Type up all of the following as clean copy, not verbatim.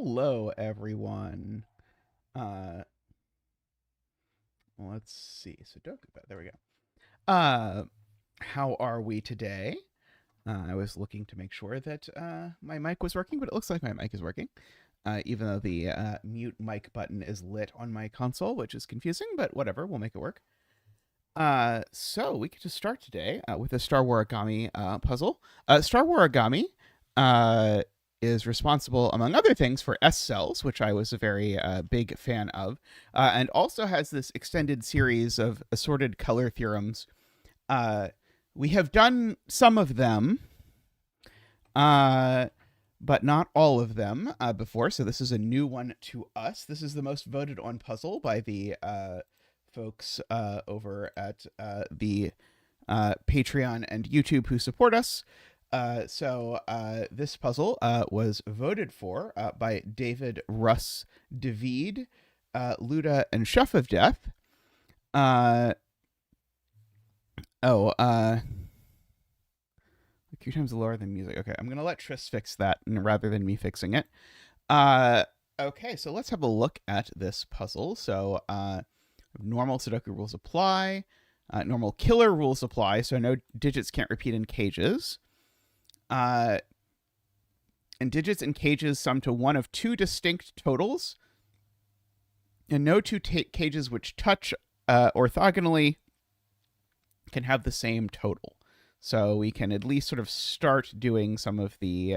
Hello, everyone. Uh, let's see. Sudoku. There we go. How are we today? I was looking to make sure that my mic was working, but it looks like my mic is working. Even though the mute mic button is lit on my console, which is confusing, but whatever, we'll make it work. So we get to start today with a starwarigami puzzle. Starwarigami is responsible, among other things, for S cells, which I was a very big fan of, and also has this extended series of assorted color theorems. We have done some of them, but not all of them before, so this is a new one to us. This is the most voted on puzzle by the folks over at the Patreon and YouTube who support us. So this puzzle was voted for by David, Russ, David, Luda, and Chef of Death. Q times lower than music. Okay, I'm gonna let Tris fix that rather than me fixing it. Okay, so let's have a look at this puzzle. So normal Sudoku rules apply. Normal killer rules apply, so no digits can't repeat in cages. And digits in cages sum to one of two distinct totals, and no two cages which touch orthogonally can have the same total. So we can at least sort of start doing some of the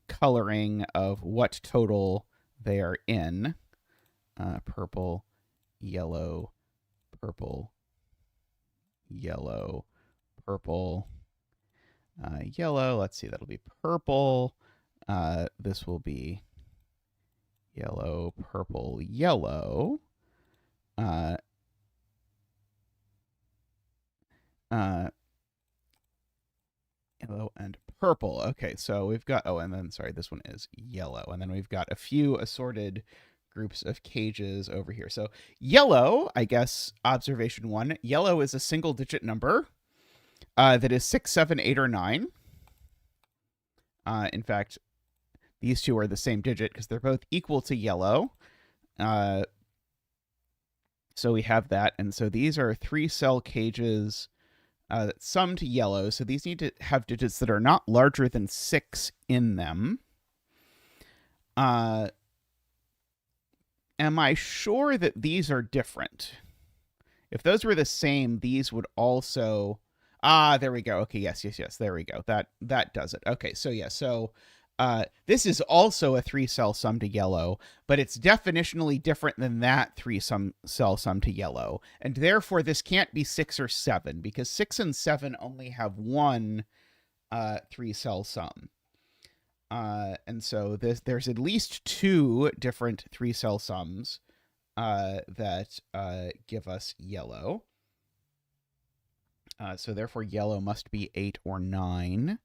coloring of what total they are in. Purple, yellow, purple, yellow, purple, yellow. Let's see, that'll be purple. This will be yellow, purple, yellow. Yellow and purple. Okay, so we've got, and then, sorry, this one is yellow. And then we've got a few assorted groups of cages over here. So yellow, I guess, observation one, yellow is a single digit number that is 6, 7, 8, or 9. In fact, these two are the same digit because they're both equal to yellow. So we have that. And so these are 3-cell cages that sum to yellow. So these need to have digits that are not larger than 6 in them. Am I sure that these are different? If those were the same, these would also... there we go. Okay, yes. There we go. That does it. Okay, so yeah, so this is also a 3-cell sum to yellow, but it's definitionally different than that 3-cell sum to yellow. And therefore, this can't be 6 or 7, because 6 and 7 only have one 3-cell sum. And so there's at least 2 different 3-cell sums that give us yellow. So therefore, yellow must be 8 or 9.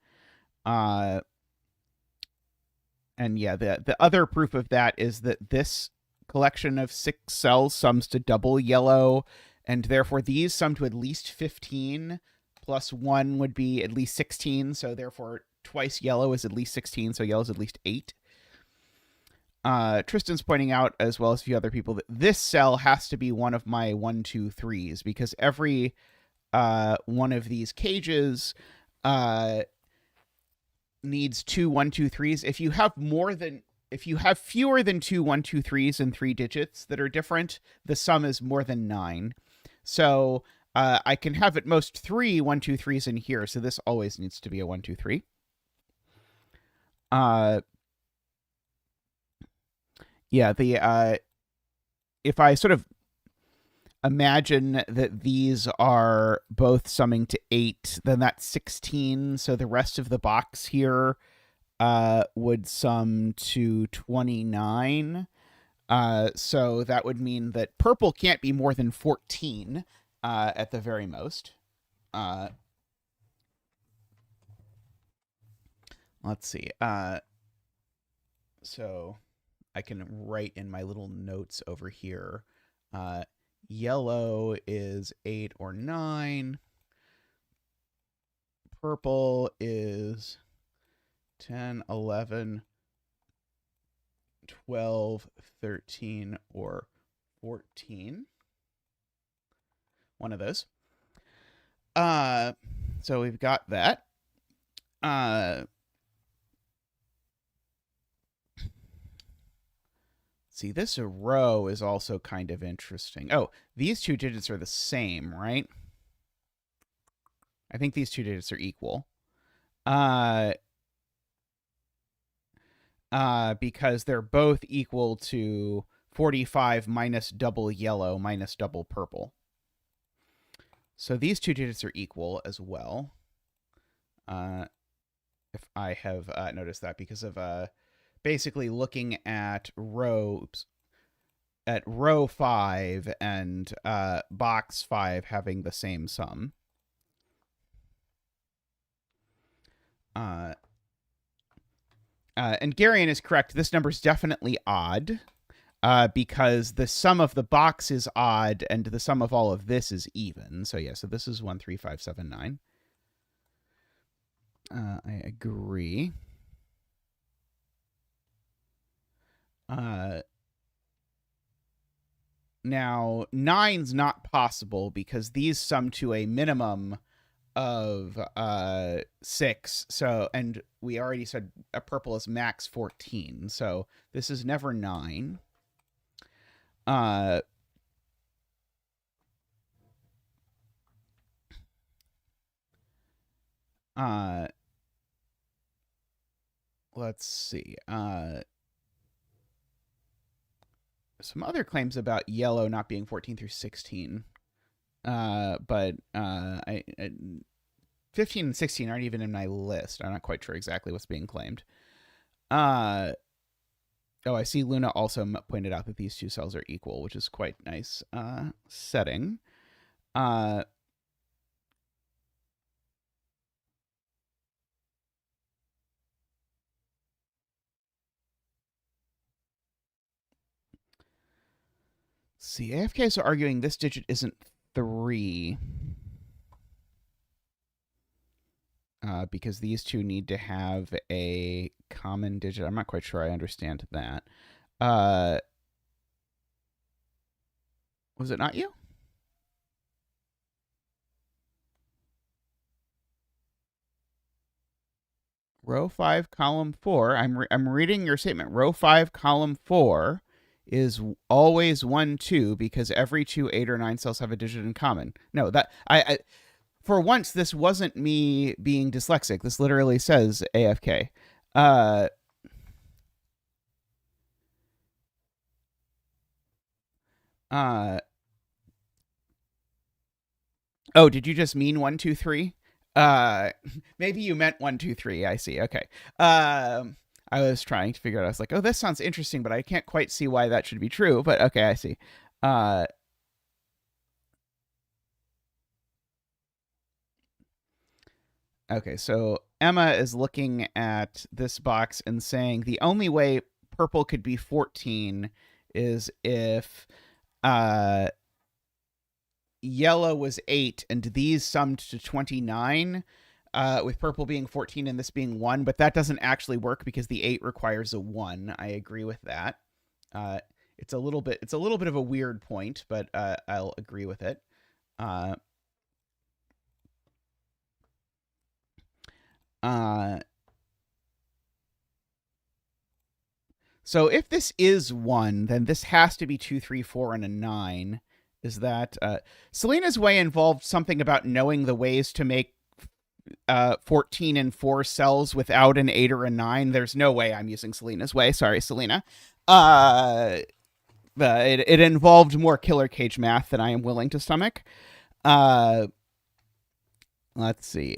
And yeah, the other proof of that is that this collection of 6 cells sums to double yellow, and therefore these sum to at least 15, plus 1 would be at least 16, so therefore twice yellow is at least 16, so yellow is at least 8. Tristan's pointing out, as well as a few other people, that this cell has to be one of my 1, 2, 3s, because every one of these cages needs 2 1 2 3s. If you have fewer than 2 1 2 3s and 3 digits that are different, the sum is more than 9. So I can have at most 3 1 2 3s in here, so this always needs to be a 1 2 3. If I sort of imagine that these are both summing to 8, then that's 16. So the rest of the box here would sum to 29. So that would mean that purple can't be more than 14 at the very most. Let's see. So I can write in my little notes over here. Yellow is 8 or 9. Purple is 10, 11, 12, 13, or 14. One of those. So we've got that. See, this row is also kind of interesting. Oh, these two digits are the same, right? I think these two digits are equal. Because they're both equal to 45 minus double yellow minus double purple. So these two digits are equal as well. If I have noticed that, because of basically looking at row 5 and box 5 having the same sum. And Garion is correct. This number is definitely odd, because the sum of the box is odd and the sum of all of this is even. So yeah, so this is 13579. I agree. Now, 9's not possible because these sum to a minimum of 6. So, and we already said a purple is max 14. So this is never 9. Let's see. Some other claims about yellow not being 14 through 16. But 15 and 16 aren't even in my list. I'm not quite sure exactly what's being claimed. Oh, I see Luna also pointed out that these two cells are equal, which is quite nice setting. See, AFK is arguing this digit isn't 3. Because these two need to have a common digit. I'm not quite sure I understand that. Was it not you? Row 5, column 4. I'm reading your statement. Row 5, column 4 is always 1, 2 because every 2, 8, or 9 cells have a digit in common. No, that I for once, this wasn't me being dyslexic. This literally says AFK. Oh, did you just mean 1, 2, 3? Maybe you meant 1, 2, 3. I see. Okay. I was trying to figure out. I was like, oh, this sounds interesting, but I can't quite see why that should be true. But okay, I see. Okay, so Emma is looking at this box and saying the only way purple could be 14 is if yellow was 8 and these summed to 29, with purple being 14 and this being 1, but that doesn't actually work because the 8 requires a 1. I agree with that. It's a little bit of a weird point, but I'll agree with it. So if this is 1, then this has to be 2, 3, 4, and a 9. Is that Selena's way involved something about knowing the ways to make 14 and 4 cells without an 8 or a 9? There's no way I'm using Selena's way. Sorry, Selena. It involved more killer cage math than I am willing to stomach. Let's see.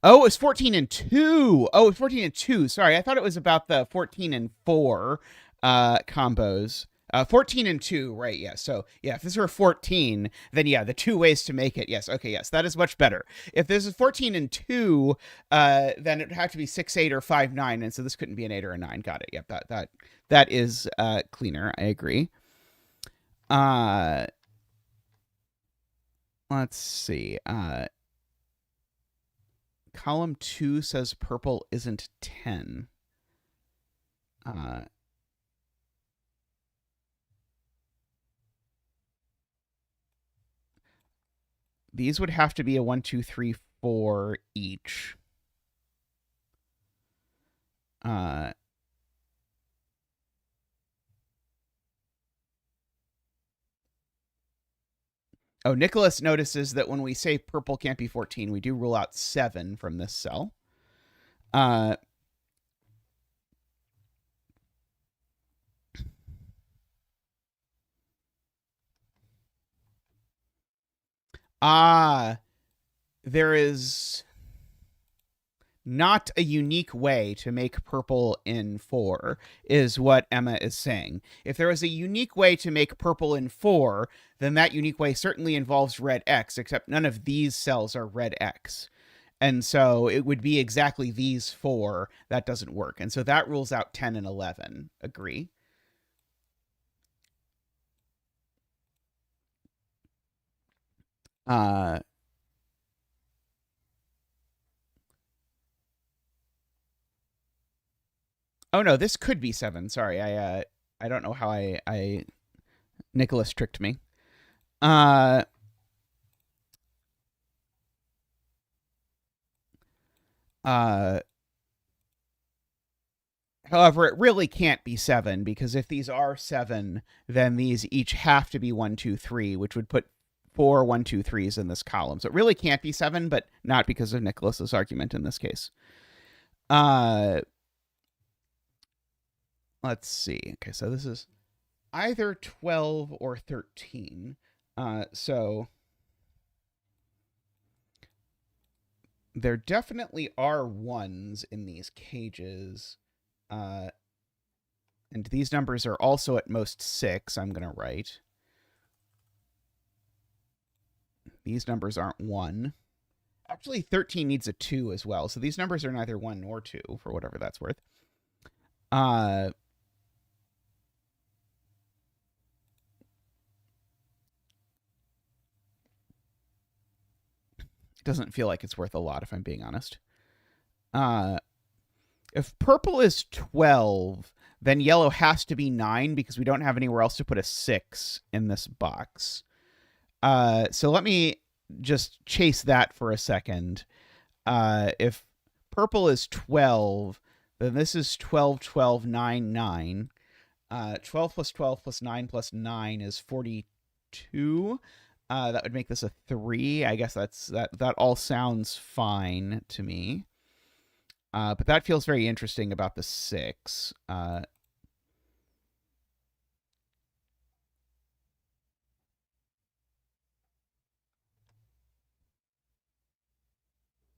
Oh, it's 14 and 2. Oh, it's 14 and 2. Sorry, I thought it was about the 14 and 4 combos. 14 and 2, right? Yeah. So, yeah, if this were 14, then yeah, the 2 ways to make it. Yes. Okay, yes. That is much better. If this is 14 and 2, then it would have to be 6, 8, or 5, 9. And so this couldn't be an 8 or a 9. Got it. Yep. That is cleaner. I agree. Let's see. column 2 says purple isn't 10. These would have to be a 1, 2, 3, 4 each. Oh, Nicholas notices that when we say purple can't be 14, we do rule out 7 from this cell. There is not a unique way to make purple in 4, is what Emma is saying. If there is a unique way to make purple in 4, then that unique way certainly involves red X, except none of these cells are red X. And so it would be exactly these 4. That doesn't work. And so that rules out 10 and 11. Agree? Oh no, this could be 7. Sorry, I don't know how I Nicholas tricked me. However, it really can't be 7, because if these are 7, then these each have to be 1, 2, 3, which would put 4 1, 2, 3s in this column. So it really can't be 7, but not because of Nicholas's argument in this case. Let's see. Okay, so this is either 12 or 13. So there definitely are 1s in these cages. And these numbers are also at most 6, I'm going to write. These numbers aren't 1. Actually, 13 needs a 2 as well. So these numbers are neither 1 nor 2, for whatever that's worth. Doesn't feel like it's worth a lot, if I'm being honest. If purple is 12, then yellow has to be 9, because we don't have anywhere else to put a 6 in this box. So let me just chase that for a second. If purple is 12, then this is 12, 12, 9, 9. 12 plus 12 plus 9 plus 9 is 42. That would make this a 3. I guess that all sounds fine to me. But that feels very interesting about the 6.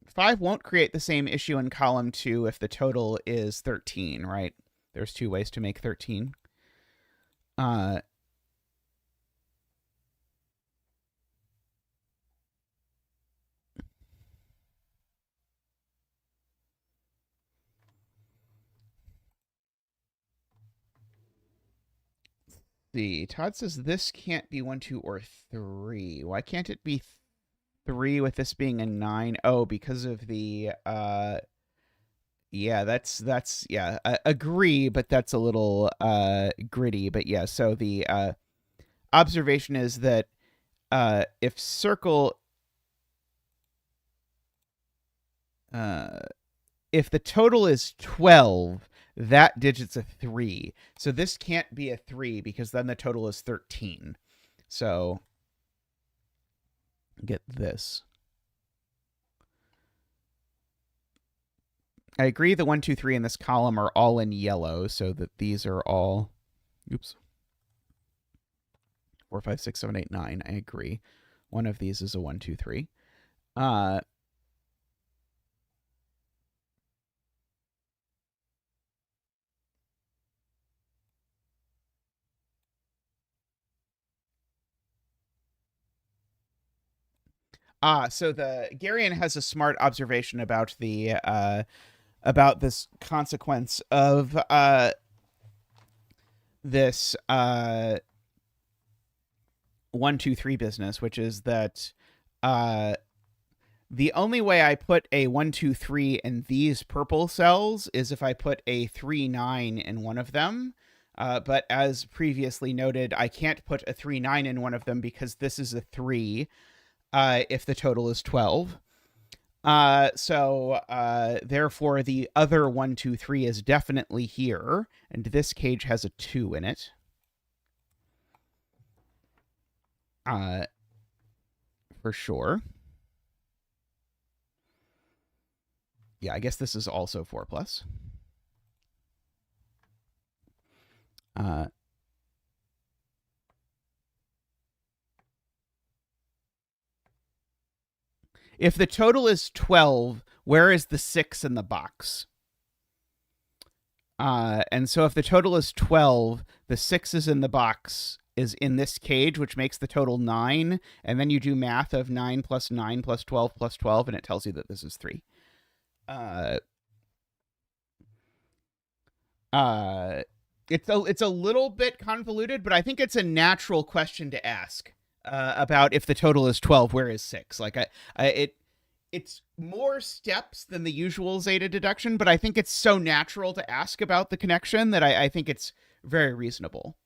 5 won't create the same issue in column 2 if the total is 13, right? There's 2 ways to make 13. See, Todd says this can't be 1, 2, or 3. Why can't it be 3 with this being a 9? Oh, because of the yeah, that's yeah, agree, but that's a little gritty. But yeah, so the observation is that if circle if the total is 12, that digit's a 3. So this can't be a 3, because then the total is 13. So get this. I agree the 1, 2, 3 in this column are all in yellow, so that these are all, oops, 4, 5, 6, 7, 8, 9. I agree. One of these is a 1, 2, 3. So the Garian has a smart observation about the about this consequence of this 1, 2, 3 business, which is that The only way I put a 1, 2, 3 in these purple cells is if I put a 3, 9 in one of them. But as previously noted, I can't put a 3, 9 in one of them because this is a 3 if the total is 12. Therefore, the other 1, 2, 3 is definitely here, and this cage has a 2 in it. For sure. Yeah, I guess this is also 4 plus. If the total is 12, where is the 6 in the box? And so if the total is 12, the 6 is in the box is in this cage, which makes the total 9. And then you do math of 9 plus 9 plus 12 plus 12, and it tells you that this is 3. It's a little bit convoluted, but I think it's a natural question to ask about if the total is 12, where is 6? Like it's more steps than the usual zeta deduction, but I think it's so natural to ask about the connection that I think it's very reasonable.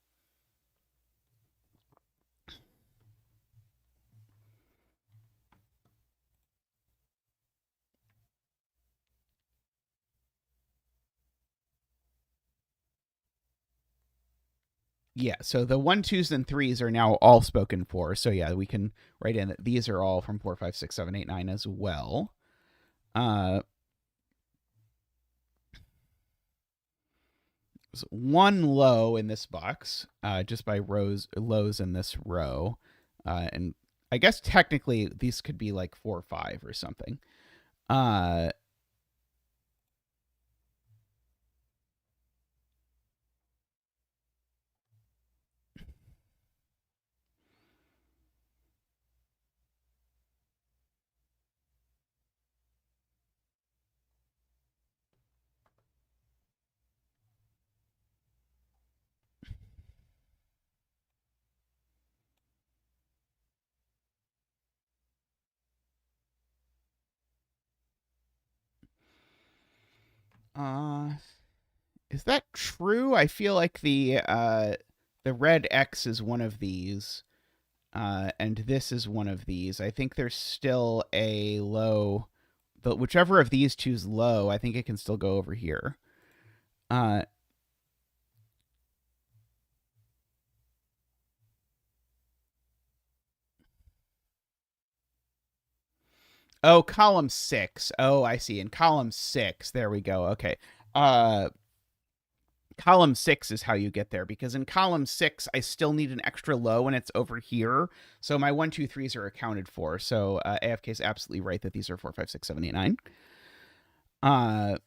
Yeah, so the 1, 2s, and 3s are now all spoken for. So yeah, we can write in that these are all from 4, 5, 6, 7, 8, 9 as well. So one low in this box, just by lows in this row. And I guess technically these could be like 4 or 5 or something. Is that true? I feel like the red X is one of these, and this is one of these. I think there's still a low, but whichever of these two is low, I think it can still go over here. Oh, column 6. Oh, I see. In column 6, there we go. Okay. Column 6 is how you get there, because in column 6 I still need an extra low and it's over here, so my 1, 2, 3s are accounted for. So AFK is absolutely right that these are 4, 5, 6, 7, 8, 9.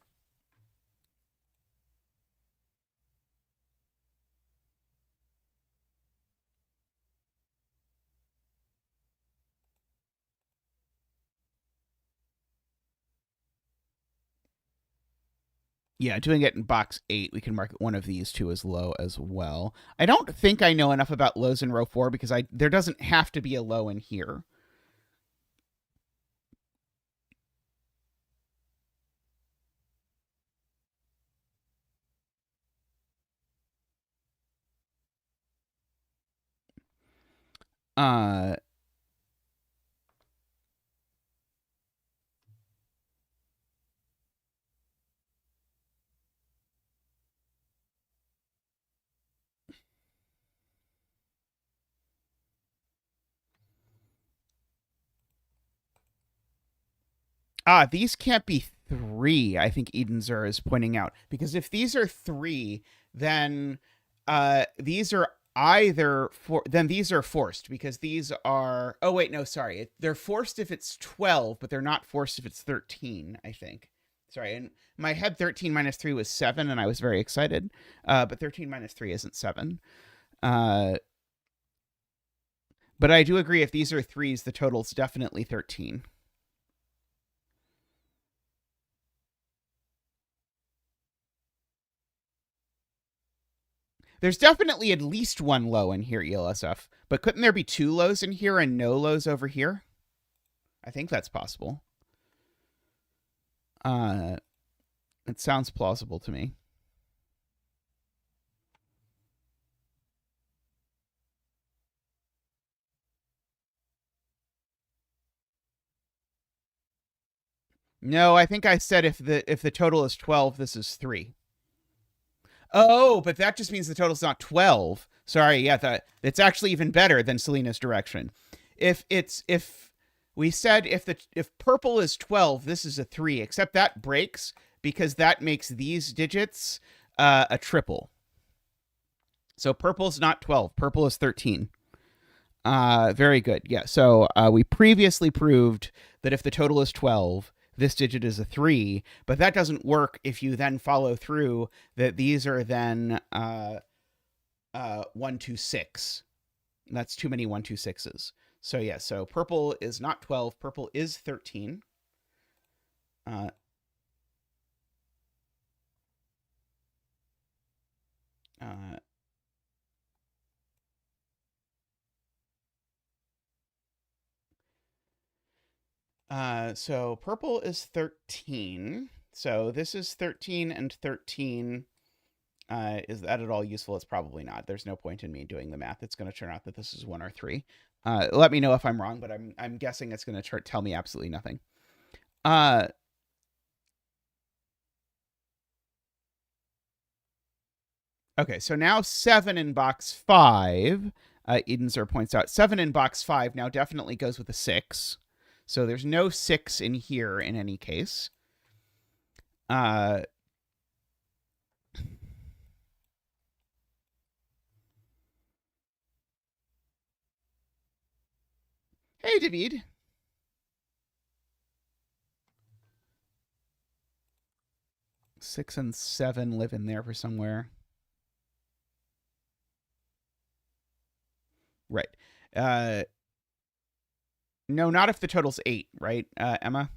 Yeah, doing it in box 8, we can mark one of these two as low as well. I don't think I know enough about lows in row 4 because there doesn't have to be a low in here. These can't be 3, I think Edenzer is pointing out. Because if these are 3, then these are then these are forced, because these are, oh wait, no, sorry. They're forced if it's 12, but they're not forced if it's 13, I think. Sorry, in my head 13 minus 3 was 7, and I was very excited. But 13 minus 3 isn't 7. But I do agree, if these are 3s, the total's definitely 13. There's definitely at least one low in here, ELSF. But couldn't there be 2 lows in here and no lows over here? I think that's possible. It sounds plausible to me. No, I think I said if the total is 12, this is 3. Oh, but that just means the total's not 12. Sorry, yeah, it's actually even better than Selena's direction. If we said if purple is 12, this is a 3, except that breaks because that makes these digits a triple. So purple's not 12, purple is 13. Very good. Yeah. So we previously proved that if the total is 12, this digit is a 3, but that doesn't work if you then follow through that these are then 1, 2, 6. That's too many 1, 2, 6s. So yeah, so purple is not 12, purple is 13. So purple is 13. So this is 13 and 13. Is that at all useful? It's probably not. There's no point in me doing the math. It's going to turn out that this is 1 or 3. Let me know if I'm wrong, but I'm guessing it's going to tell me absolutely nothing. Okay, so now 7 in box 5. Edenzer points out 7 in box 5 now definitely goes with a 6. So there's no 6 in here in any case. Hey, David. Six and 7 live in there for somewhere. Right. No, not if the total's 8, right, Emma?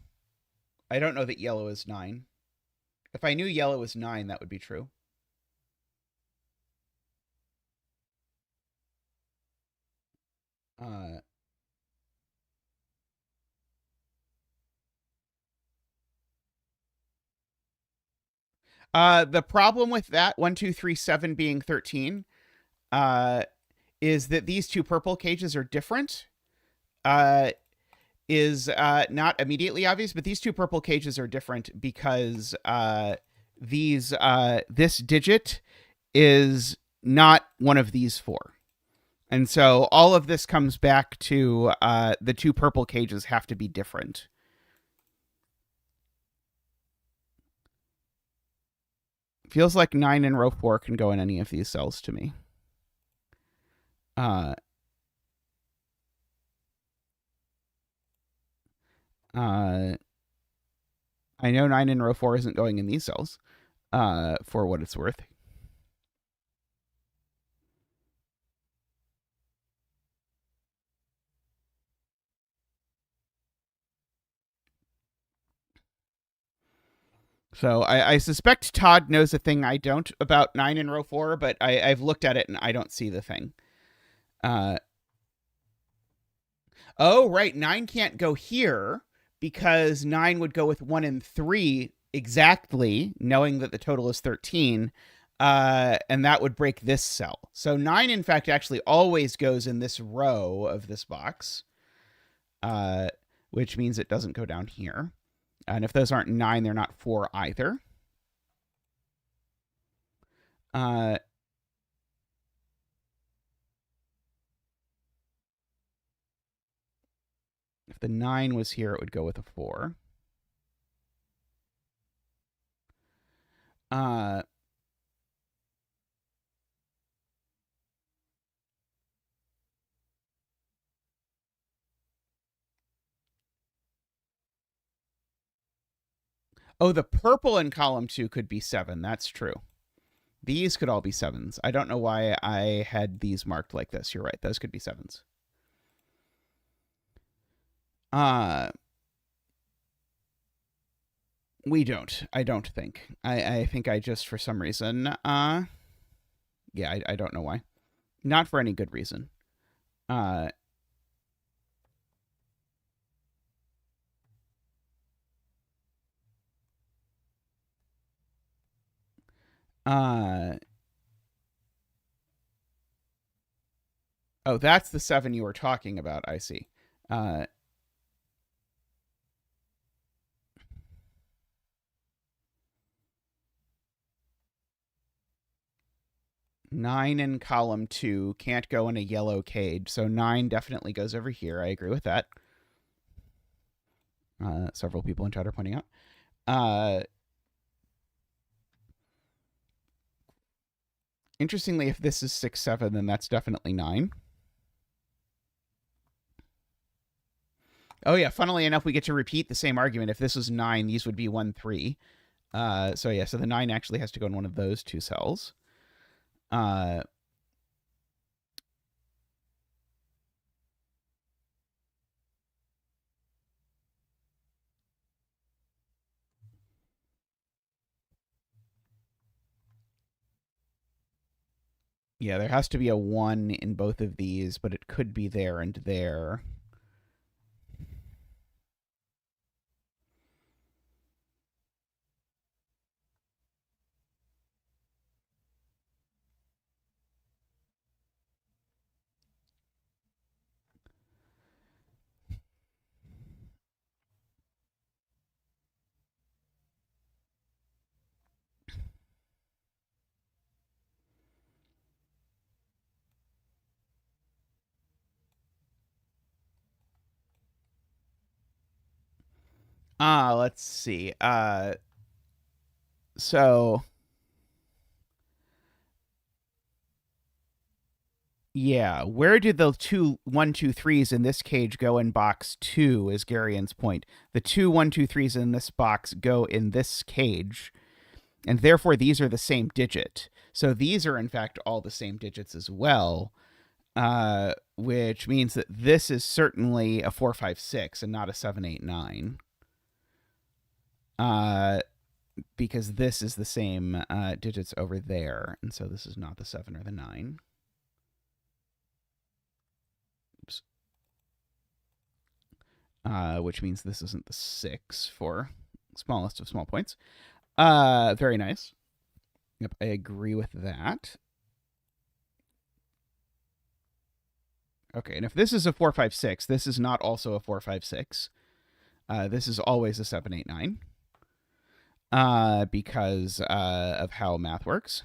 I don't know that yellow is 9. If I knew yellow was 9, that would be true. The problem with that 1, 2, 3, 7 being 13 is that these two purple cages are different. Is not immediately obvious, but these two purple cages are different because this digit is not one of these 4. And so all of this comes back to the two purple cages have to be different. Feels like 9 in row 4 can go in any of these cells to me. I know 9 in row 4 isn't going in these cells, for what it's worth. So I suspect Todd knows a thing I don't about 9 in row 4, but I've looked at it and I don't see the thing. Oh, right. 9 can't go here because 9 would go with 1 and 3 exactly, knowing that the total is 13. And that would break this cell. So 9, in fact, actually always goes in this row of this box, which means it doesn't go down here. And if those aren't 9, they're not 4 either. If the 9 was here, it would go with a 4. Oh, the purple in column 2 could be 7. That's true. These could all be 7s. I don't know why I had these marked like this. You're right. Those could be 7s. We don't. I don't think. I think I just, for some reason, yeah, I don't know why. Not for any good reason. Oh, that's the 7 you were talking about. I see. Uh, 9 in column 2 can't go in a yellow cage, so 9 definitely goes over here. I agree with that. Several people in chat are pointing out. Interestingly, if this is 6, 7, then that's definitely 9. Oh, yeah. Funnily enough, we get to repeat the same argument. If this was 9, these would be 1, 3. So yeah, so the 9 actually has to go in one of those two cells. Yeah, there has to be a 1 in both of these, but it could be there and there. Let's see. So yeah, where did the 2 1 2 3s in this cage go in box 2? Is Garian's point. The 2 1 2 3s in this box go in this cage, and therefore these are the same digit. So these are in fact all the same digits as well. Which means that this is certainly a 4 5 6 and not a 7 8 9. Because this is the same digits over there, and so this is not the 7 or the 9. Oops. Which means this isn't the 6 for smallest of small points. Very nice. Yep, I agree with that. Okay, and if this is a 4 5 6, this is not also a 4 5 6. This is always a 7 8 9. Because of how math works.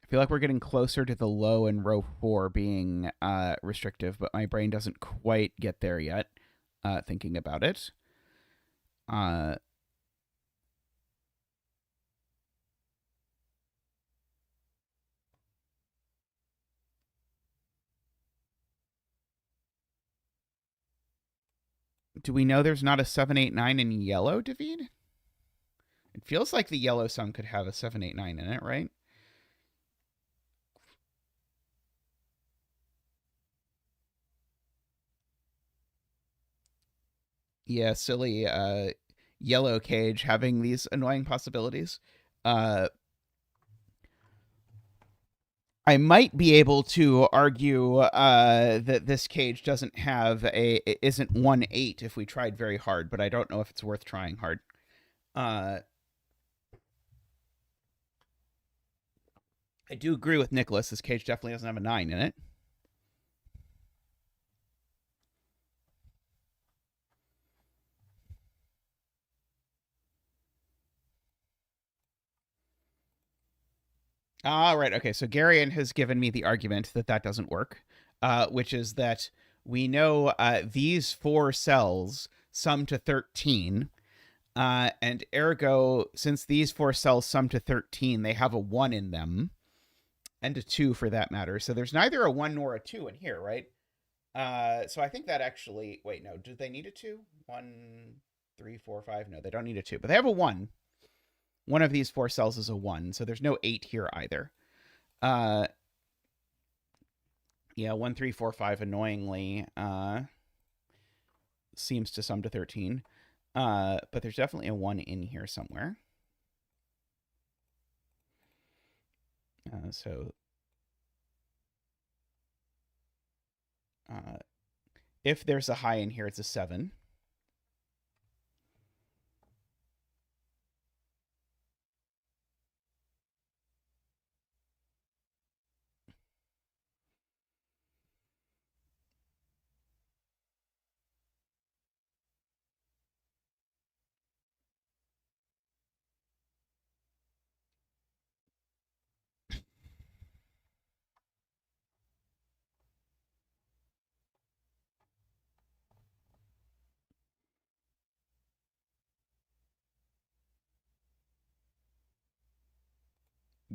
I feel like we're getting closer to the low in row 4 being restrictive, but my brain doesn't quite get there yet, thinking about it. Do we know there's not a 7 8 9 in yellow, David? It feels like the yellow sum could have a 7 8 9 in it, right? Yeah, silly yellow cage having these annoying possibilities. I might be able to argue that this cage doesn't have isn't 1 8 if we tried very hard, but I don't know if it's worth trying hard. I do agree with Nicholas. This cage definitely doesn't have a 9 in it. Right. Okay. So Garian has given me the argument that that doesn't work, which is that we know these 4 cells sum to 13. And ergo, since these 4 cells sum to 13, they have a 1 in them, and a 2 for that matter. So there's neither a 1 nor a 2 in here, right? So I think that actually, wait, no, do they need a 2? 1, 3, 4, 5. No, they don't need a 2, but they have a 1. One of these 4 cells is a 1, so there's no 8 here either. Yeah, 1, 3, 4, 5 annoyingly seems to sum to 13. But there's definitely a 1 in here somewhere. So if there's a high in here, it's a 7.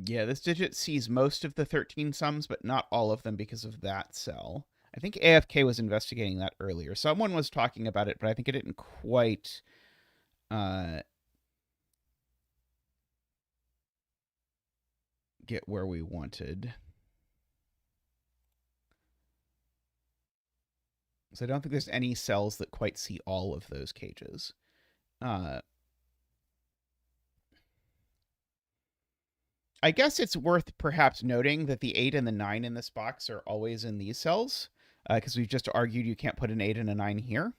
Yeah, this digit sees most of the 13 sums, but not all of them because of that cell. I think AFK was investigating that earlier. Someone was talking about it, but I think it didn't quite get where we wanted. So I don't think there's any cells that quite see all of those cages. I guess it's worth perhaps noting that the 8 and the 9 in this box are always in these cells, because we've just argued you can't put an 8 and a 9 here.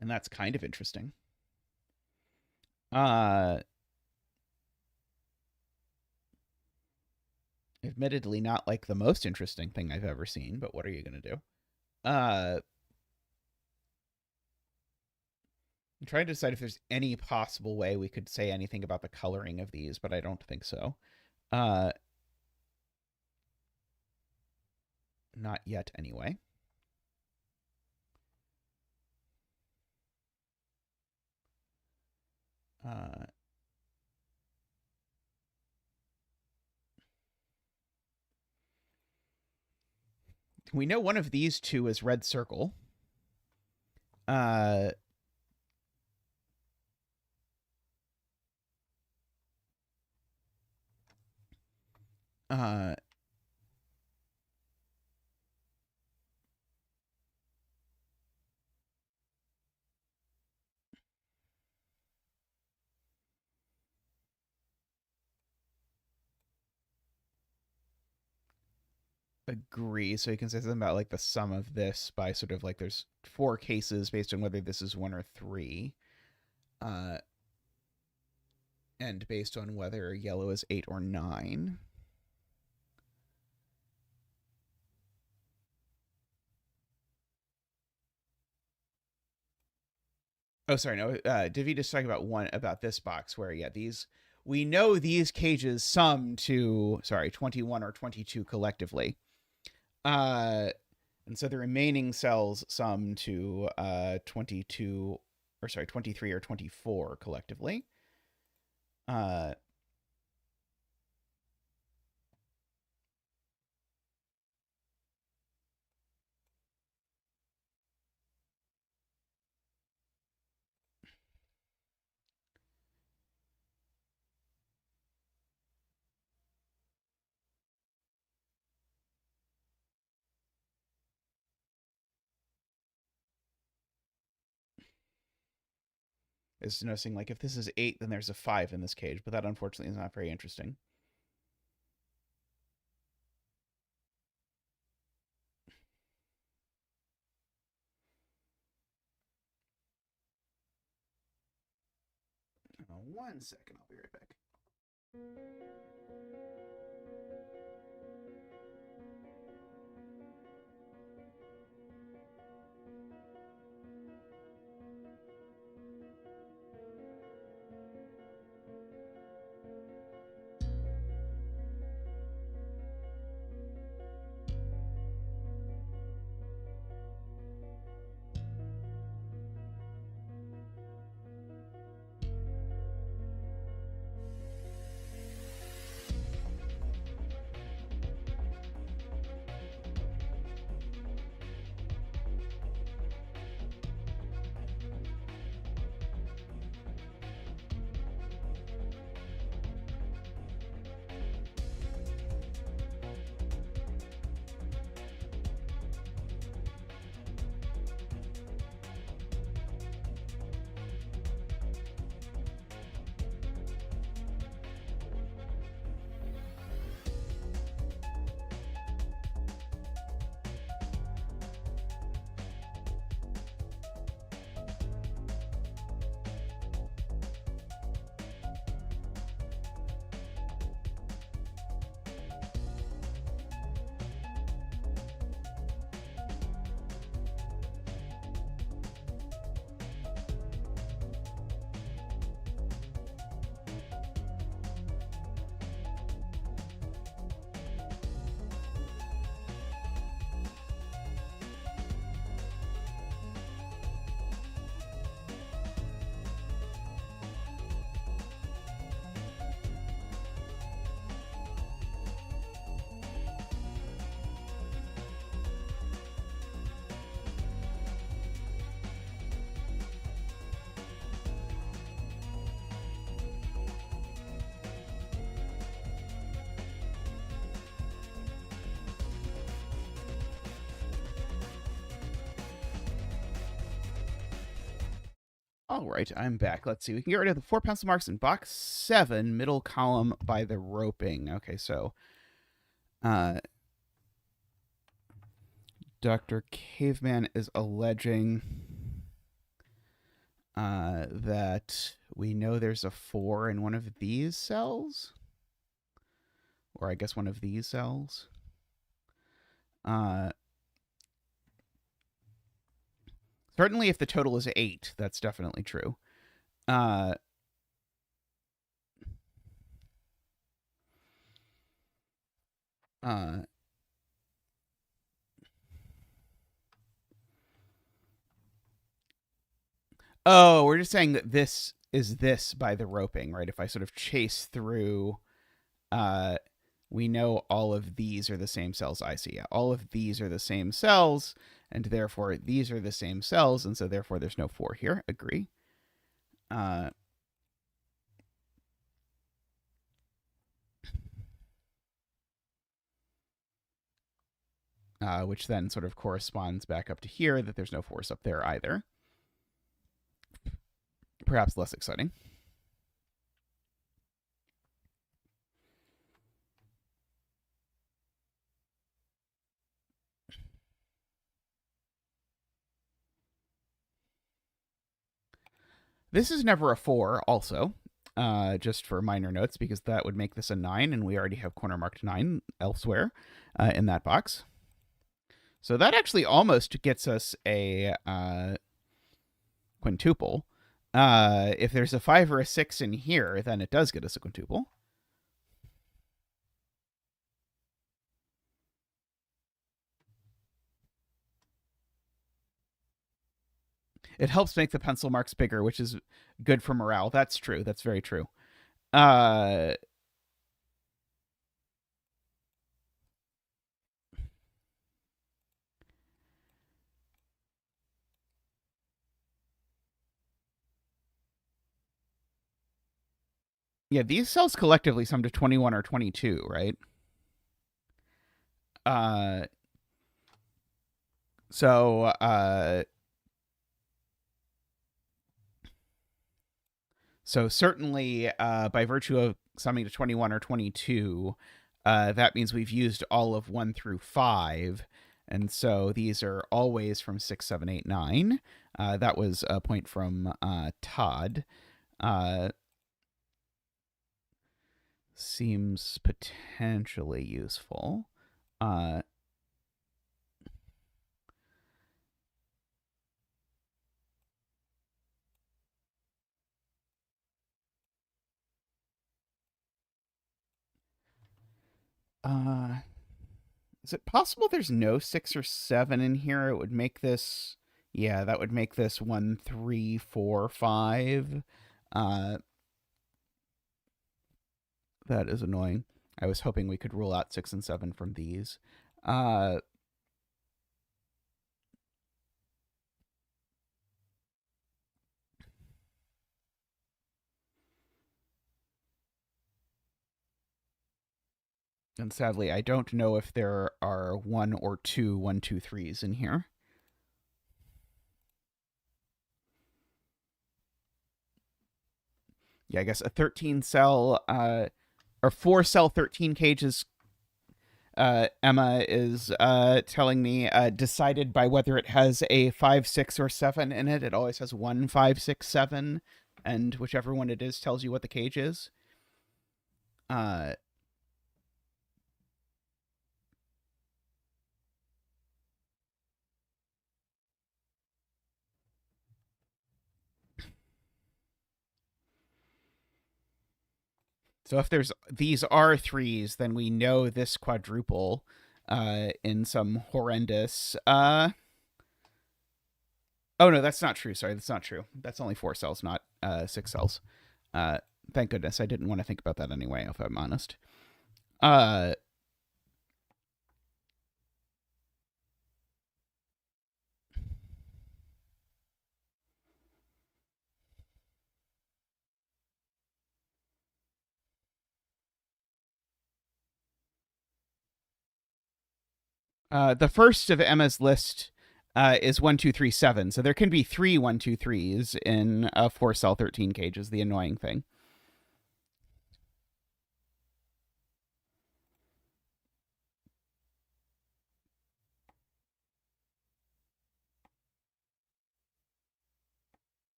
And that's kind of interesting. Admittedly, not like the most interesting thing I've ever seen, but what are you going to do? I'm trying to decide if there's any possible way we could say anything about the coloring of these, but I don't think so. Not yet, anyway. We know one of these two is red circle. Agree. So you can say something about like the sum of this by sort of like there's 4 cases based on whether this is 1 or 3. And based on whether yellow is 8 or 9. Oh, sorry, no. David is talking about this box where, yeah, these we know these cages sum to 21 or 22 collectively. And so the remaining cells sum to 22 or 23 or 24 collectively. Is noticing like if this is 8, then there's a 5 in this cage, but that unfortunately is not very interesting. One second, I'll be right back. All right, I'm back. Let's see. We can get rid of the 4 pencil marks in box 7, middle column by the roping. Okay, so Dr. Caveman is alleging that we know there's a 4 in one of these cells, or I guess one of these cells. Certainly if the total is 8, that's definitely true. Oh, we're just saying that this is this by the roping, right? If I sort of chase through, we know all of these are the same cells I see. All of these are the same cells, and therefore these are the same cells, and so therefore there's no 4 here. Agree. Which then sort of corresponds back up to here that there's no force up there either. Perhaps less exciting. This is never a 4 also, just for minor notes, because that would make this a 9, and we already have corner marked 9 elsewhere in that box. So that actually almost gets us a quintuple. If there's a 5 or a 6 in here, then it does get us a quintuple. It helps make the pencil marks bigger, which is good for morale. That's true. That's very true. Yeah, these cells collectively sum to 21 or 22, right? So certainly by virtue of summing to 21 or 22, that means we've used all of 1 through 5. And so these are always from 6, 7, 8, 9. That was a point from Todd. Seems potentially useful. Is it possible there's no 6 or 7 in here? It would make this, yeah, that would make this 1, 3, 4, 5. That is annoying. I was hoping we could rule out 6 and 7 from these. And sadly, I don't know if there are 1 or 2 1, 2, 3s in here. Yeah, I guess a 13 cell, or 4 cell 13 cages, Emma is telling me, decided by whether it has a 5, 6, or 7 in it. It always has 1, 5, 6, 7, and whichever one it is tells you what the cage is. So if these are 3s, then we know this quadruple in some horrendous. Oh no, that's not true. Sorry, that's not true. That's only 4 cells, not 6 cells. Thank goodness. I didn't want to think about that anyway, if I'm honest. The first of Emma's list is 1, 2, 3, 7. So there can be 3 1, 2, 3s in a 4 cell 13 cage is the annoying thing.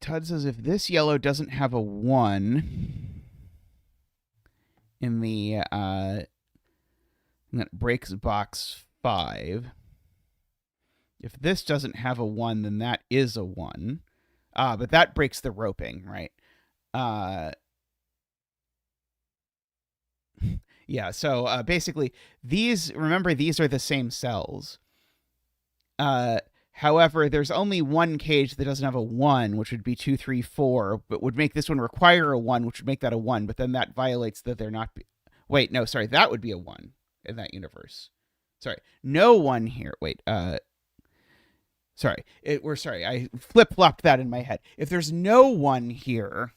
Todd says if this yellow doesn't have a 1 in the that breaks box 5. If this doesn't have a 1, then that is a 1. But that breaks the roping, right? Yeah, so basically, remember, these are the same cells. However, there's only one cage that doesn't have a 1, which would be 2, 3, 4, but would make this one require a 1, which would make that a 1, but then that violates that they're not. Wait, no, sorry, that would be a 1 in that universe. Sorry, no 1 here. Wait, sorry, I flip-flopped that in my head. If there's no 1 here,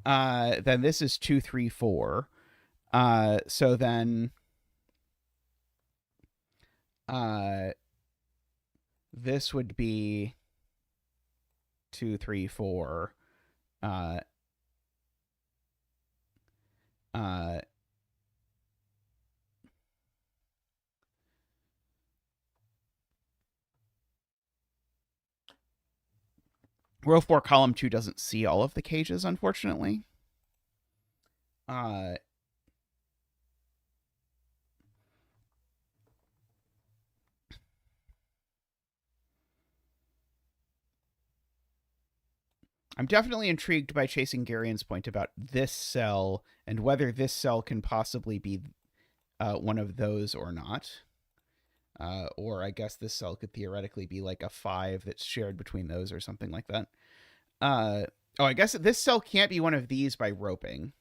then this is 2, 3, 4. So then this would be 2, 3, 4. Row 4, column 2 doesn't see all of the cages, unfortunately. I'm definitely intrigued by Chasing Garian's point about this cell and whether this cell can possibly be one of those or not. Or I guess this cell could theoretically be like a 5 that's shared between those or something like that. I guess this cell can't be one of these by roping.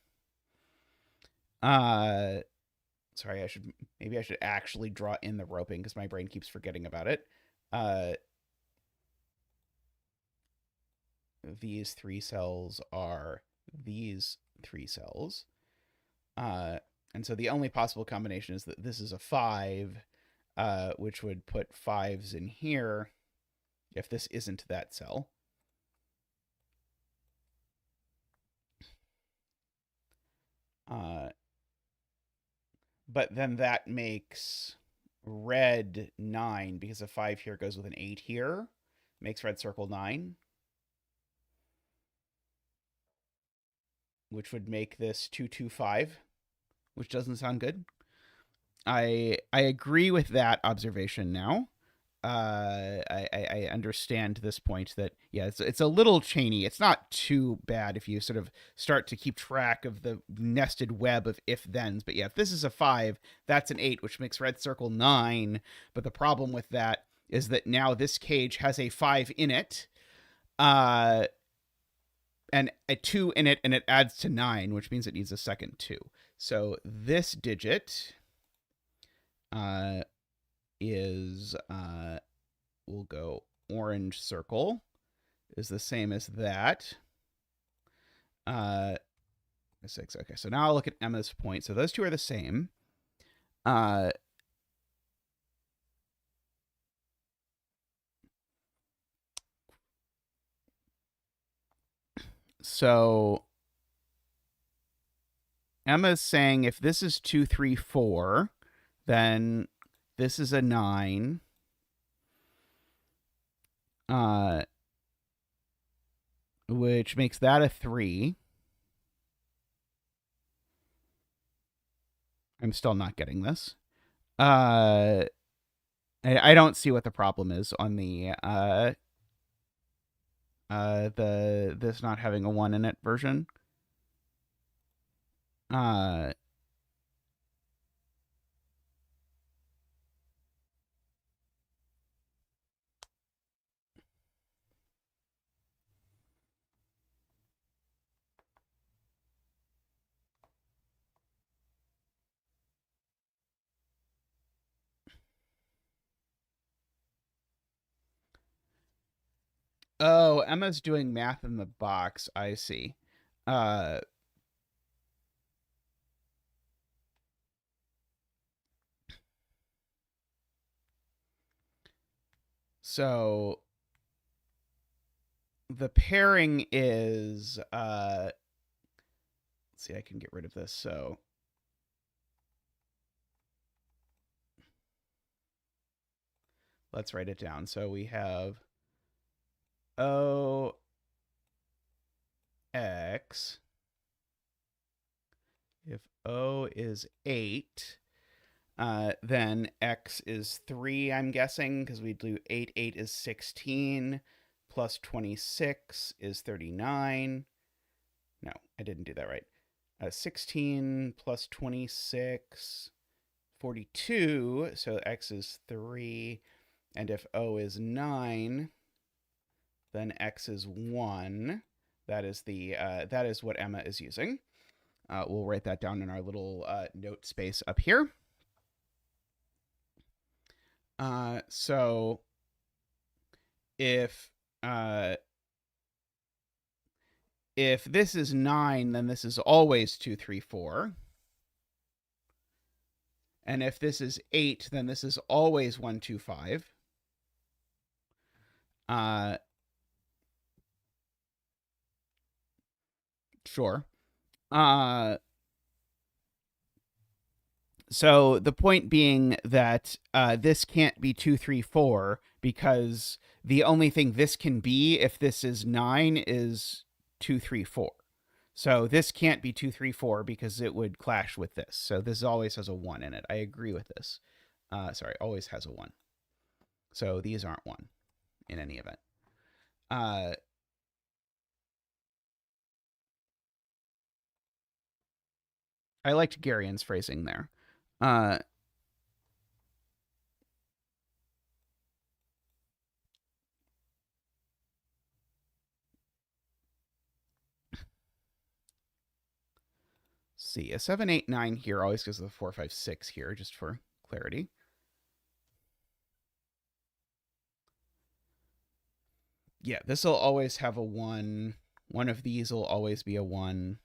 Sorry, maybe I should actually draw in the roping because my brain keeps forgetting about it. These 3 cells are these 3 cells. And so the only possible combination is that this is a 5, which would put 5s in here if this isn't that cell. But then that makes red 9 because a 5 here goes with an 8 here. Makes red circle 9. Which would make this 2, 2, 5, which doesn't sound good. I agree with that observation now. I understand this point that, yeah, it's a little chainy. It's not too bad if you sort of start to keep track of the nested web of if-thens. But yeah, if this is a 5, that's an 8, which makes red circle 9. But the problem with that is that now this cage has a 5 in it, and a 2 in it, and it adds to 9, which means it needs a second 2. So this digit is, we'll go orange circle, is the same as that. 6. Okay, so now I'll look at Emma's point. So those two are the same. So Emma's saying if this is 2, 3, 4, then this is a 9. Which makes that a 3. I'm still not getting this. I don't see what the problem is on the this not having a 1 in it version. Oh, Emma's doing math in the box. I see. Uh, so the pairing is let's see, I can get rid of this. So let's write it down. So we have O X. If O is 8, then X is 3, I'm guessing, because we do 8. 8 is 16, plus 26 is 39. No, I didn't do that right. 16 plus 26, 42. So X is 3. And if O is 9, then X is 1. That is what Emma is using. We'll write that down in our little note space up here. So if this is 9, then this is always 2, 3, 4. And if this is 8, then this is always 1, 2, 5. Sure. So the point being that this can't be 2, 3, 4 because the only thing this can be if this is 9 is 2, 3, 4. So this can't be 2, 3, 4 because it would clash with this. So this always has a 1 in it. I agree with this. Sorry, always has a 1. So these aren't 1 in any event. I liked Garian's phrasing there. See, a 7, 8, 9 here always gives the 4, 5, 6 here, just for clarity. Yeah, this will always have a 1. One of these will always be a 1.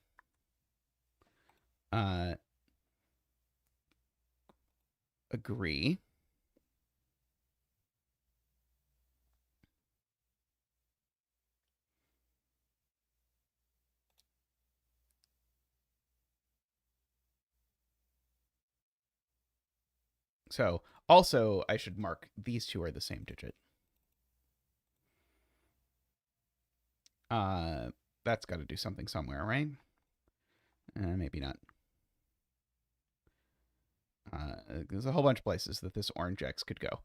Agree. So also, I should mark these two are the same digit. That's got to do something somewhere, right? Maybe not. There's a whole bunch of places that this orange X could go.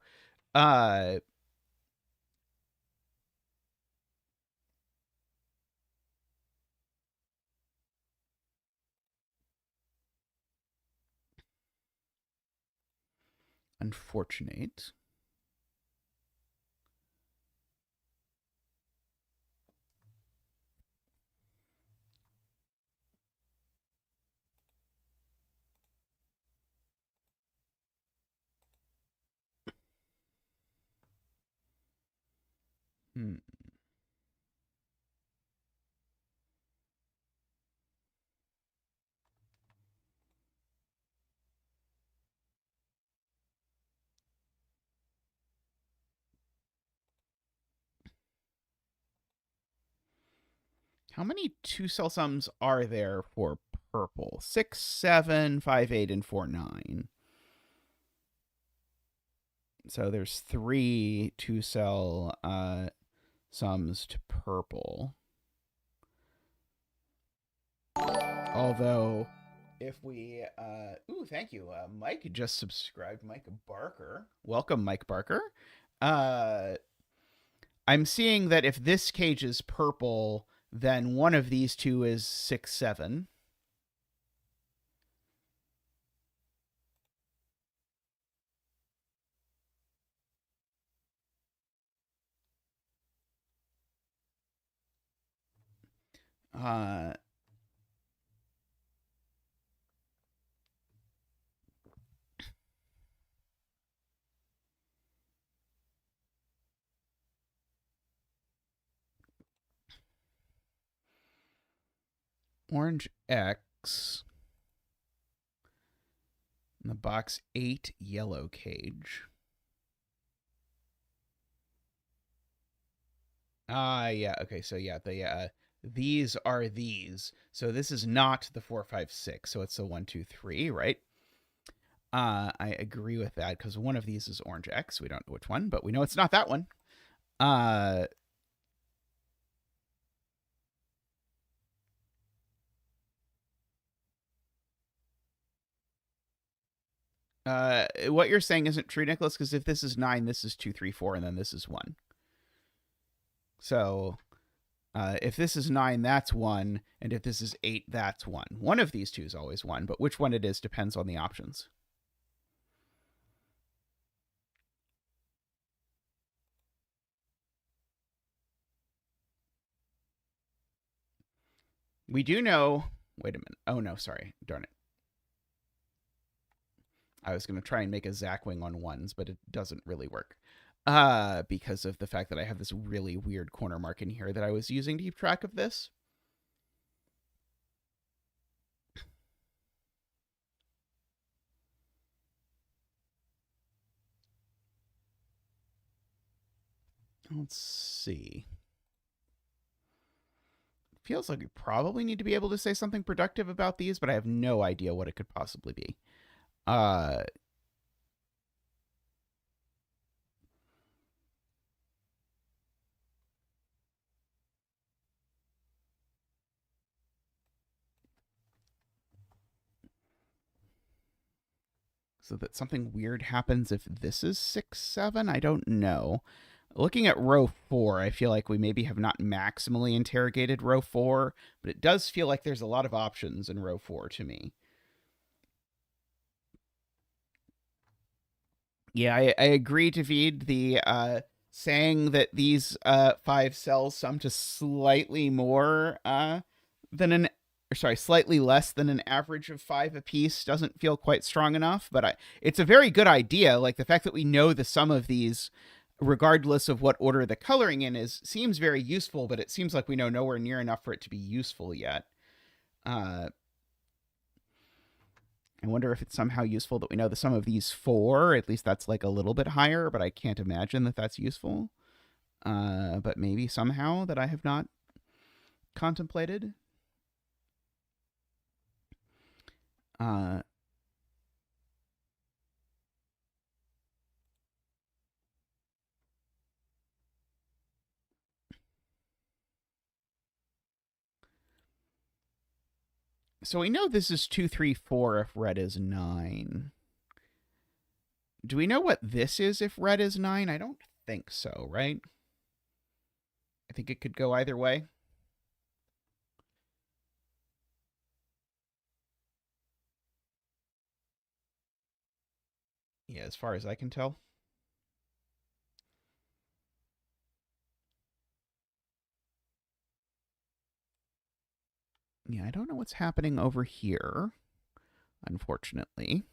Unfortunate. How many two cell sums are there for purple? 6, 7, 5, 8, and 4, 9. So there's 3 two cell sums to purple. Although, if we, thank you. Mike just subscribed. Mike Barker. Welcome, Mike Barker. I'm seeing that if this cage is purple, then one of these two is 6, 7. Uh, orange X in the box 8 yellow cage. Yeah, okay, so yeah, these are these. So this is not the 4, 5, 6, so it's the 1, 2, 3, right? I agree with that because one of these is orange X. We don't know which one, but we know it's not that one. What you're saying isn't true, Nicholas, because if this is 9, this is 2, 3, 4, and then this is 1. So if this is 9, that's 1, and if this is 8, that's 1. One of these two is always 1, but which one it is depends on the options. We do know... Wait a minute. Oh, no, sorry. Darn it. I was going to try and make a Zackwing on 1s, but it doesn't really work. Because of the fact that I have this really weird corner mark in here that I was using to keep track of this. Let's see. Feels like we probably need to be able to say something productive about these, but I have no idea what it could possibly be. So that something weird happens if this is 6, 7? I don't know. Looking at row 4, I feel like we maybe have not maximally interrogated row 4, but it does feel like there's a lot of options in row 4 to me. Yeah, I agree, David. The saying that these 5 cells sum to slightly more than an slightly less than an average of 5 apiece doesn't feel quite strong enough, but it's a very good idea. Like the fact that we know the sum of these, regardless of what order the coloring in is, seems very useful, but it seems like we know nowhere near enough for it to be useful yet. I wonder if it's somehow useful that we know the sum of these 4. At least that's like a little bit higher, but I can't imagine that that's useful. But maybe somehow that I have not contemplated. So we know this is 2, 3, 4 if red is 9. Do we know what this is if red is 9? I don't think so, right? I think it could go either way. Yeah, as far as I can tell. Yeah, I don't know what's happening over here, unfortunately.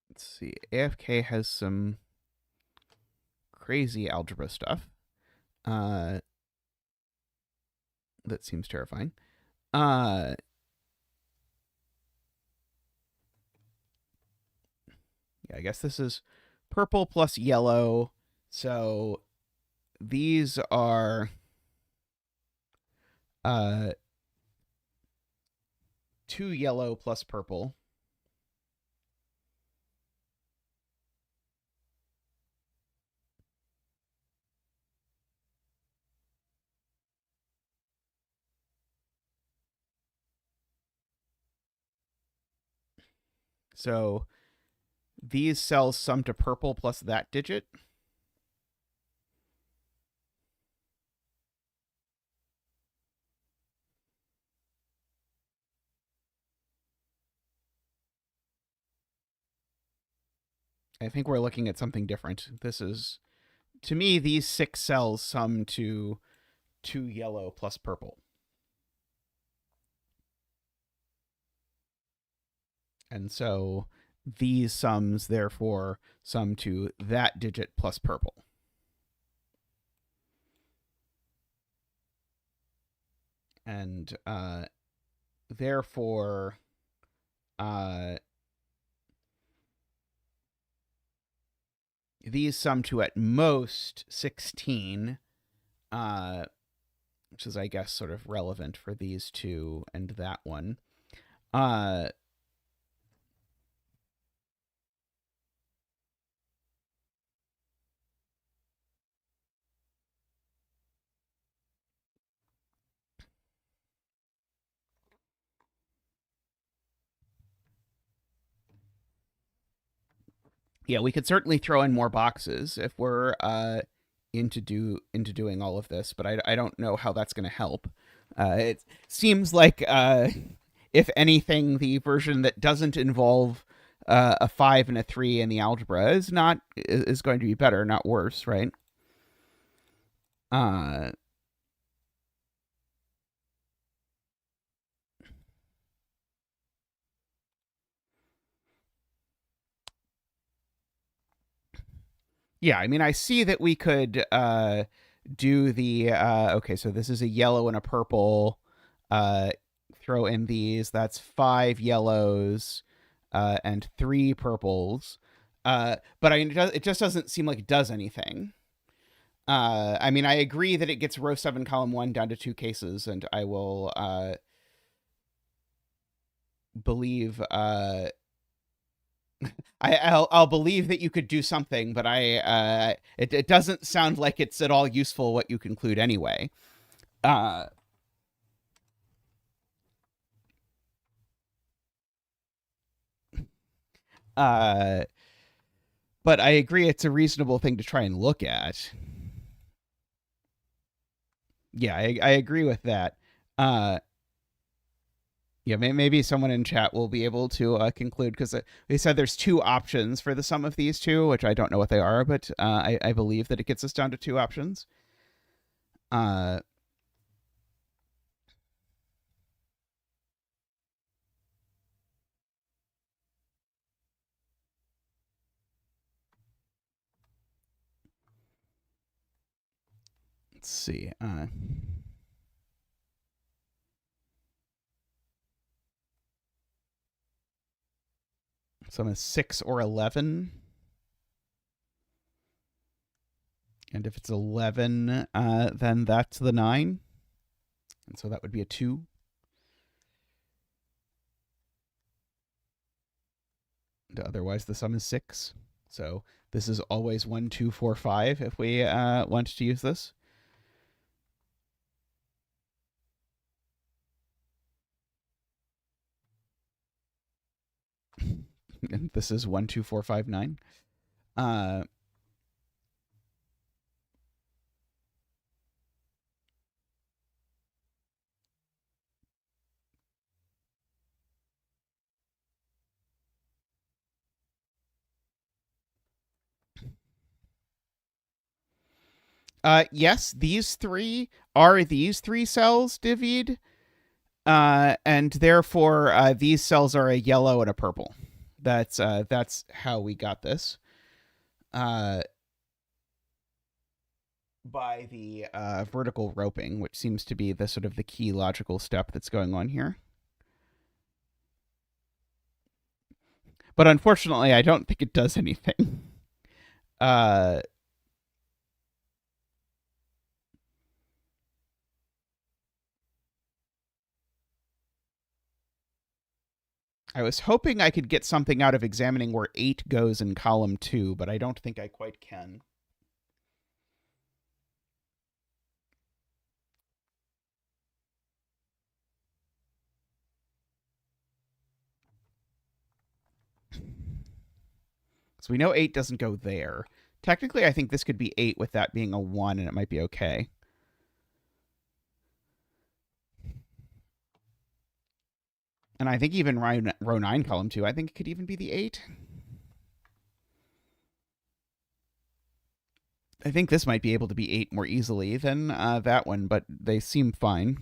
Let's see. AFK has some crazy algebra stuff. That seems terrifying. Yeah, I guess this is purple plus yellow. So these are 2 yellow plus purple. So these cells sum to purple plus that digit. I think we're looking at something different. This is, to me, these 6 cells sum to 2 yellow plus purple. And so these sums, therefore, sum to that digit plus purple. And therefore, these sum to at most 16, which is, I guess, sort of relevant for these two and that one. Yeah, we could certainly throw in more boxes if we're into doing all of this, but I don't know how that's going to help. It seems like if anything, the version that doesn't involve a 5 and a 3 in the algebra is going to be better, not worse, right? Uh, yeah, I mean, I see that we could do the okay. So this is a yellow and a purple. Uh, throw in these. That's 5 yellows and 3 purples. But it just doesn't seem like it does anything. I mean, I agree that it gets row 7, column 1 down to 2 cases, and I will believe. I'll believe that you could do something, but it doesn't sound like it's at all useful what you conclude anyway. Uh, uh, but I agree it's a reasonable thing to try and look at. Yeah, I agree with that. Uh, yeah, maybe someone in chat will be able to conclude because they said there's 2 options for the sum of these two, which I don't know what they are, but I believe that it gets us down to 2 options. Uh, let's see. Sum is 6 or 11. And if it's 11, then that's the 9. And so that would be a 2. Otherwise, the sum is 6. So this is always 1, 2, 4, 5 if we want to use this. And this is 1, 2, 4, 5, 9. Yes, these 3 are these 3 cells divvied, and therefore these cells are a yellow and a purple. That's how we got this. By the vertical roping, which seems to be the sort of the key logical step that's going on here. But unfortunately, I don't think it does anything. I was hoping I could get something out of examining where 8 goes in column 2, but I don't think I quite can. So we know 8 doesn't go there. Technically, I think this could be 8 with that being a 1, and it might be okay. And I think even row 9, column 2, I think it could even be the 8. I think this might be able to be 8 more easily than that one, but they seem fine.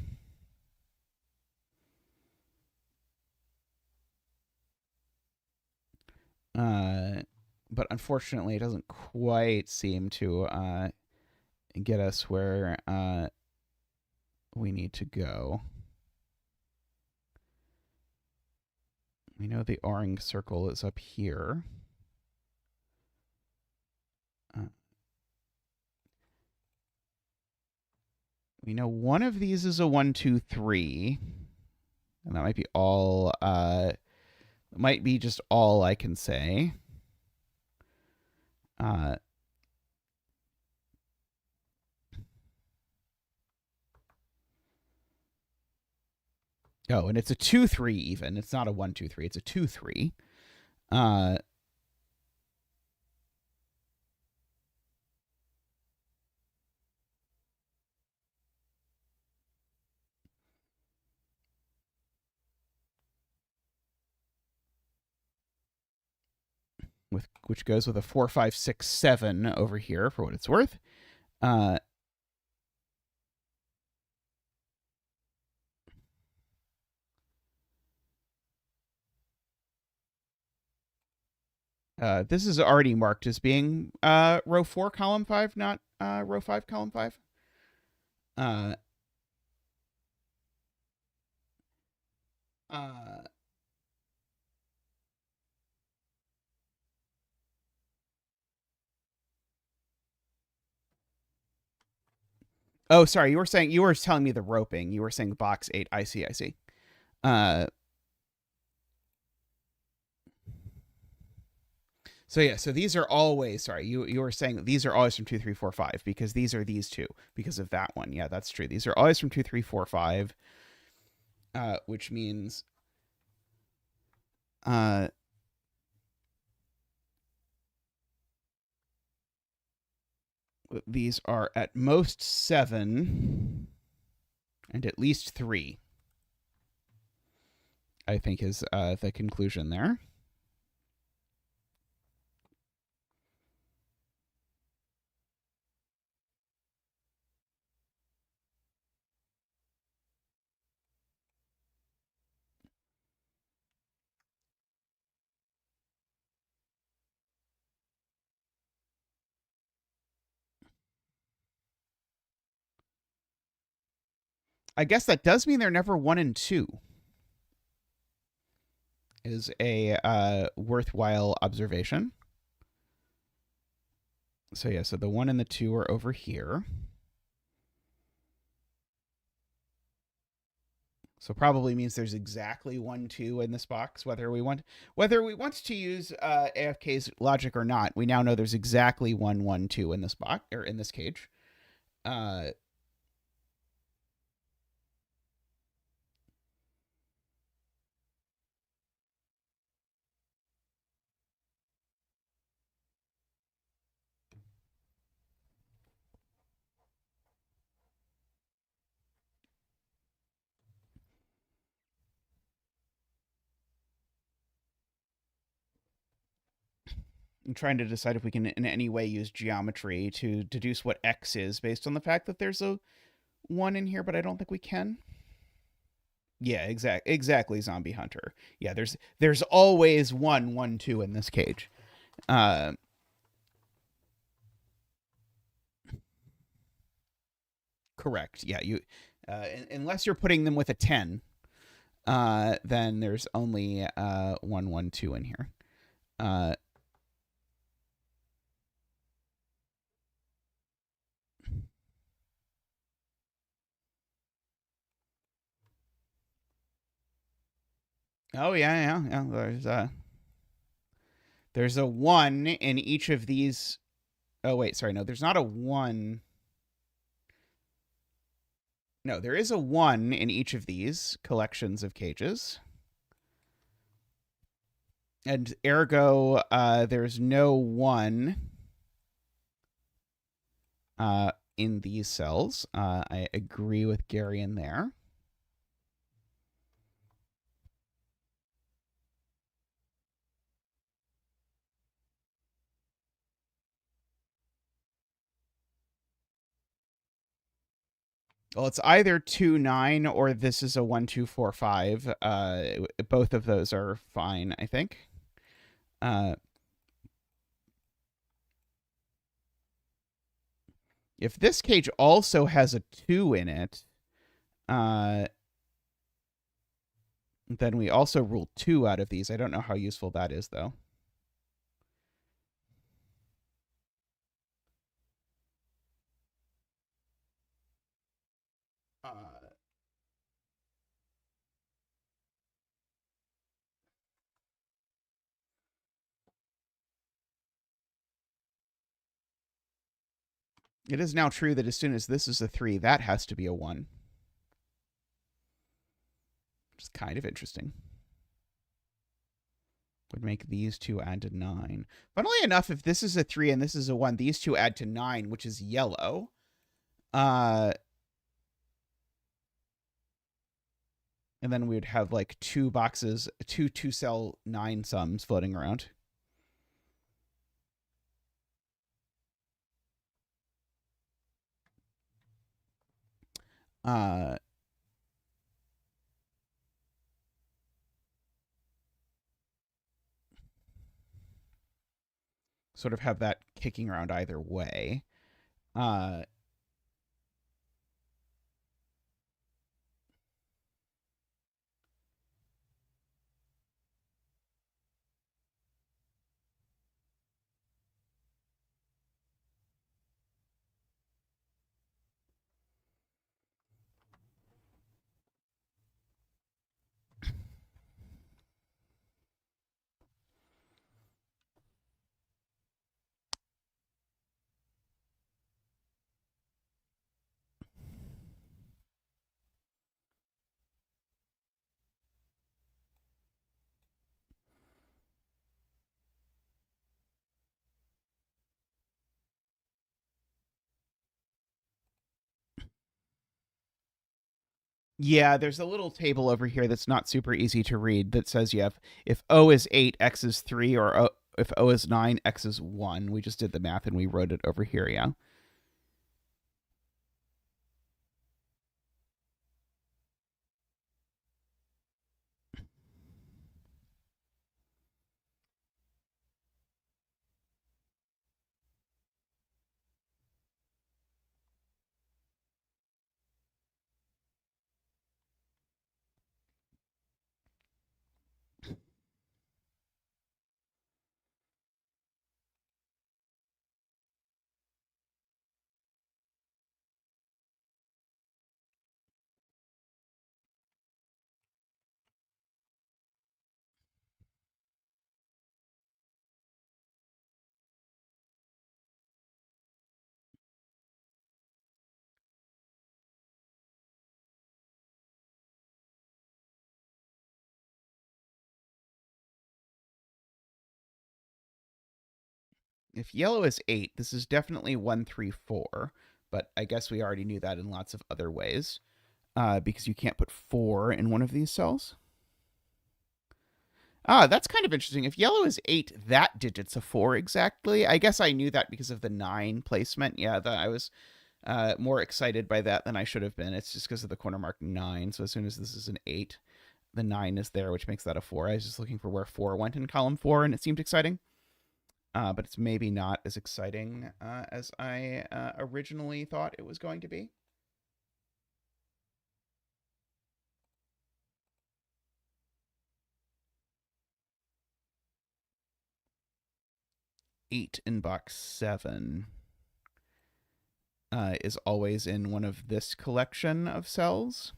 But unfortunately, it doesn't quite seem to get us where we need to go. We know the orange circle is up here. We know one of these is a 1, 2, 3. And that might be all, might be just all I can say. Oh, and it's a 2, 3 even. It's not a 1, 2, 3. It's a 2, 3. Which goes with a 4, 5, 6, 7 over here for what it's worth. This is already marked as being row 4, column 5, not row 5, column 5. Oh, sorry. You were telling me the roping. You were saying box 8. I see. So yeah, so these are always, sorry, you were saying that these are always from 2, 3, 4, 5 because these are these two because of that one. Yeah, that's true. These are always from 2, 3, 4, 5, which means these are at most 7 and at least 3. I think is the conclusion there. I guess that does mean they're never 1 and 2. Is a worthwhile observation. So yeah, so the 1 and the 2 are over here. So probably means there's exactly 1, 2 in this box. Whether we want to use AFK's logic or not, we now know there's exactly 1, 1, 2 in this box or in this cage. I'm trying to decide if we can in any way use geometry to deduce what X is based on the fact that there's a 1 in here, but I don't think we can. Yeah, exactly, Zombie Hunter. Yeah, there's always 1, 1, 2 in this cage. Correct. Yeah, you unless you're putting them with a 10, then there's only 1, 1, 2 in here. Oh yeah. There's a 1 in each of these. Oh wait, sorry, no, there's not a 1. No, there is a 1 in each of these collections of cages. And ergo, there's no 1 in these cells. I agree with Gary in there. Well, it's either 2, 9, or this is a 1, 2, 4, 5. Both of those are fine, I think. If this cage also has a 2 in it, then we also rule 2 out of these. I don't know how useful that is, though. It is now true that as soon as this is a 3, that has to be a 1. Which is kind of interesting. Would make these two add to 9. Funnily enough, if this is a 3 and this is a 1, these two add to 9, which is yellow. And then we would have like 2 boxes, two cell 9 sums floating around. Sort of have that kicking around either way. Yeah, there's a little table over here that's not super easy to read that says you have if O is 8, X is 3, or if O is 9, X is 1. We just did the math and we wrote it over here, yeah. If yellow is 8, this is definitely 1, 3, 4. But I guess we already knew that in lots of other ways, because you can't put 4 in one of these cells. That's kind of interesting. If yellow is 8, that digit's a 4 exactly. I guess I knew that because of the 9 placement. Yeah, I was more excited by that than I should have been. It's just because of the corner mark 9. So as soon as this is an 8, the 9 is there, which makes that a 4. I was just looking for where 4 went in column 4, and it seemed exciting. But it's maybe not as exciting as I originally thought it was going to be. Eight in box 7 is always in one of this collection of cells.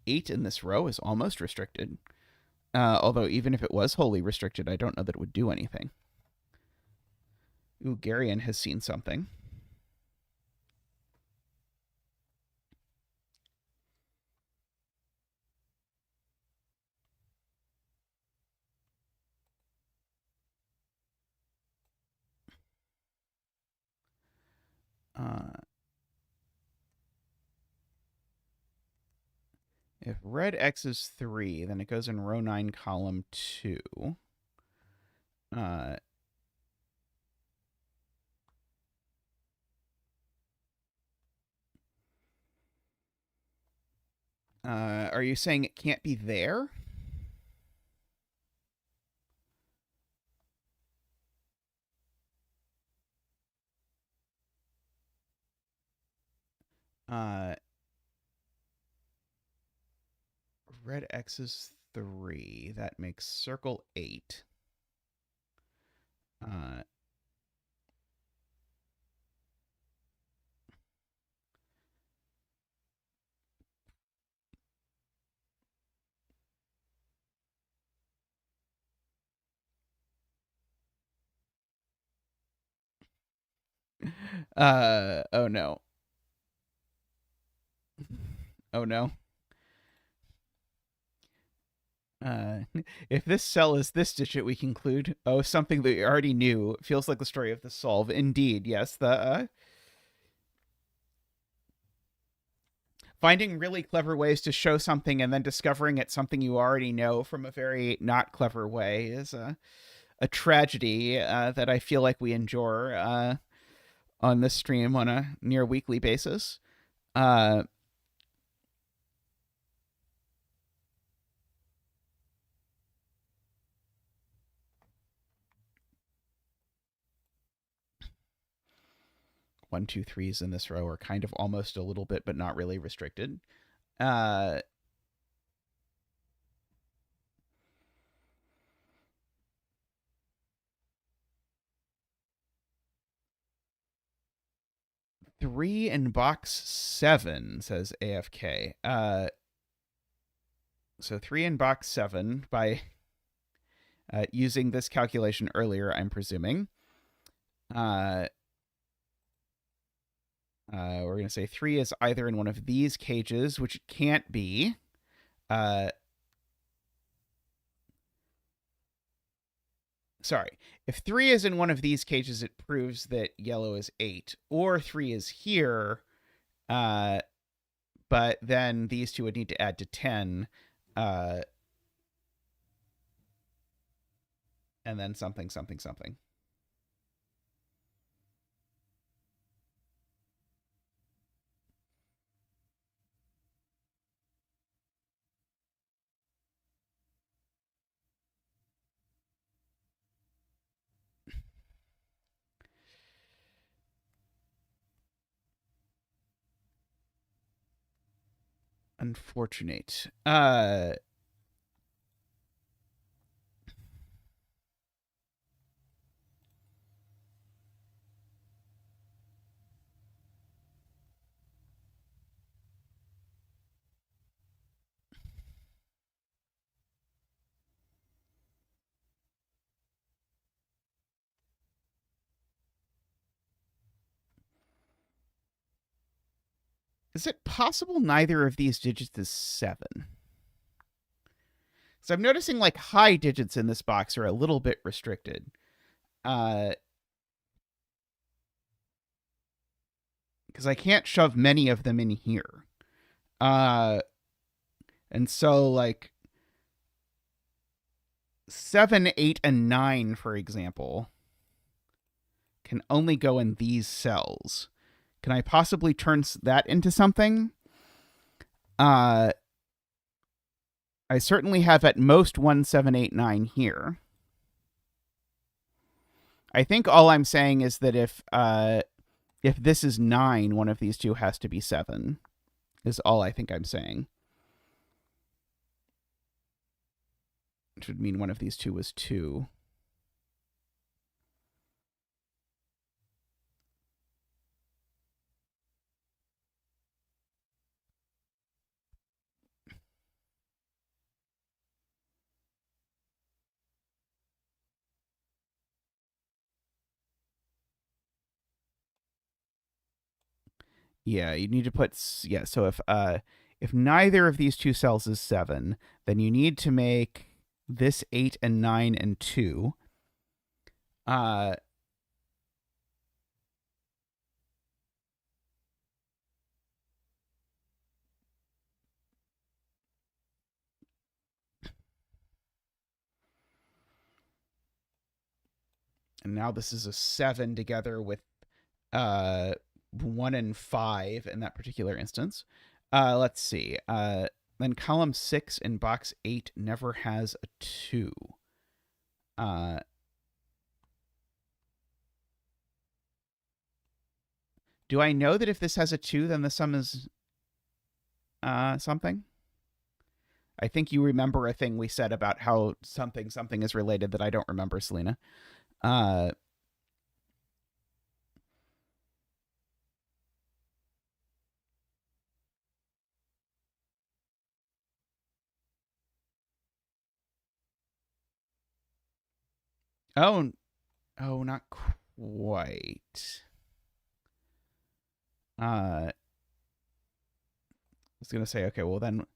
Eight in this row is almost restricted. Although even if it was wholly restricted, I don't know that it would do anything. Ooh, Garion has seen something. If red X is 3, then it goes in row 9, column 2. Are you saying it can't be there? Red X is 3. That makes circle 8. Oh no. Oh no. If this cell is this digit, we conclude, oh, something that we already knew. Feels like the story of the solve. Indeed, yes. The finding really clever ways to show something and then discovering it's something you already know from a very not clever way is a tragedy that I feel like we endure on this stream on a near weekly basis. 1, 2, 3s in this row are kind of almost a little bit, but not really restricted. 3 in box 7, says AFK. So 3 in box 7 by using this calculation earlier, I'm presuming. We're going to say 3 is either in one of these cages, which it can't be. Sorry. If 3 is in one of these cages, it proves that yellow is 8. Or 3 is here, but then these two would need to add to 10. And then something, something, something. Unfortunate. Is it possible neither of these digits is 7? So I'm noticing like high digits in this box are a little bit restricted. Because I can't shove many of them in here. And so like 7, 8, and 9, for example, can only go in these cells. Can I possibly turn that into something? I certainly have at most 1, 7, 8, 9 here. I think all I'm saying is that if this is 9, one of these two has to be 7. Is all I think I'm saying. Which would mean one of these two was 2. Yeah, you need to put so if neither of these two cells is 7, then you need to make this 8 and 9 and 2. And now this is a 7 together with 1 and 5 in that particular instance. Let's see. Then column 6 in box 8 never has a 2. Do I know that if this has a 2, then the sum is something? I think you remember a thing we said about how something is related that I don't remember, Selena. Oh, not quite. I was gonna say, okay, well then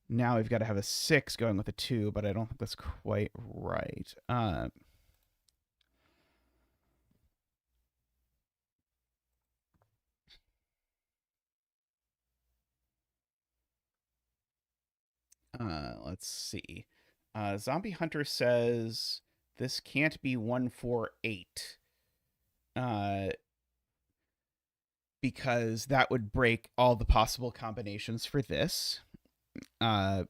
now we've got to have a 6 going with a 2, but I don't think that's quite right. Let's see. Zombie Hunter says this can't be 148. Because that would break all the possible combinations for this. I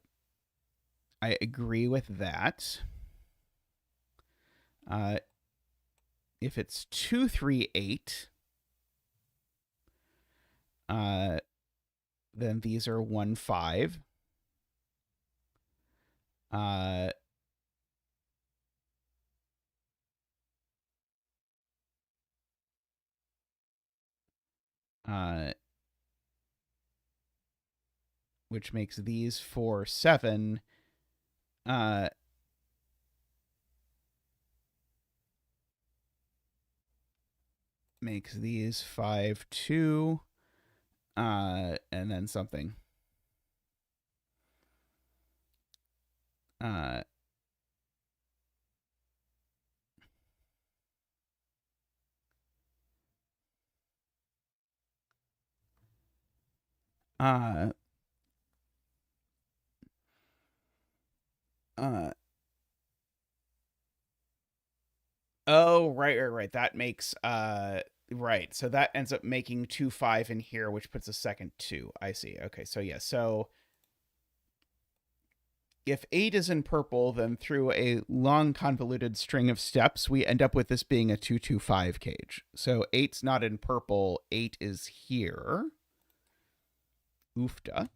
agree with that. If it's 238, then these are 1-5. Which makes these 4-7. Makes these 5-2. And then something. Oh, right. That makes right. So that ends up making 2-5 in here, which puts a second 2. I see. Okay, so yeah, so if 8 is in purple, then through a long convoluted string of steps, we end up with this being a 2-2-5 cage. So 8's not in purple, 8 is here. Oofda.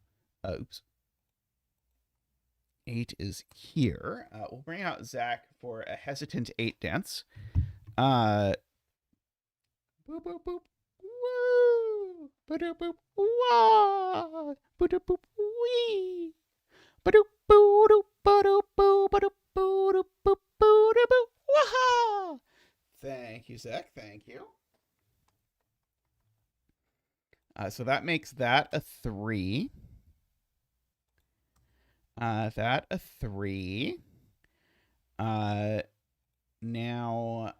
Oops. 8 is here. We'll bring out Zach for a hesitant 8 dance. Boop, boop, boop. Woo! Ba-doop, boop. Wah! Ba-doop, boop. Wee! Ba-doop, boo-doop, ba-doop, boo, ba-doop, boo-doop, boop, boo-doop, boo. Wah! Thank you, Zach. Thank you. So that makes that a 3. That a 3. Now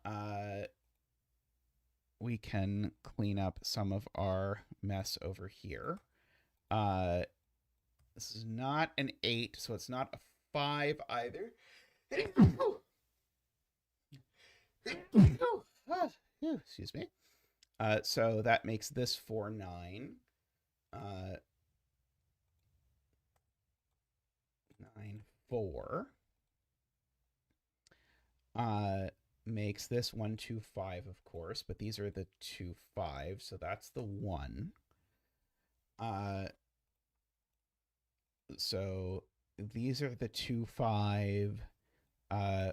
we can clean up some of our mess over here. This is not an 8, so it's not a 5 either. Excuse me. So that makes this 4-9. 9-4. Makes this 1-2-5, of course, but these are the 2-5, so that's the 1. So these are the 2-5,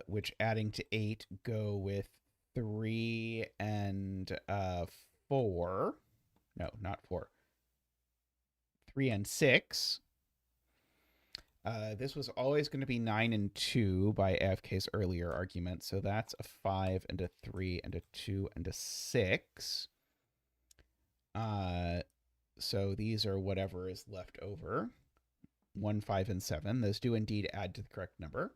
which adding to 8 go with 3 and 4. No, not 4. 3 and 6. This was always going to be 9 and 2 by AFK's earlier argument, so that's a 5 and a 3 and a 2 and a 6. So these are whatever is left over. 1, 5, and 7. Those do indeed add to the correct number.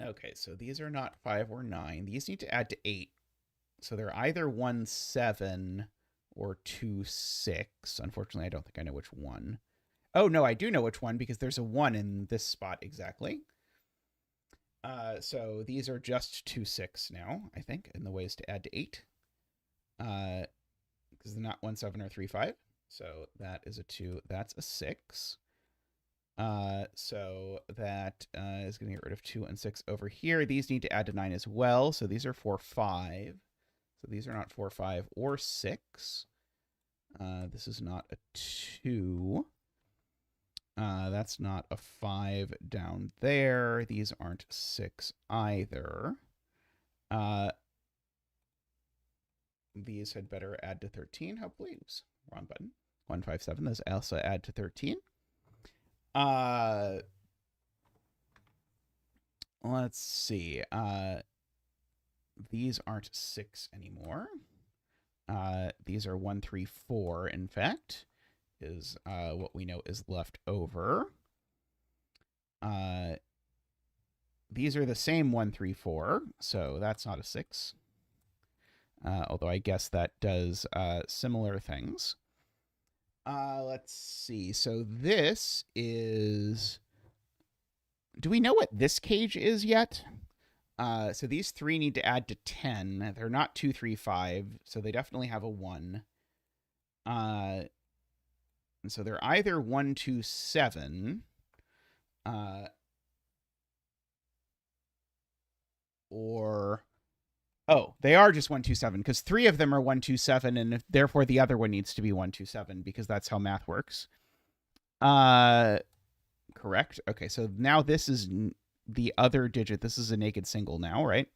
Okay, so these are not 5 or 9. These need to add to 8. So they're either 1, 7 or 2, 6. Unfortunately, I don't think I know which one. Oh, no, I do know which one because there's a 1 in this spot exactly. So these are just 2, 6 now, I think, in the ways to add to 8. Because they're not 1, 7 or 3, 5. So that is a 2. That's a 6. So that is going to get rid of 2 and 6 over here. These need to add to 9 as well. So these are 4, 5. So these are not 4, 5, or 6. This is not a 2. That's not a 5 down there. These aren't 6 either. These had better add to 13, hopefully. Oops, wrong button. 1, 5, 7. Those also add to 13. Let's see. These aren't 6 anymore. These are 1, 3, 4, in fact, is what we know is left over. These are the same 1, 3, 4, so that's not a 6. Although I guess that does similar things. Let's see. So this is... Do we know what this cage is yet? So these 3 need to add to 10. They're not 2, 3, 5, so they definitely have a 1. And so they're either 1, 2, 7, or... Oh, they are just 1, 2, 7, because 3 of them are 1, 2, 7, and therefore the other one needs to be 1, 2, 7, because that's how math works. Correct. Okay, so now this is the other digit. This is a naked single now, right?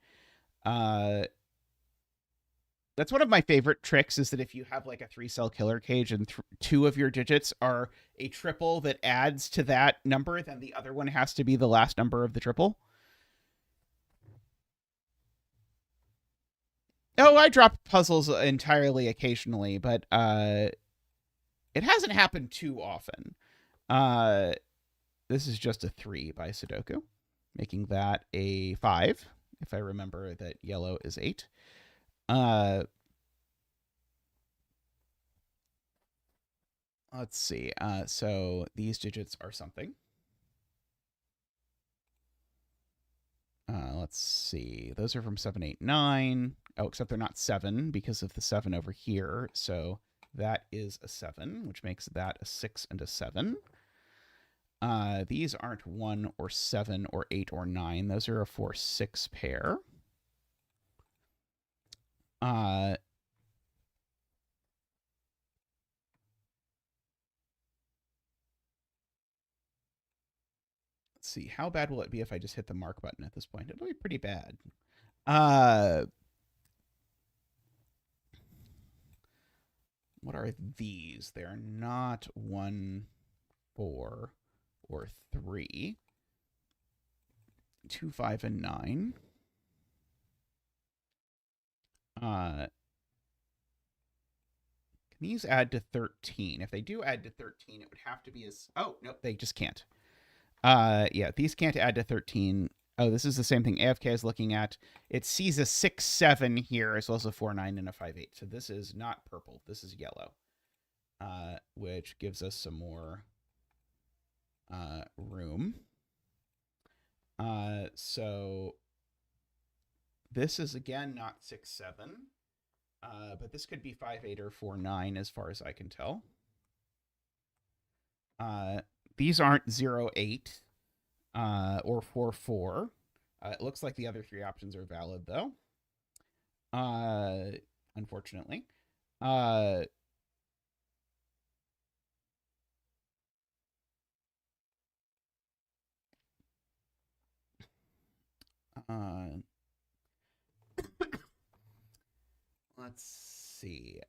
That's one of my favorite tricks, is that if you have like a 3-cell killer cage and 2 of your digits are a triple that adds to that number, then the other one has to be the last number of the triple. Oh, I drop puzzles entirely occasionally, but it hasn't happened too often. This is just a 3 by Sudoku, making that a 5, if I remember that yellow is 8. Let's see. So these digits are something. Let's see. Those are from 7, 8, 9. Oh, except they're not 7 because of the 7 over here. So that is a 7, which makes that a 6 and a 7. These aren't 1 or 7 or 8 or 9. Those are a 4, 6 pair. Let's see. How bad will it be if I just hit the mark button at this point? It'll be pretty bad. What are these? They're not 1, 4, or 3. 2, 5, and 9. Can these add to 13? If they do add to 13, it would have to be as... Oh, nope, they just can't. Yeah, these can't add to 13. Oh, this is the same thing AFK is looking at. It sees a 6, 7 here, as well as a 4, 9, and a 5, 8. So this is not purple. This is yellow, which gives us some more room. So this is, again, not 6, 7. But this could be 5, 8, or 4, 9, as far as I can tell. These aren't 0, 8, or 4, 4. It looks like the other 3 options are valid, though. Unfortunately. Let's see.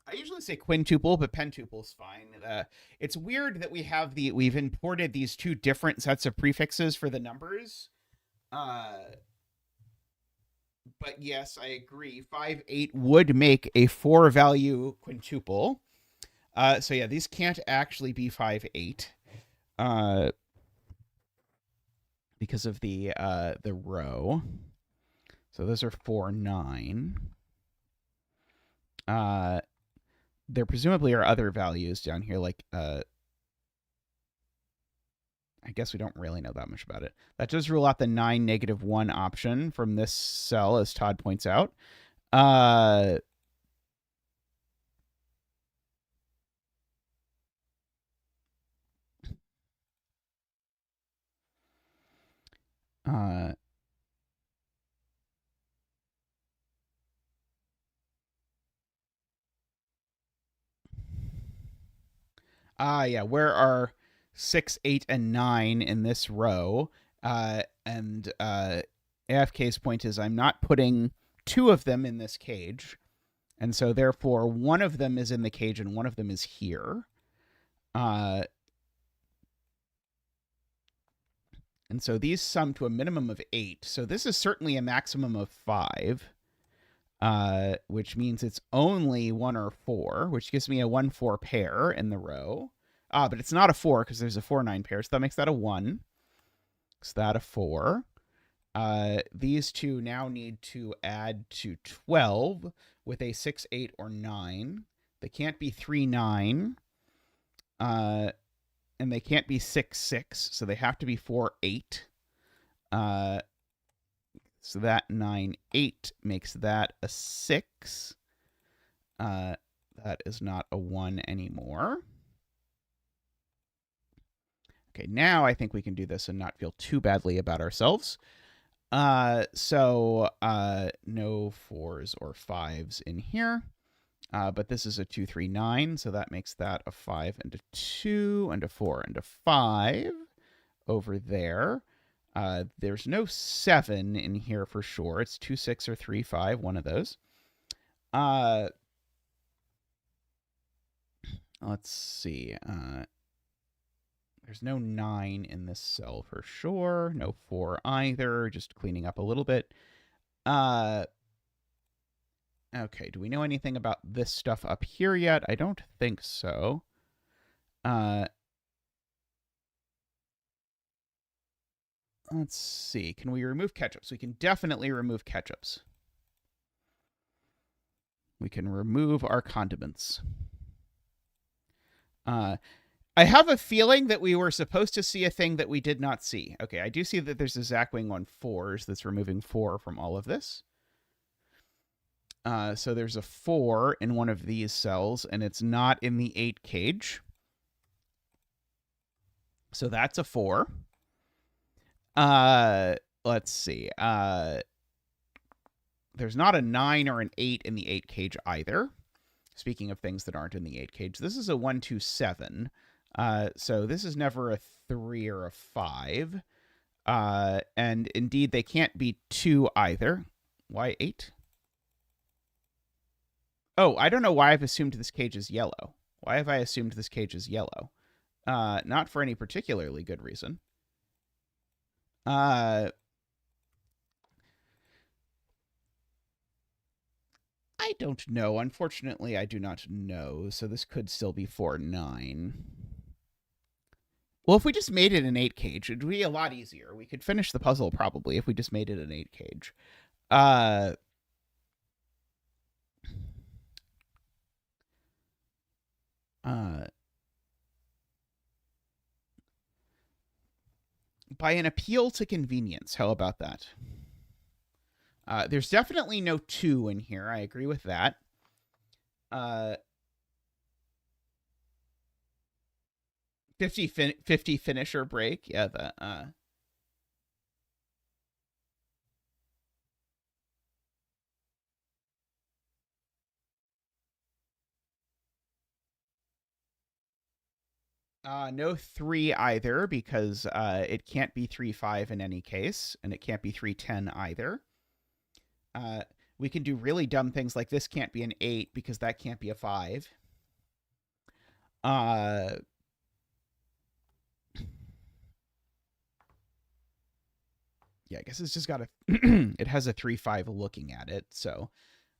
I usually say quintuple, but pentuple is fine. It's weird that we've imported these two different sets of prefixes for the numbers. But yes, I agree. 5, 8 would make a 4-value quintuple. So yeah, these can't actually be 5, 8. Because of the row. So those are 4, 9. There presumably are other values down here, like I guess we don't really know that much about it. That does rule out the 9, -1 option from this cell, as Todd points out. Yeah, where are 6, 8, and 9 in this row? And AFK's point is I'm not putting 2 of them in this cage. And so therefore one of them is in the cage and one of them is here. And so these sum to a minimum of 8. So this is certainly a maximum of 5. Which means it's only 1 or 4, which gives me a 1-4 pair in the row. But it's not a 4 because there's a 4-9 pair, so that makes that a 1. So that a 4. These two now need to add to 12 with a 6, 8, or 9. They can't be 3, 9. And they can't be 6, 6, so they have to be 4, 8. So that 9, 8 makes that a 6. That is not a 1 anymore. Okay, now I think we can do this and not feel too badly about ourselves. So no 4s or 5s in here. But this is a 2, 3, 9, so that makes that a 5 and a 2 and a 4 and a 5 over there. There's no 7 in here for sure. It's 2, 6, or 3, 5, one of those. Let's see. There's no 9 in this cell for sure. No 4 either. Just cleaning up a little bit. Okay, do we know anything about this stuff up here yet? I don't think so. Let's see. Can we remove ketchups? We can definitely remove ketchups. We can remove our condiments. I have a feeling that we were supposed to see a thing that we did not see. Okay, I do see that there's a Zackwing on 4s that's removing 4 from all of this. So there's a 4 in one of these cells, and it's not in the 8 cage. So that's a 4. Let's see. There's not a 9 or an 8 in the 8 cage either. Speaking of things that aren't in the 8 cage, this is a 1, 2, 7. So this is never a 3 or a 5. And indeed, they can't be 2 either. Why 8? Oh, I don't know why I've assumed this cage is yellow. Why have I assumed this cage is yellow? Not for any particularly good reason. I don't know. Unfortunately, I do not know. So this could still be 4, 9. Well, if we just made it an 8 cage, it'd be a lot easier. We could finish the puzzle probably if we just made it an 8 cage. By an appeal to convenience. How about that? There's definitely no 2 in here. I agree with that. 50 finisher break. Yeah, the no 3 either, because it can't be 3, 5 in any case, and it can't be 3, 10 either. We can do really dumb things like this can't be an 8 because that can't be a 5. Yeah, I guess it's just got a it has a 3-5 looking at it, so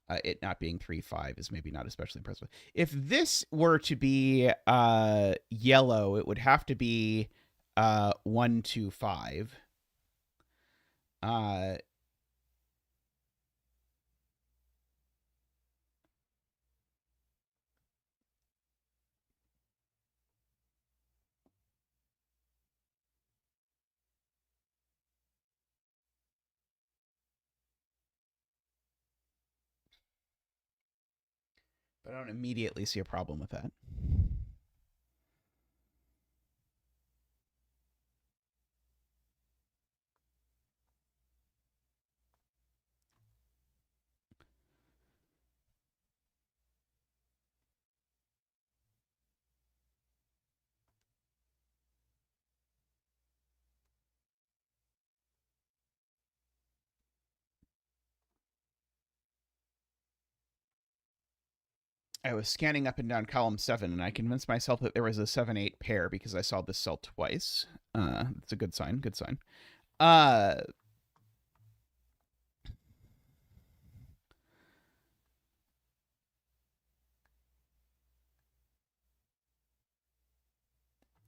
it not being 3-5 is maybe not especially impressive. If this were to be yellow, it would have to be 1-2-5. But I don't immediately see a problem with that. I was scanning up and down column 7, and I convinced myself that there was a 7-8 pair because I saw this cell twice. That's a good sign. Good sign.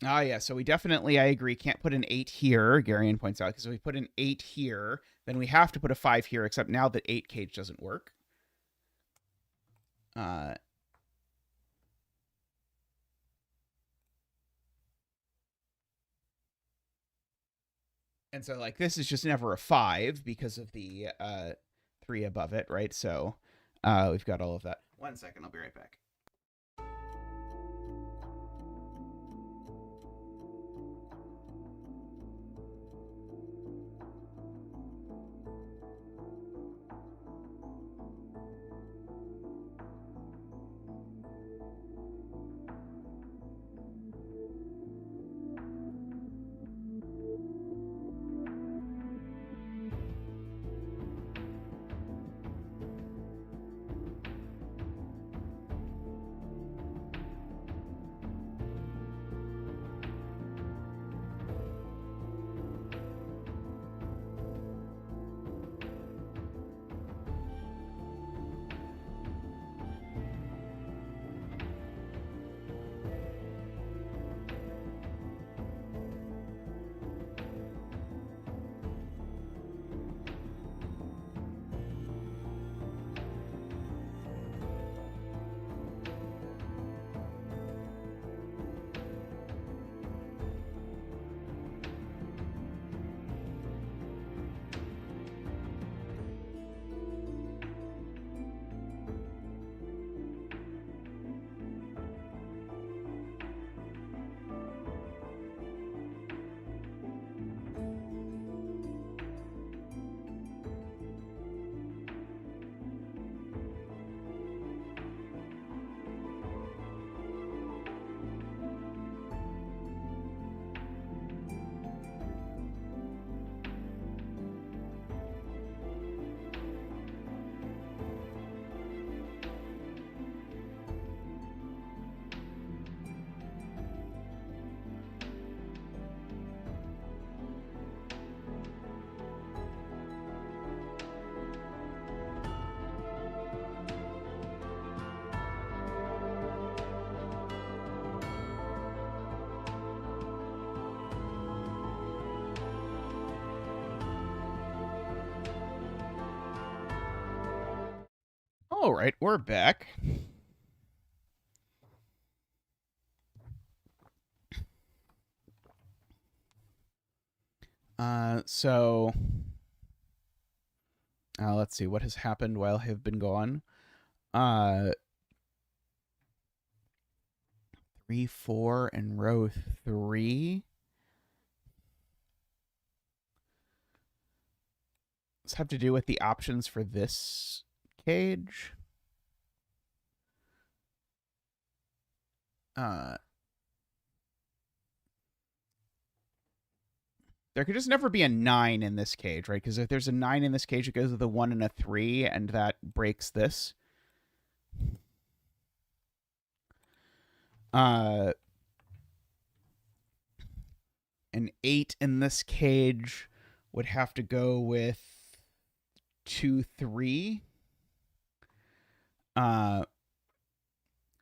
Yeah, so we definitely, I agree, can't put an 8 here, Garian points out, because if we put an 8 here, then we have to put a 5 here, except now that 8 cage doesn't work. And so, like, this is just never a 5 because of the 3 above it, right? So we've got all of that. 1 second, I'll be right back. All right, we're back. So let's see what has happened while I have been gone. 3, 4, and row 3. Does have to do with the options for this cage? There could just never be a 9 in this cage, right? Because if there's a 9 in this cage, it goes with a 1 and a 3, and that breaks this. An 8 in this cage would have to go with 2, 3. And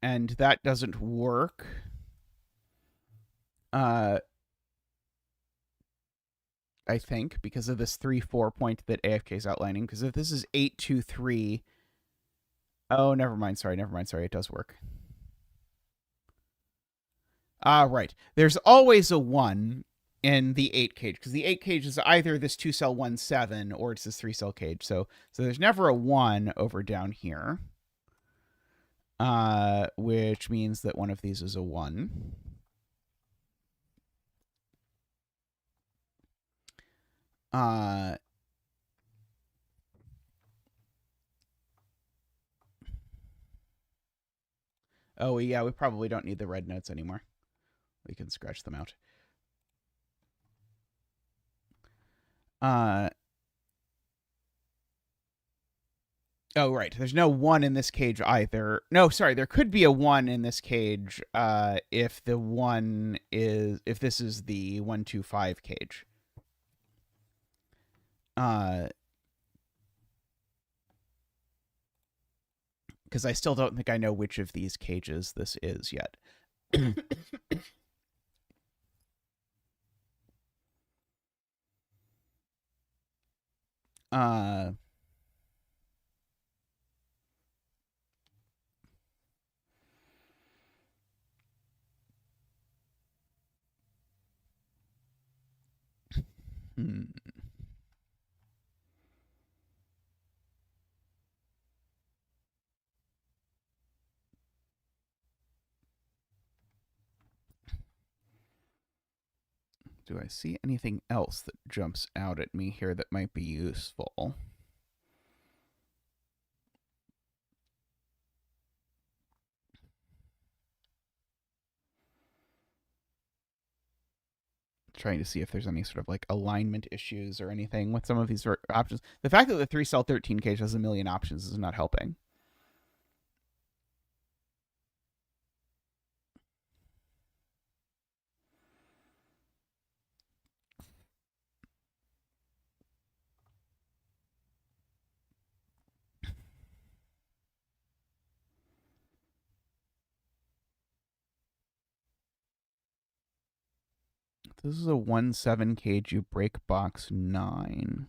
that doesn't work. I think, because of this 3-4 point that AFK is outlining. Because if this is 8, 2, 3... Oh, never mind. Sorry. It does work. Right. There's always a 1 in the 8 cage, because the 8 cage is either this 2-cell 1-7 or it's this 3-cell cage. So there's never a 1 over down here. Which means that one of these is a 1. Oh, yeah, we probably don't need the red notes anymore. We can scratch them out. Oh, right. There's no 1 in this cage either. No, sorry. There could be a 1 in this cage if the 1 is... If this is the 1, 2, 5 cage. Because I still don't think I know which of these cages this is yet. Do I see anything else that jumps out at me here that might be useful? Trying to see if there's any sort of like alignment issues or anything with some of these options. The fact that the 3-cell 13 cage has a million options is not helping. This is a 1-7 cage. You break box 9.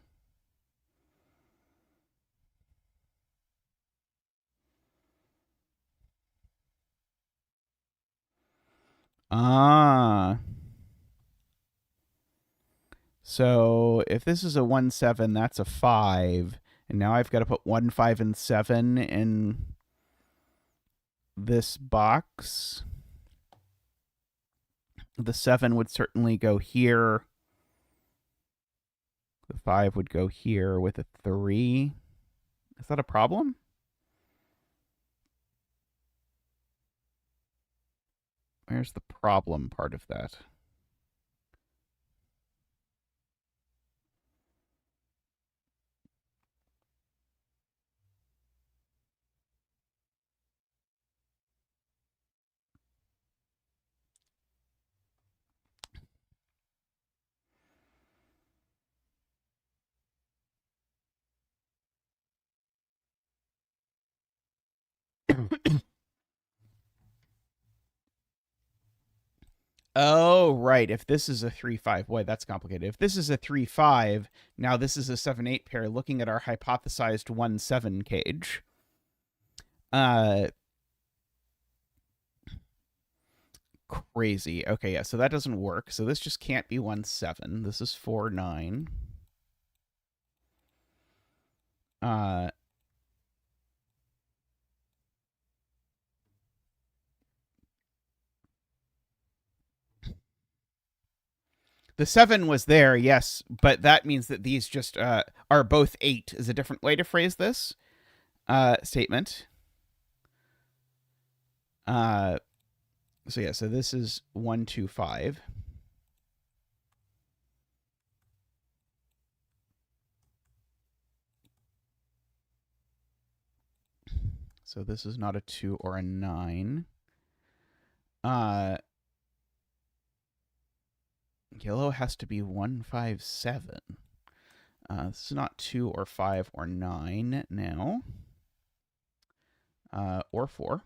So if this is a 1-7, that's a 5. And now I've got to put 1, 5, and 7 in this box. The 7 would certainly go here. The 5 would go here with a 3. Is that a problem? Where's the problem part of that? Oh, right. If this is a 3-5, boy, that's complicated. If this is a 3-5, now this is a 7-8 pair looking at our hypothesized 1-7 cage. Crazy. Okay, yeah, so that doesn't work. So this just can't be 1-7. This is 4-9. The 7 was there, yes, but that means that these just are both 8 is a different way to phrase this statement. So yeah, so this is 1, 2, 5. So this is not a 2 or a 9. Yellow has to be 1, 5, 7. This is not 2 or 5 or 9 now. Or 4.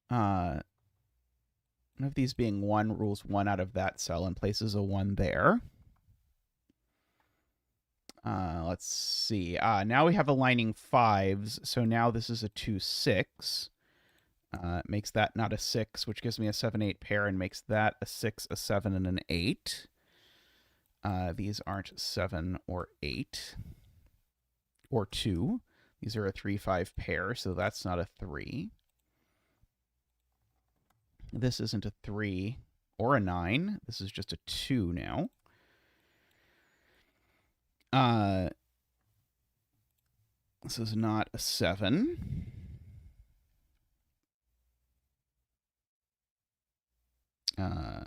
One of these being 1 rules 1 out of that cell and places a 1 there. Let's see. Now we have aligning 5s, so now this is a 2, 6. Makes that not a 6, which gives me a 7, 8 pair and makes that a 6, a 7, and an 8. These aren't 7 or 8 or 2. These are a 3, 5 pair, so that's not a 3. This isn't a 3 or a 9. This is just a 2 now. This is not a 7. Yeah,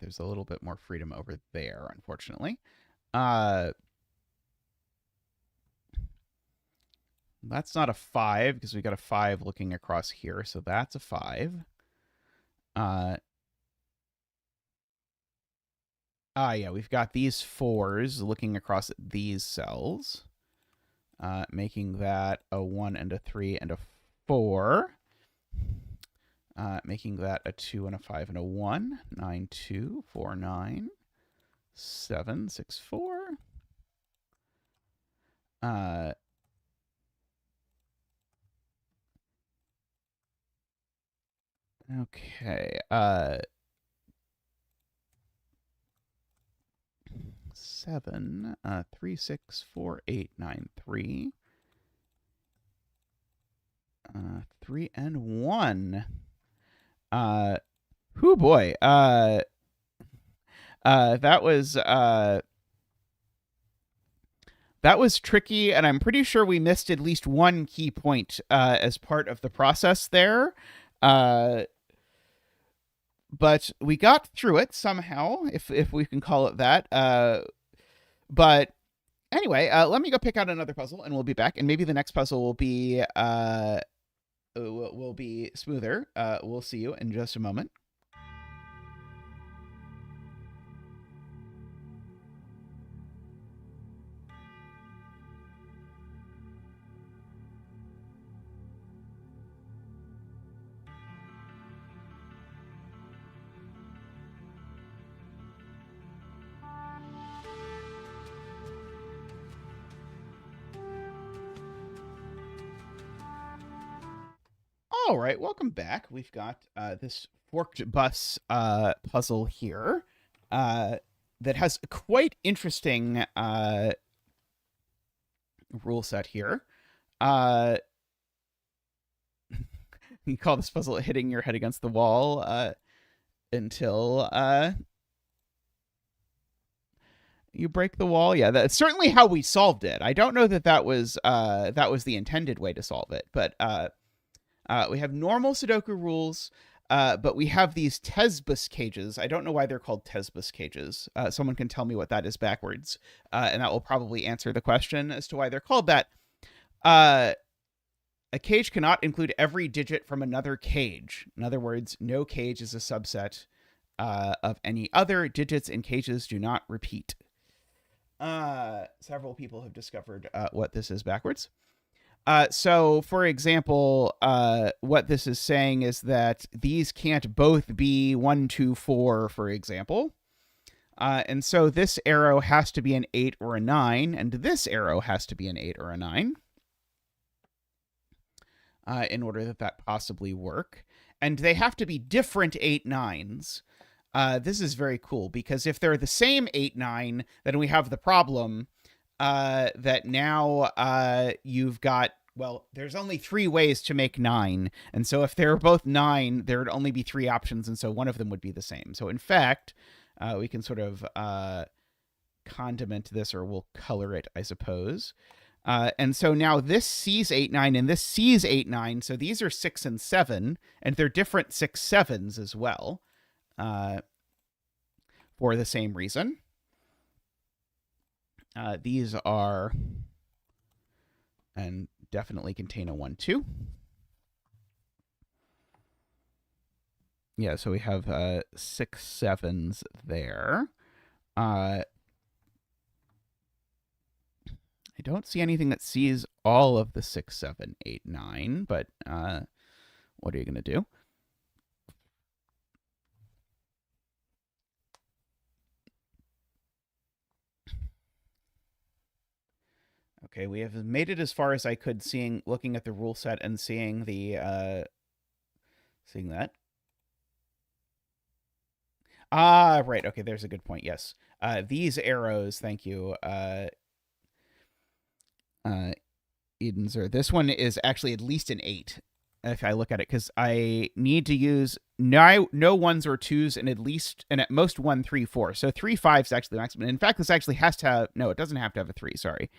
there's a little bit more freedom over there, unfortunately. That's not a 5 because we got a 5 looking across here, so that's a 5. Yeah, we've got these 4s looking across at these cells, making that a 1 and a 3 and a 4. Making that a 2 and a 5 and a 1. 9, 2, 4, 9, 7, 6, 4. Okay. 7, 3, 6, 4, 8, 9, 3. 3 and 1. Whoo boy. That was tricky, and I'm pretty sure we missed at least one key point as part of the process there. But we got through it somehow, if we can call it that. But anyway, let me go pick out another puzzle, and we'll be back. And maybe the next puzzle will be smoother. We'll see you in just a moment. All right, welcome back. We've got this forked bus puzzle here that has a quite interesting rule set here. You call this puzzle hitting your head against the wall until you break the wall. Yeah, that's certainly how we solved it. I don't know that was the intended way to solve it, but we have normal Sudoku rules, but we have these Thesbus cages. I don't know why they're called Thesbus cages. Someone can tell me what that is backwards, and that will probably answer the question as to why they're called that. A cage cannot include every digit from another cage. In other words, no cage is a subset of any other. Digits in cages do not repeat. Several people have discovered what this is backwards. So, for example, what this is saying is that these can't both be 1, 2, 4, for example. And so this arrow has to be an 8 or a 9, and this arrow has to be an 8 or a 9 in order that possibly work. And they have to be different 8, 9s. This is very cool, because if they're the same 8, 9, then we have the problem that now you've got, well, there's only 3 ways to make 9. And so if they're both 9, there would only be 3 options. And so one of them would be the same. So in fact, we can sort of condiment this, or we'll color it, I suppose. And so now this sees 8, 9, and this sees 8, 9. So these are 6 and 7, and they're different 6, 7s as well for the same reason. These are and definitely contain a 1, 2. Yeah, so we have 6 sevens there. I don't see anything that sees all of the 6, 7, 8, 9, but what are you going to do? Okay, we have made it as far as I could, looking at the rule set and seeing seeing that. Ah, right. Okay, there's a good point. Yes. These arrows, thank you. Edenzer. This one is actually at least an 8 if I look at it, because I need to use no 1s or 2s and at most 1, 3, 4. So 3, 5 is actually the maximum. In fact, this actually has to have, no, it doesn't have to have a 3, sorry.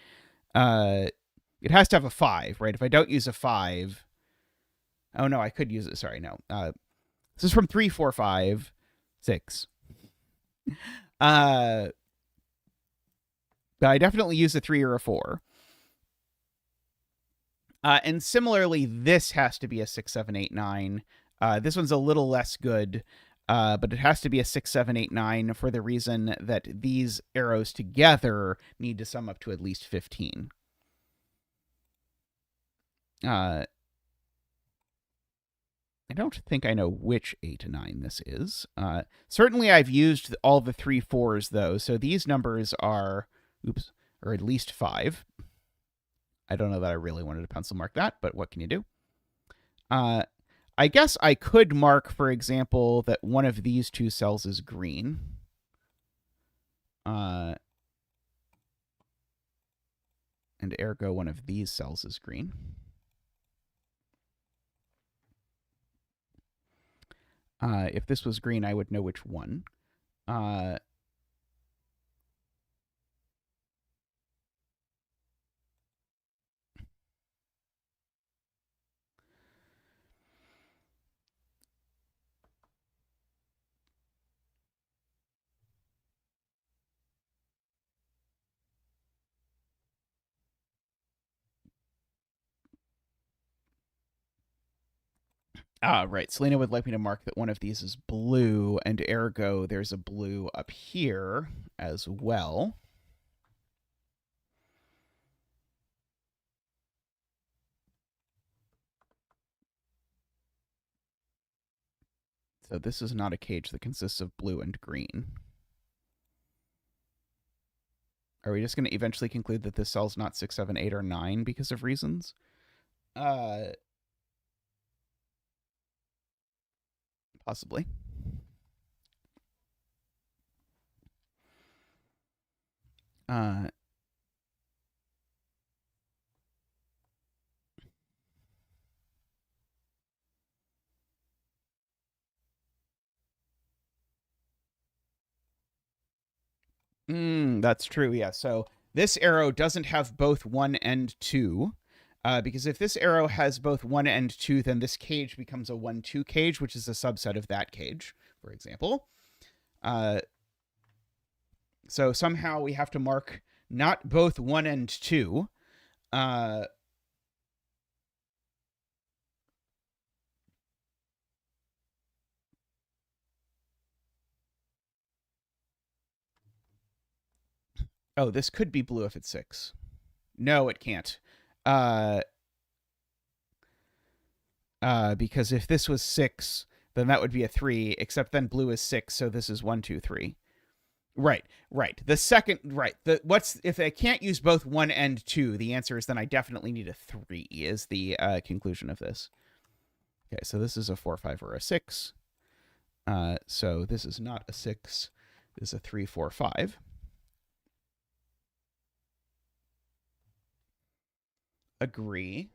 It has to have a 5, right? If I don't use a 5, oh no, I could use it, sorry, no. This is from 3, 4, 5, 6. But I definitely use a 3 or a 4. And similarly, this has to be a 6, 7, 8, 9. This one's a little less good, but it has to be a 6, 7, 8, 9 for the reason that these arrows together need to sum up to at least 15. I don't think I know which 8 9 this is. Certainly, I've used all the 3 4s, though, so these numbers are, or at least 5. I don't know that I really wanted to pencil mark that, but what can you do? I guess I could mark, for example, that one of these 2 cells is green. And ergo one of these cells is green. If this was green, I would know which one. Right. Selena would like me to mark that one of these is blue, and ergo there's a blue up here as well. So this is not a cage that consists of blue and green. Are we just going to eventually conclude that this cell's not 6, 7, 8, or 9 because of reasons? Possibly. That's true, yeah. So this arrow doesn't have both 1 and 2. Because if this arrow has both 1 and 2, then this cage becomes a 1, 2 cage, which is a subset of that cage, for example. So somehow we have to mark not both 1 and 2. Oh, this could be blue if it's 6. No, it can't. Because if this was 6, then that would be a 3, except then blue is 6, so this is 1, 2, 3. Right. The second, right. If I can't use both 1 and 2, the answer is then I definitely need a 3, is the conclusion of this. Okay, so this is a 4, 5, or a 6. So this is not a 6. This is a 3, 4, 5. Agree.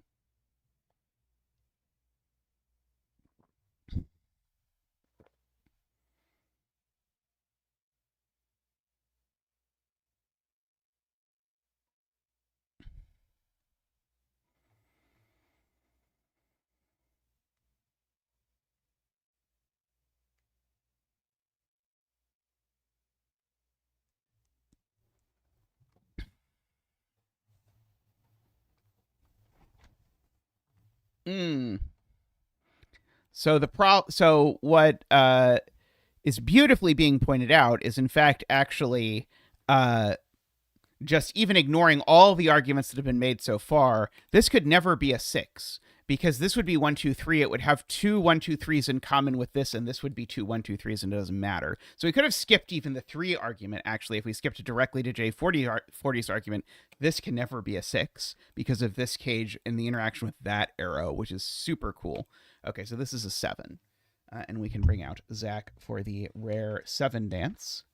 Mm. So what is beautifully being pointed out is in fact actually uh, just even ignoring all the arguments that have been made so far, this could never be a 6 because this would be 1, 2, 3. It would have two 1, 2, 3s in common with this, and this would be two 1, 2, 3s, and it doesn't matter. So we could have skipped even the 3 argument, actually. If we skipped directly to J40's argument, this can never be a 6 because of this cage and the interaction with that arrow, which is super cool. Okay, so this is a 7. And we can bring out Zach for the rare 7 dance.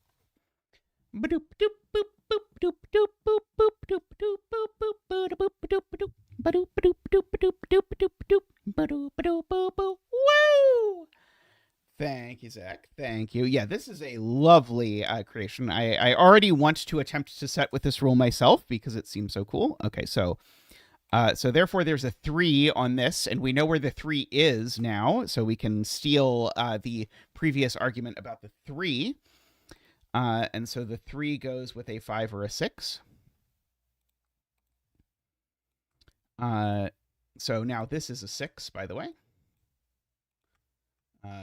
Woo! Thank you, Zach. Thank you. Yeah, this is a lovely creation. I already want to attempt to set with this rule myself because it seems so cool. Okay, so therefore there's a 3 on this, and we know where the 3 is now, so we can steal the previous argument about the 3. And so the 3 goes with a 5 or a 6. So now this is a 6, by the way.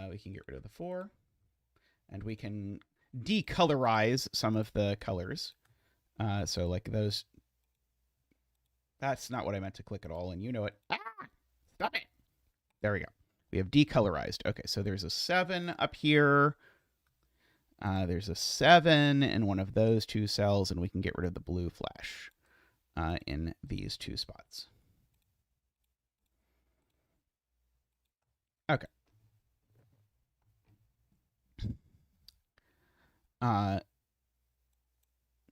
We can get rid of the 4. And we can decolorize some of the colors. So like those. That's not what I meant to click at all, and you know it. Ah! Stop it! There we go. We have decolorized. Okay, so there's a 7 up here. There's a 7 in one of those 2 cells, and we can get rid of the blue flash in these 2 spots. Okay.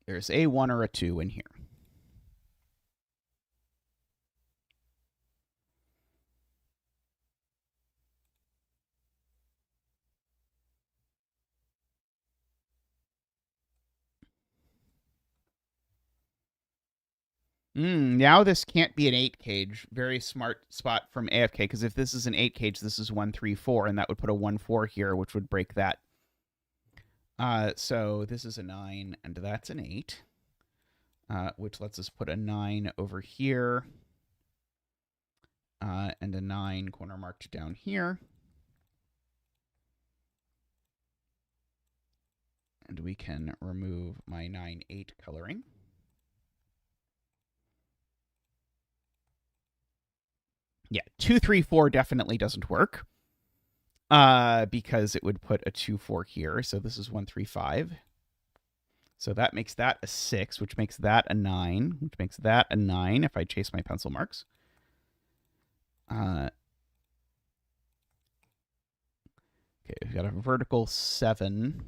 There's a 1 or a 2 in here. Now this can't be an 8 cage. Very smart spot from AFK, because if this is an 8 cage, this is 1, 3, 4, and that would put a 1, 4 here, which would break that. So this is a 9, and that's an 8, which lets us put a 9 over here, and a 9 corner marked down here. And we can remove my 9, 8 coloring. Yeah, 2, 3, 4 definitely doesn't work. Because it would put a 2, 4 here. So this is 1, 3, 5. So that makes that a 6, which makes that a 9, which makes that a 9 if I chase my pencil marks. Okay, we've got a vertical 7.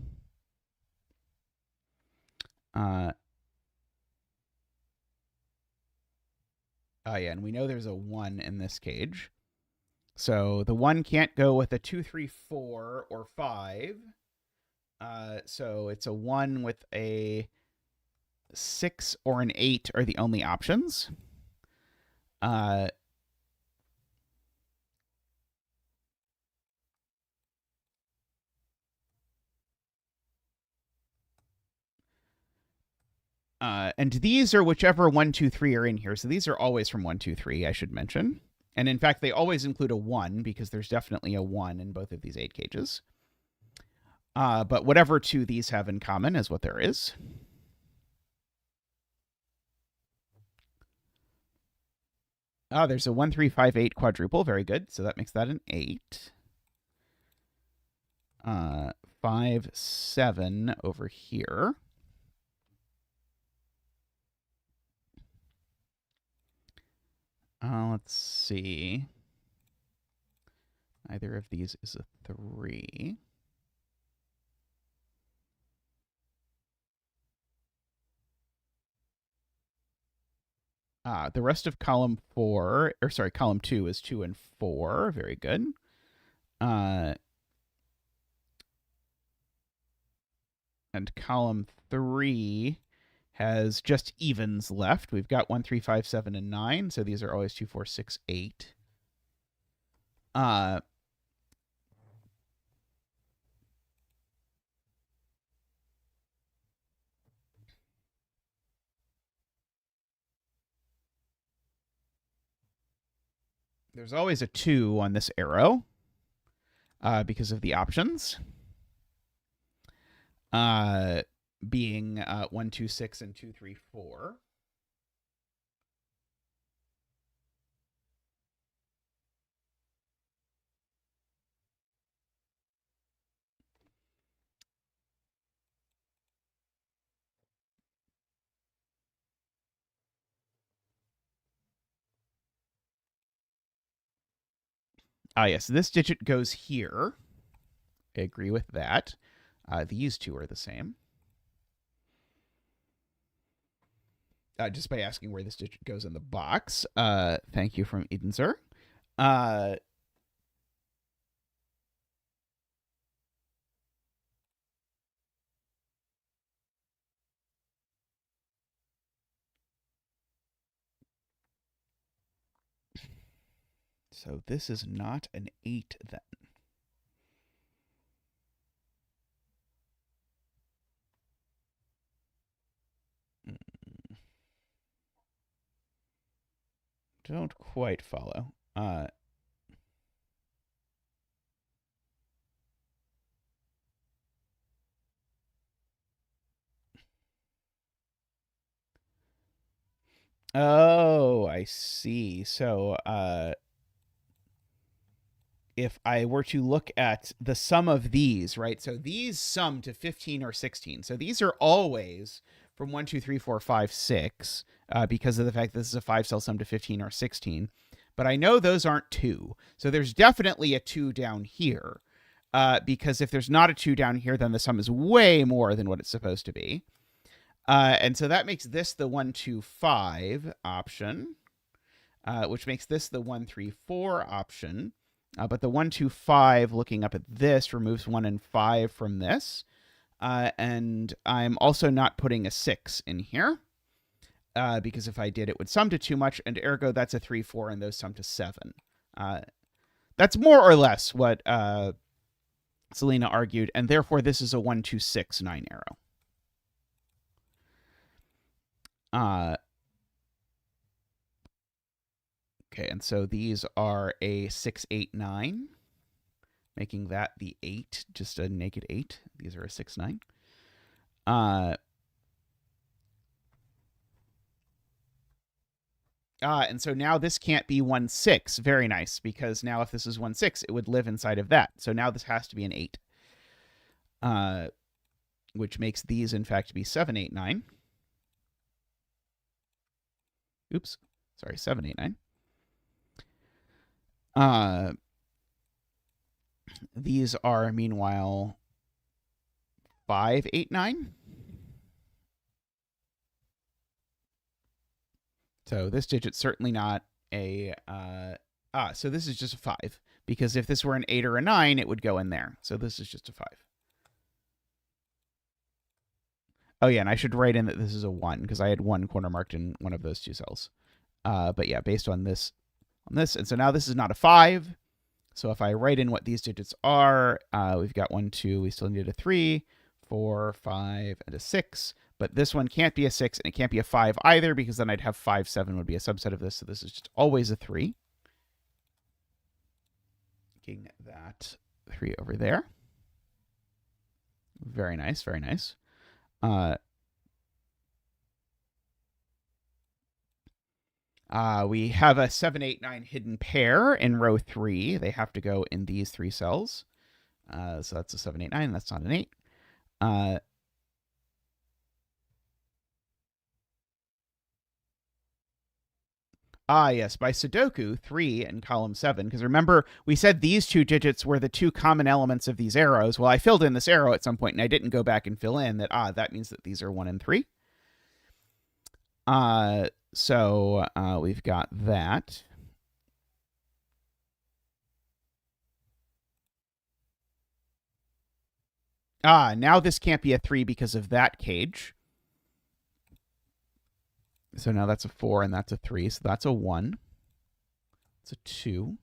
Oh, yeah, and we know there's a 1 in this cage. So the 1 can't go with a 2, 3, 4, or 5. So it's a 1 with a 6 or an 8 are the only options. And these are whichever 1, 2, 3 are in here. So these are always from 1, 2, 3, I should mention. And in fact, they always include a 1 because there's definitely a 1 in both of these 8 cages. But whatever 2 these have in common is what there is. There's a 1, 3, 5, 8 quadruple. Very good. So that makes that an 8. 5, 7 over here. Let's see. Either of these is a 3. The rest of column 2 is 2 and 4. Very good. And column 3 has just evens left. We've got 1, 3, 5, 7, and 9. So these are always 2, 4, 6, 8. there's always a 2 on this arrow because of the options. Being 1, 2, 6, and 2, 3, 4. Yes, this digit goes here. I agree with that. These two are the same. Just by asking where this digit goes in the box. Thank you from Edenzer. So this is not an 8 then. Don't quite follow. Oh, I see. So, if I were to look at the sum of these, right? So these sum to 15 or 16. So these are always from 1, 2, 3, 4, 5, 6, because of the fact that this is a 5-cell sum to 15 or 16. But I know those aren't 2. So there's definitely a 2 down here. Because if there's not a 2 down here, then the sum is way more than what it's supposed to be. And so that makes this the 1, 2, 5 option, which makes this the 1, 3, 4 option. But the 1, 2, 5, looking up at this, removes 1 and 5 from this. And I'm also not putting a 6 in here, because if I did, it would sum to too much, and ergo, that's a 3, 4, and those sum to 7. That's more or less what Selena argued, and therefore this is a 1, 2, 6, 9 arrow. Okay, and so these are a 6, 8, 9, making that the 8, just a naked 8. These are a 6, 9. And so now this can't be 1, 6. Very nice, because now if this is 1, 6, it would live inside of that. So now this has to be an 8, which makes these, in fact, be 7, 8, 9. Oops. Sorry, 7, 8, 9. These are, meanwhile, 5, 8, 9. So this digit's certainly not a... so this is just a 5. Because if this were an 8 or a 9, it would go in there. So this is just a 5. Oh, yeah, and I should write in that this is a 1, because I had 1 corner marked in one of those 2 cells. But yeah, based on this. And so now this is not a 5. So if I write in what these digits are, we've got 1, 2, we still need a 3, 4, 5, and a 6. But this one can't be a 6, and it can't be a 5 either, because then I'd have 5, 7 would be a subset of this. So this is just always a 3. Making that 3 over there. Very nice, very nice. We have a 7, 8, 9 hidden pair in row 3. They have to go in these 3 cells. So that's a 7, 8, 9. That's not an 8. Yes, by Sudoku 3 in column 7. Because remember, we said these 2 digits were the 2 common elements of these arrows. Well, I filled in this arrow at some point, and I didn't go back and fill in that, that means that these are 1 and 3. So we've got that. Now this can't be a 3 because of that cage. So now that's a 4 and that's a 3. So that's a 1. It's a 2.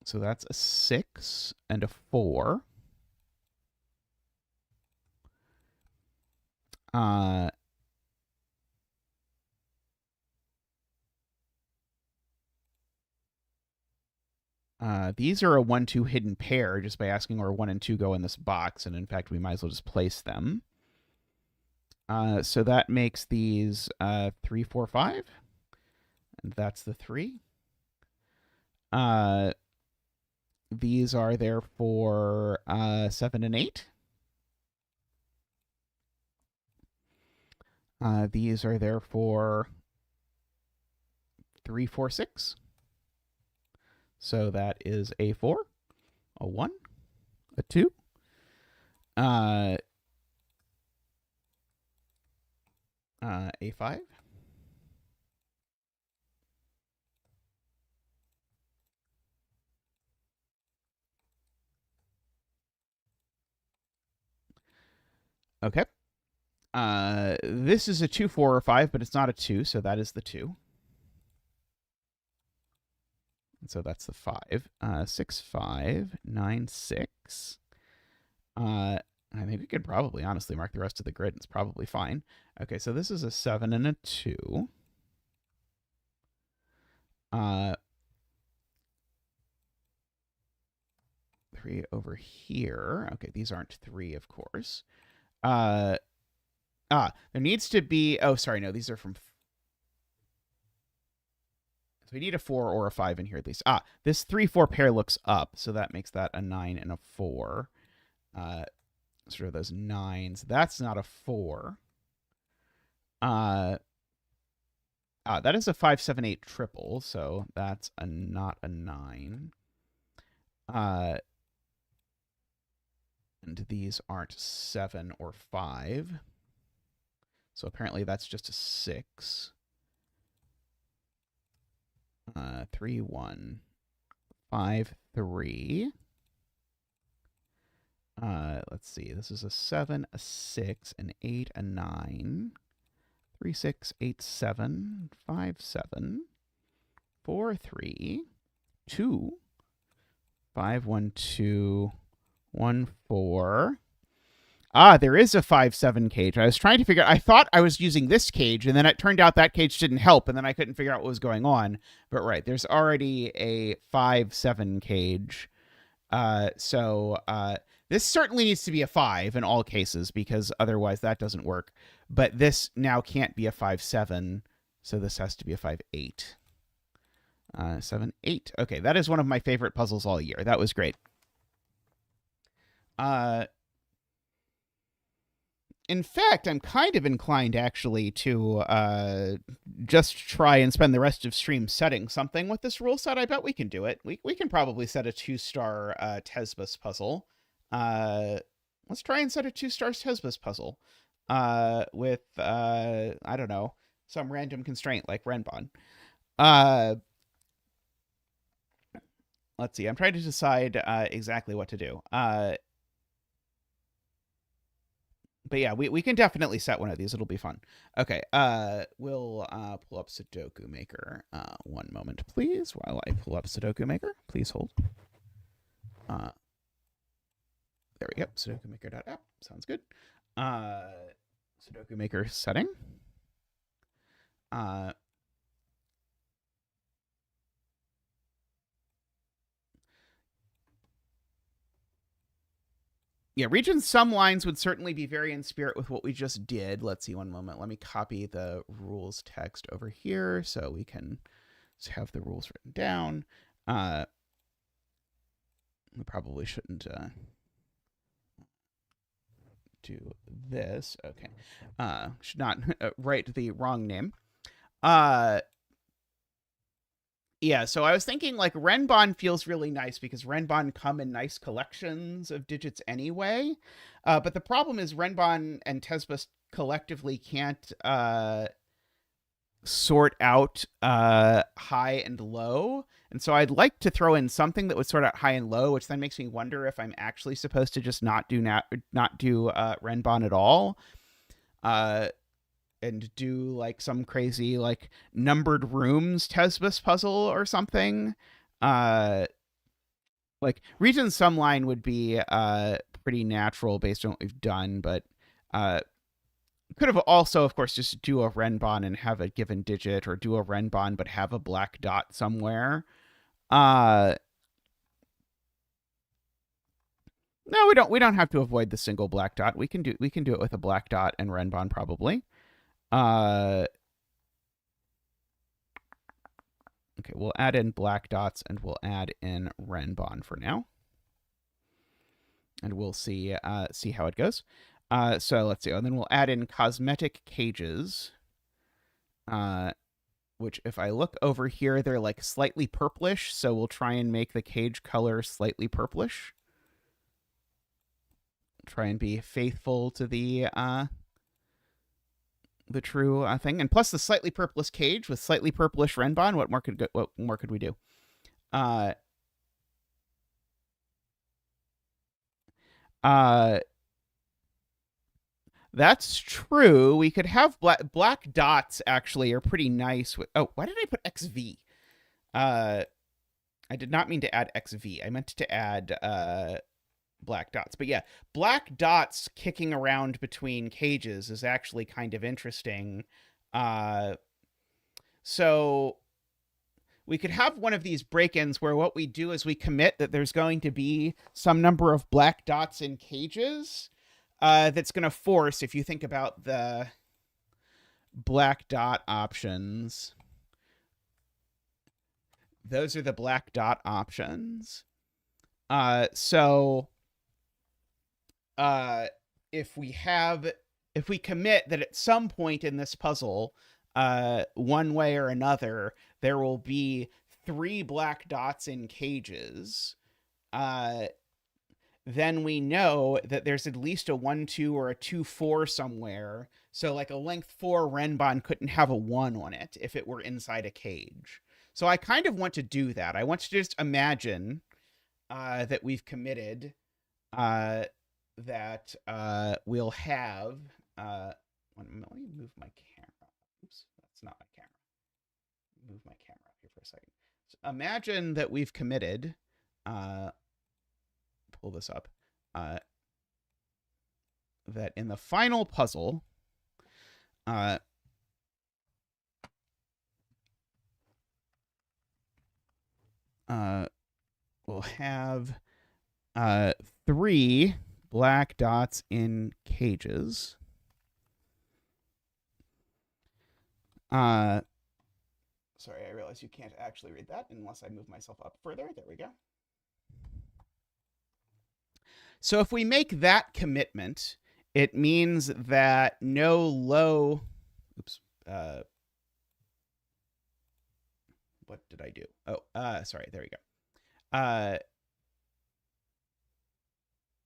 So that's a 6 and a 4. These are a 1-2 hidden pair just by asking where 1 and 2 go in this box, and in fact, we might as well just place them. So that makes these 3, 4, 5, and that's the 3. These are therefore 7 and 8. These are therefore 3, 4, 6. So that is a 4, a 1, a 2. A 5. Okay. This is a 2, 4, or 5, but it's not a 2, so that is the 2. And so that's the 5. 6, 5, 9, 6. I think we could probably honestly mark the rest of the grid. It's probably fine. Okay, so this is a 7 and a 2. 3 over here. Okay, these aren't 3, of course. There needs to be... Oh, sorry, no, these are from... So we need a 4 or a 5 in here at least. This 3-4 pair looks up, so that makes that a 9 and a 4. Sort of those 9s. That's not a 4. That is a 5, 7, 8 triple, so that's not a 9. And these aren't 7 or 5. So apparently that's just a 6. 3, 1, 5, 3. Let's see. This is a 7, a 6, an 8, a 9. 3, 6, 8, 7, 5, 7, 4, 3, 2, 5, 1, 2, 1, 4. There is a 5, 7 cage. I was trying to figure... I thought I was using this cage, and then it turned out that cage didn't help, and then I couldn't figure out what was going on. But right, there's already a 5, 7 cage. This certainly needs to be a 5 in all cases, because otherwise that doesn't work. But this now can't be a 5, 7, so this has to be a 5, 8. 7, 8. Okay, that is one of my favorite puzzles all year. That was great. In fact, I'm kind of inclined, actually, to just try and spend the rest of stream setting something with this rule set. I bet we can do it. We can probably set a 2-star Tesbus puzzle. Let's try and set a 2-star Tesbus puzzle with, I don't know, some random constraint like Renbon. Let's see. I'm trying to decide exactly what to do. But yeah, we can definitely set one of these. It'll be fun. Okay, we'll pull up Sudoku Maker. One moment, please, while I pull up Sudoku Maker. Please hold. There we go. Sudoku Maker.app. Sounds good. Sudoku Maker setting. Yeah, region some lines would certainly be very in spirit with what we just did. Let's see, one moment. Let me copy the rules text over here so we can have the rules written down. We probably shouldn't do this. Okay. Should not write the wrong name. Yeah, so I was thinking, like, Renbon feels really nice because Renbon come in nice collections of digits anyway. But the problem is Renbon and Tesbus collectively can't sort out high and low. And so I'd like to throw in something that would sort out high and low, which then makes me wonder if I'm actually supposed to just not do Renbon at all. And do like some crazy like numbered rooms Tesbus puzzle or something. Like region some line would be pretty natural based on what we've done, but could have also, of course, just do a Renbon and have a given digit, or do a Renbon but have a black dot somewhere. No, we don't. We don't have to avoid the single black dot. We can do it with a black dot and renbon probably. Okay, we'll add in black dots and we'll add in renbon for now, and we'll see how it goes. So let's see, and then we'll add in cosmetic cages. Which if I look over here, they're like slightly purplish, so we'll try and make the cage color slightly purplish. Try and be faithful to the true thing. And plus the slightly purplish cage with slightly purplish renbon, what more could we do? That's true. We could have black dots actually are pretty nice with. Oh, why did I put XV? I did not mean to add XV. I meant to add black dots. But yeah, black dots kicking around between cages is actually kind of interesting. So we could have one of these break-ins where what we do is we commit that there's going to be some number of black dots in cages that's going to force, if you think about the black dot options, those are the black dot options. So if we commit that at some point in this puzzle, one way or another, there will be 3 black dots in cages, then we know that there's at least a 1-2 or a 2-4 somewhere. So like a length 4 renbon couldn't have a 1 on it if it were inside a cage. So I kind of want to do that. I want to just imagine that we've committed that we'll have. Let me move my camera. Oops, that's not my camera. Move my camera up here for a second. So imagine that we've committed. Pull this up. That in the final puzzle, we'll have 3 black dots in cages. Sorry, I realize you can't actually read that unless I move myself up further. There we go. So if we make that commitment, it means that no low. Oops. What did I do? Oh, sorry. There we go.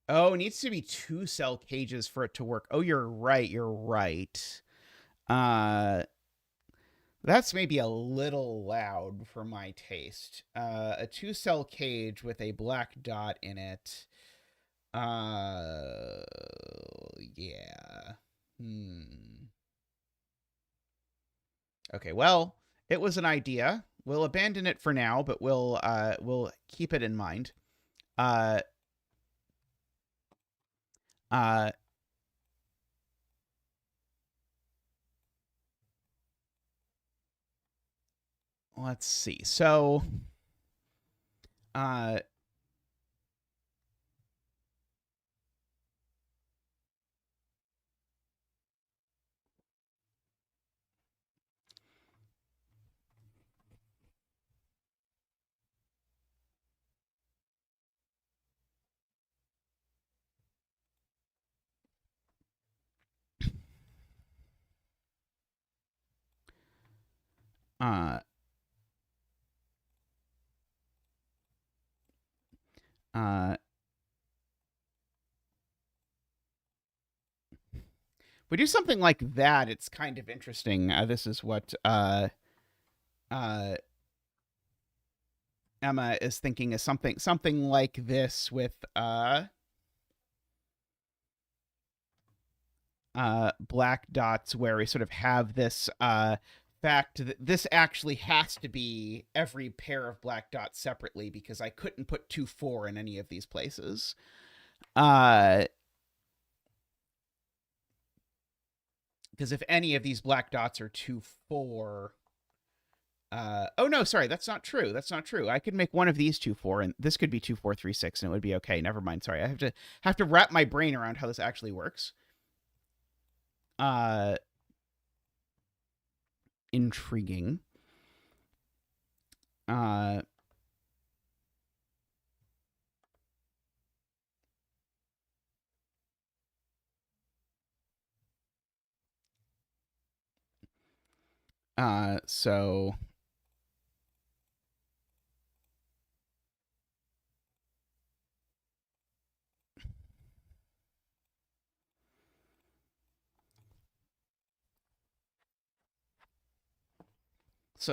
Oh, it needs to be 2 cell cages for it to work. Oh, you're right. You're right. That's maybe a little loud for my taste. A 2 cell cage with a black dot in it. Yeah. Okay, well, it was an idea. We'll abandon it for now, but we'll keep it in mind. Let's see. So, we do something like that, it's kind of interesting. This is what Emma is thinking is something like this with black dots, where we sort of have this fact that this actually has to be every pair of black dots separately because I couldn't put 2-4 in any of these places. Because if any of these black dots are 2-4, Oh no, sorry, that's not true. That's not true. I could make one of these 2 4, and this could be 2 4 3 6, and it would be okay. Never mind. Sorry, I have to wrap my brain around how this actually works. Uh, Intriguing. Uh, so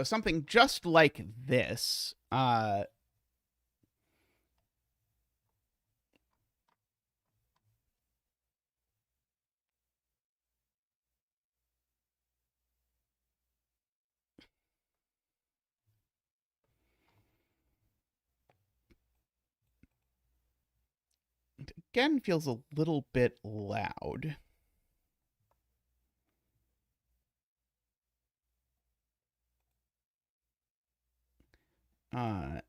something just like this. Again, feels a little bit loud. Uh,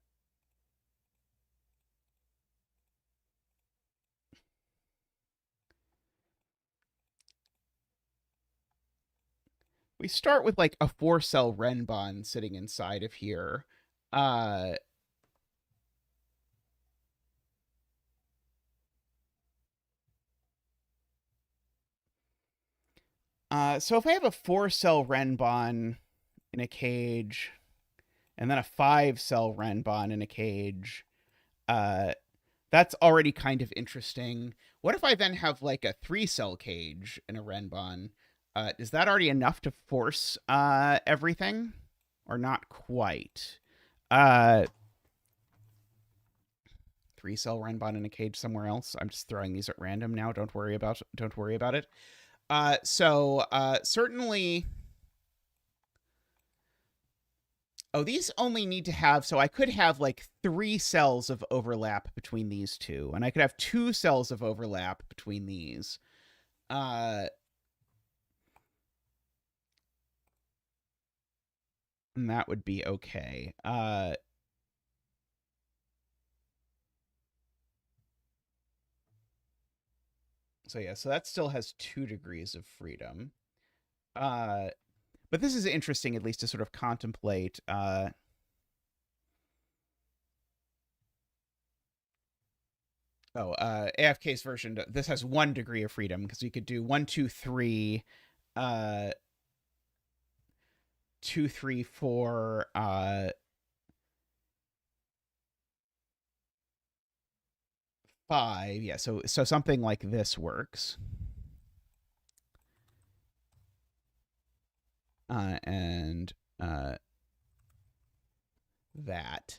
we start with like a 4-cell Renbon sitting inside of here. Uh, so if I have a 4-cell Renbon in a cage, and then a 5-cell Renbon in a cage, uh, that's already kind of interesting. What if I then have like a 3-cell cage in a Renbon? Is that already enough to force everything, or not quite? 3-cell Renbon in a cage somewhere else. I'm just throwing these at random now. Don't worry about it. Certainly. Oh, these only need to have, so I could have like 3 cells of overlap between these two, and I could have 2 cells of overlap between these. And that would be okay. So yeah, so that still has 2 degrees of freedom. But this is interesting, at least to sort of contemplate. AFK's version. This has 1 degree of freedom because you could do 1, 2, 3, 2, 3, 4, 5. Yeah, so something like this works. And that.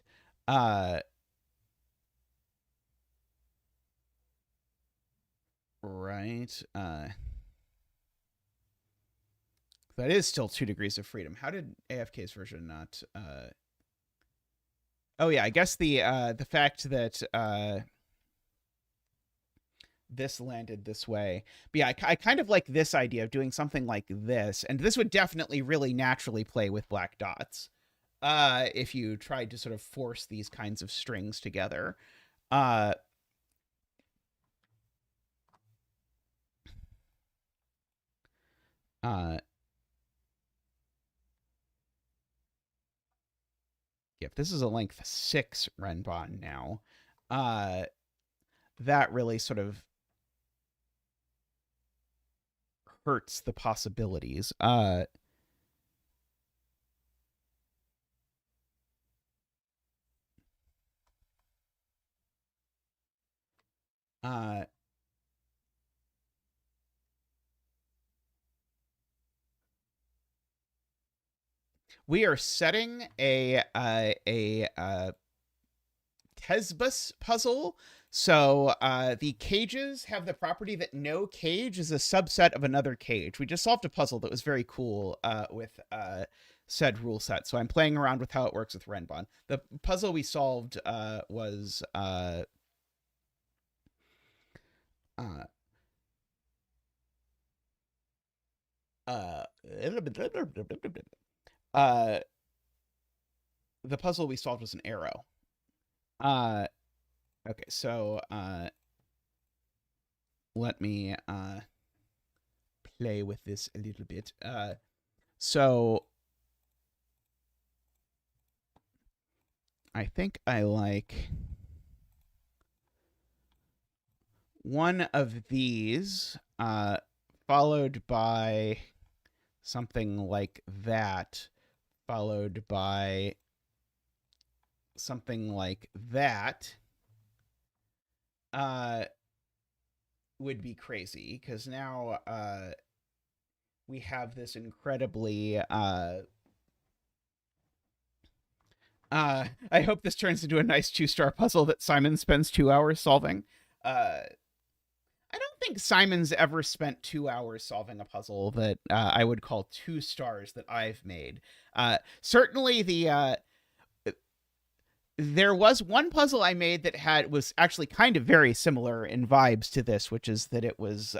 Right. That is still 2 degrees of freedom. How did AFK's version not? Oh yeah, I guess the fact that this landed this way. But yeah, I kind of like this idea of doing something like this, and this would definitely really naturally play with black dots. If you tried to sort of force these kinds of strings together. Uh, uh, if this is a length 6 Renbon now, that really sort of hurts the possibilities. Uh, we are setting a Tesbus puzzle. So the cages have the property that no cage is a subset of another cage. We just solved a puzzle that was very cool with said rule set. So I'm playing around with how it works with Renbon. The puzzle we solved was uh, uh, the puzzle we solved was an arrow. Okay, so let me play with this a little bit. So I think I like one of these, followed by something like that, followed by something like that, would be crazy, because now we have this incredibly I hope this turns into a nice 2-star puzzle that Simon spends 2 hours solving. I don't think Simon's ever spent 2 hours solving a puzzle that I would call 2 stars that I've made. Certainly there was one puzzle I made that was actually kind of very similar in vibes to this, which is that it was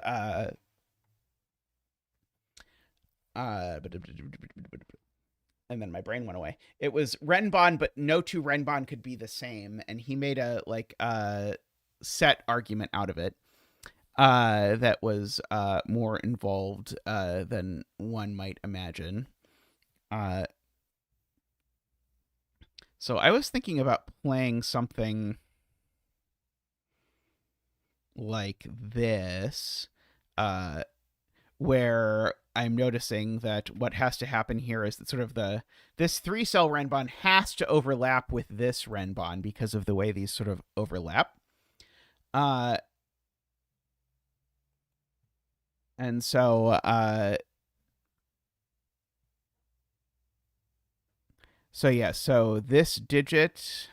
and then my brain went away. It was Renbon, but no two Renbon could be the same, and he made a set argument out of it that was more involved than one might imagine. So I was thinking about playing something like this, where I'm noticing that what has to happen here is that sort of this 3-cell Renbon has to overlap with this Renbon because of the way these sort of overlap. And so so this digit,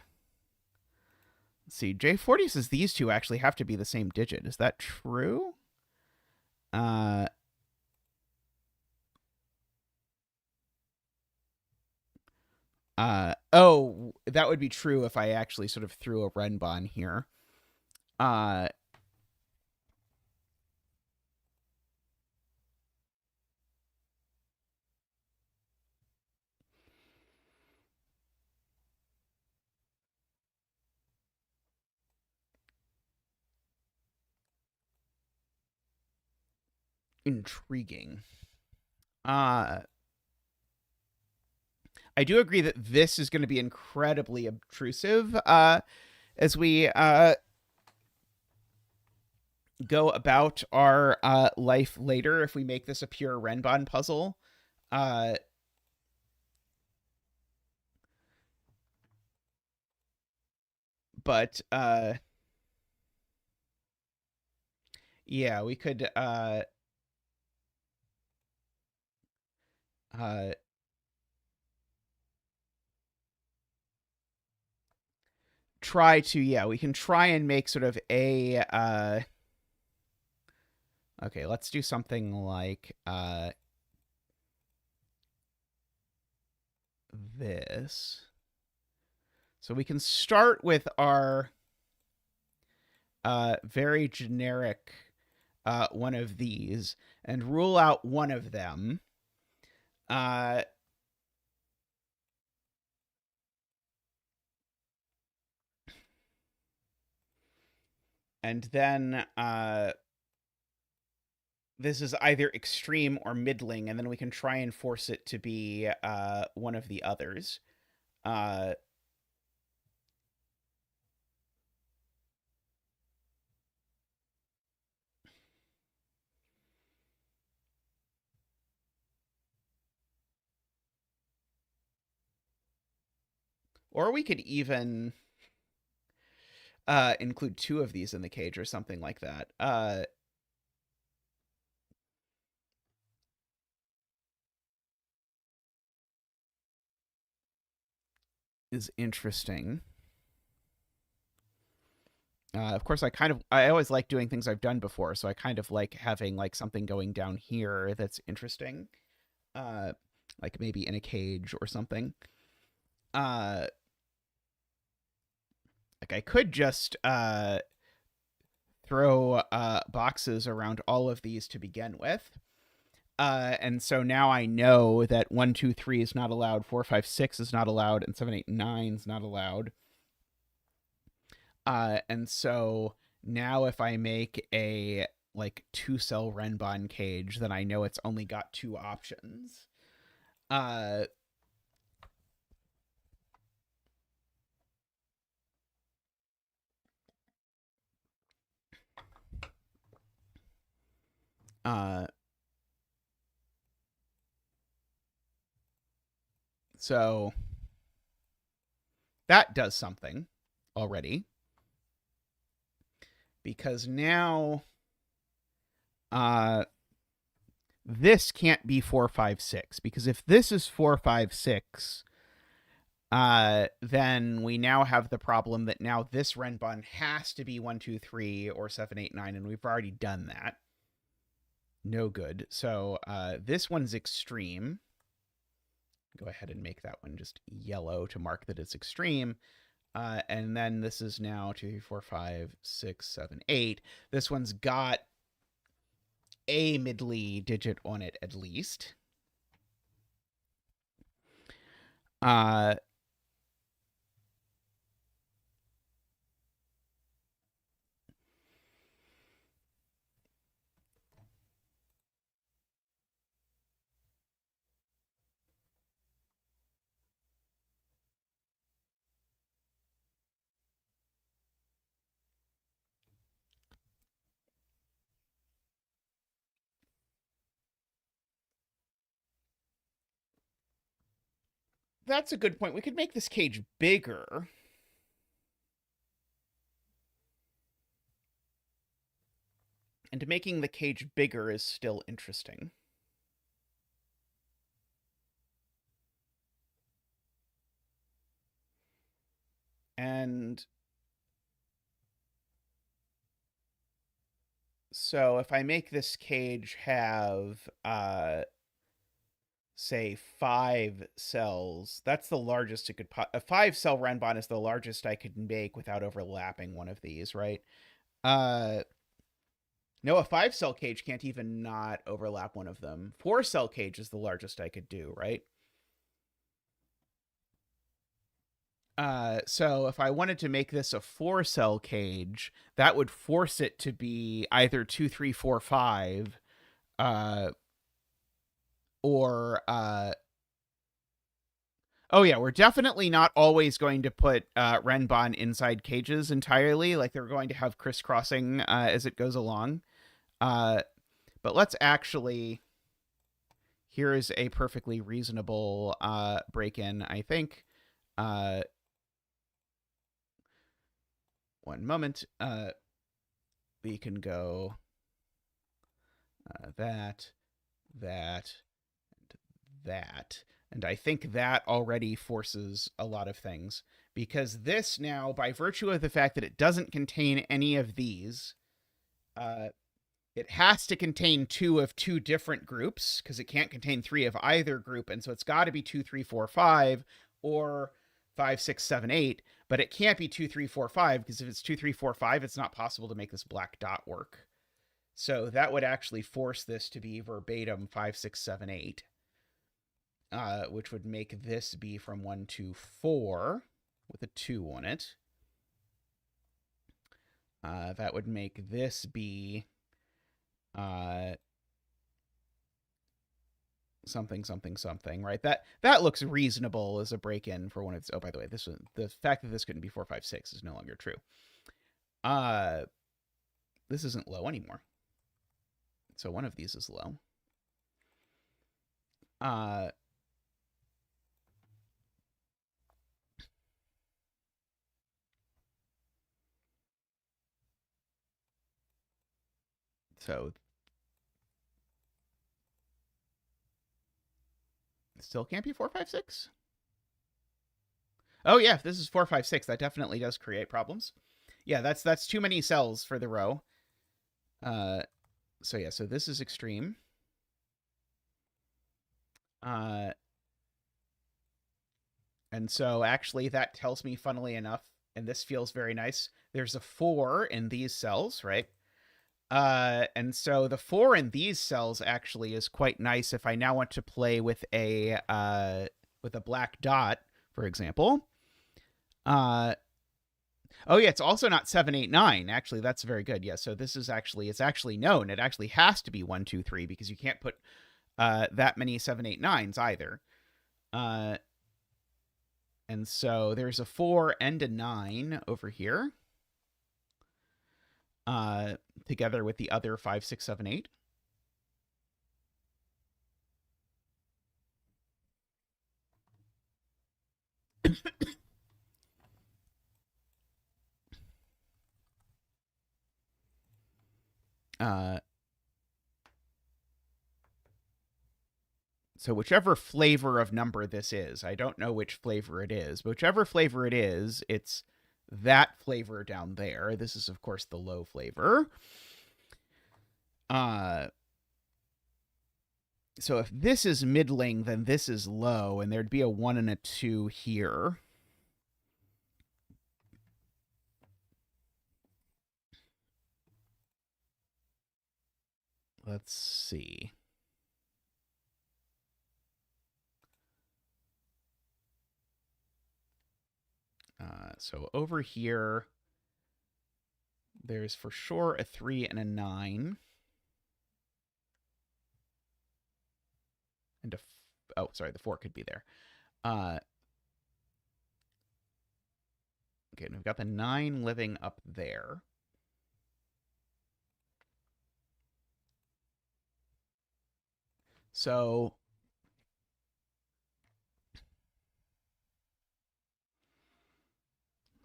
let's see, J40 says these two actually have to be the same digit. Is that true? Oh, that would be true if I actually sort of threw a Renbon here. Intriguing. I do agree that this is going to be incredibly obtrusive as we go about our life later if we make this a pure Renbon puzzle. But yeah, we could try to, yeah, we can try and make sort of a okay, let's do something like this. So we can start with our very generic one of these and rule out one of them. And then this is either extreme or middling, and then we can try and force it to be one of the others. Or we could even include 2 of these in the cage or something like that. Is interesting. Of course, I always like doing things I've done before, so I kind of like having like something going down here that's interesting, like maybe in a cage or something. Like I could just throw boxes around all of these to begin with, And so now I know that 1, 2, 3 is not allowed, 4, 5, 6 is not allowed, and 7, 8, 9 is not allowed. And so now if I make a like 2-cell Renbon cage, then I know it's only got 2 options. Uh, uh, so that does something already, because now this can't be 4, 5, 6, because if this is 4, 5, 6, then we now have the problem that now this Renbon has to be 1, 2, 3 or 7, 8, 9, and we've already done that. No good. So this one's extreme. Go ahead and make that one just yellow to mark that it's extreme. And then this is now 2, 3, 4, 5, 6, 7, 8. This one's got a middly digit on it at least. That's a good point. We could make this cage bigger. And making the cage bigger is still interesting. And so if I make this cage have, say, 5 cells, that's the largest it could a 5-cell Renbon is the largest I could make without overlapping one of these, right? No, a 5-cell cage can't even not overlap one of them. 4-cell cage is the largest I could do, right? So if I wanted to make this a 4-cell cage, that would force it to be either 2, 3, 4, 5, or oh yeah, we're definitely not always going to put Renbon inside cages entirely. Like they're going to have crisscrossing as it goes along. But let's actually. Here is a perfectly reasonable break-in, I think. One moment. We can go that, that, and that. And I think that already forces a lot of things. Because this now, by virtue of the fact that it doesn't contain any of these, it has to contain 2 of 2 different groups, because it can't contain 3 of either group. And so it's got to be 2, 3, 4, 5, or 5, 6, 7, 8. But it can't be 2, 3, 4, 5, because if it's 2, 3, 4, 5, it's not possible to make this black dot work. So that would actually force this to be verbatim 5, 6, 7, 8, which would make this be from 1 to 4 with a 2 on it. That would make this be something, something, something, right? That looks reasonable as a break-in for one of its. Oh, by the way, this was the fact that this couldn't be 4, 5, 6 is no longer true. This isn't low anymore. So one of these is low. So still can't be 4, 5, 6. Oh yeah, if this is 4, 5, 6, that definitely does create problems. Yeah, that's too many cells for the row. So yeah, so this is extreme. And so actually that tells me, funnily enough, and this feels very nice, there's a 4 in these cells, right? And so the 4 in these cells actually is quite nice if I now want to play with a black dot, for example. Oh yeah, it's also not 7, 8, 9. Actually, that's very good. Yeah, so this is actually, it's actually known. It actually has to be 1, 2, 3 because you can't put that many 7, 8, 9s either. And so there's a 4 and a 9 over here. Together with the other 5, 6, 7, 8. So whichever flavor of number this is, I don't know which flavor it is, but whichever flavor it is, it's that flavor down there. This is, of course, the low flavor. So if this is middling, then this is low, and there'd be a 1 and a 2 here. Let's see. So over here, there's for sure a 3 and a 9. And oh, sorry, the 4 could be there. Okay, and we've got the 9 living up there. So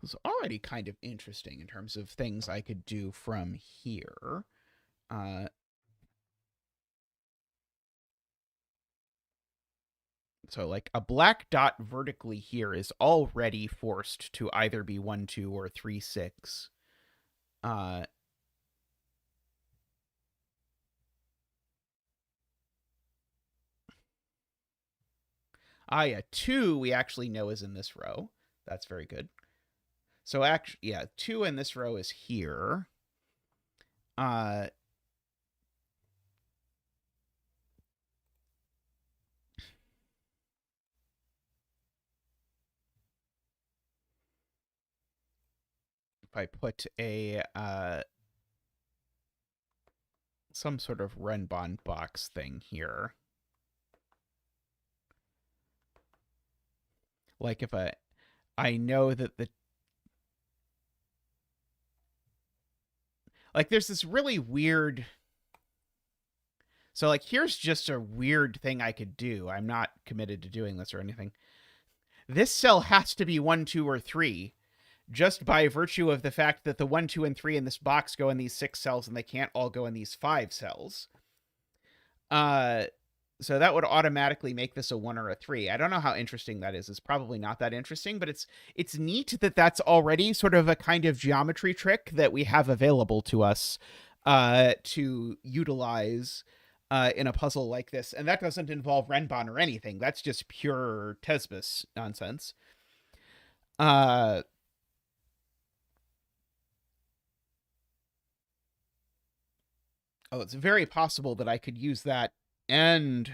it's already kind of interesting in terms of things I could do from here. So like a black dot vertically here is already forced to either be 1, 2, or 3, 6. Yeah, 2 we actually know is in this row. That's very good. So actually, yeah, 2 in this row is here. If I put a some sort of Renbon box thing here, like if I know that the like there's this really weird. So like here's just a weird thing I could do. I'm not committed to doing this or anything. This cell has to be 1, 2, or 3, just by virtue of the fact that the 1, 2, and 3 in this box go in these 6 cells and they can't all go in these 5 cells. So that would automatically make this a 1 or a 3. I don't know how interesting that is. It's probably not that interesting, but it's neat that that's already sort of a kind of geometry trick that we have available to us to utilize in a puzzle like this. And that doesn't involve Renbon or anything. That's just pure Tesbus nonsense. Oh, it's very possible that I could use that and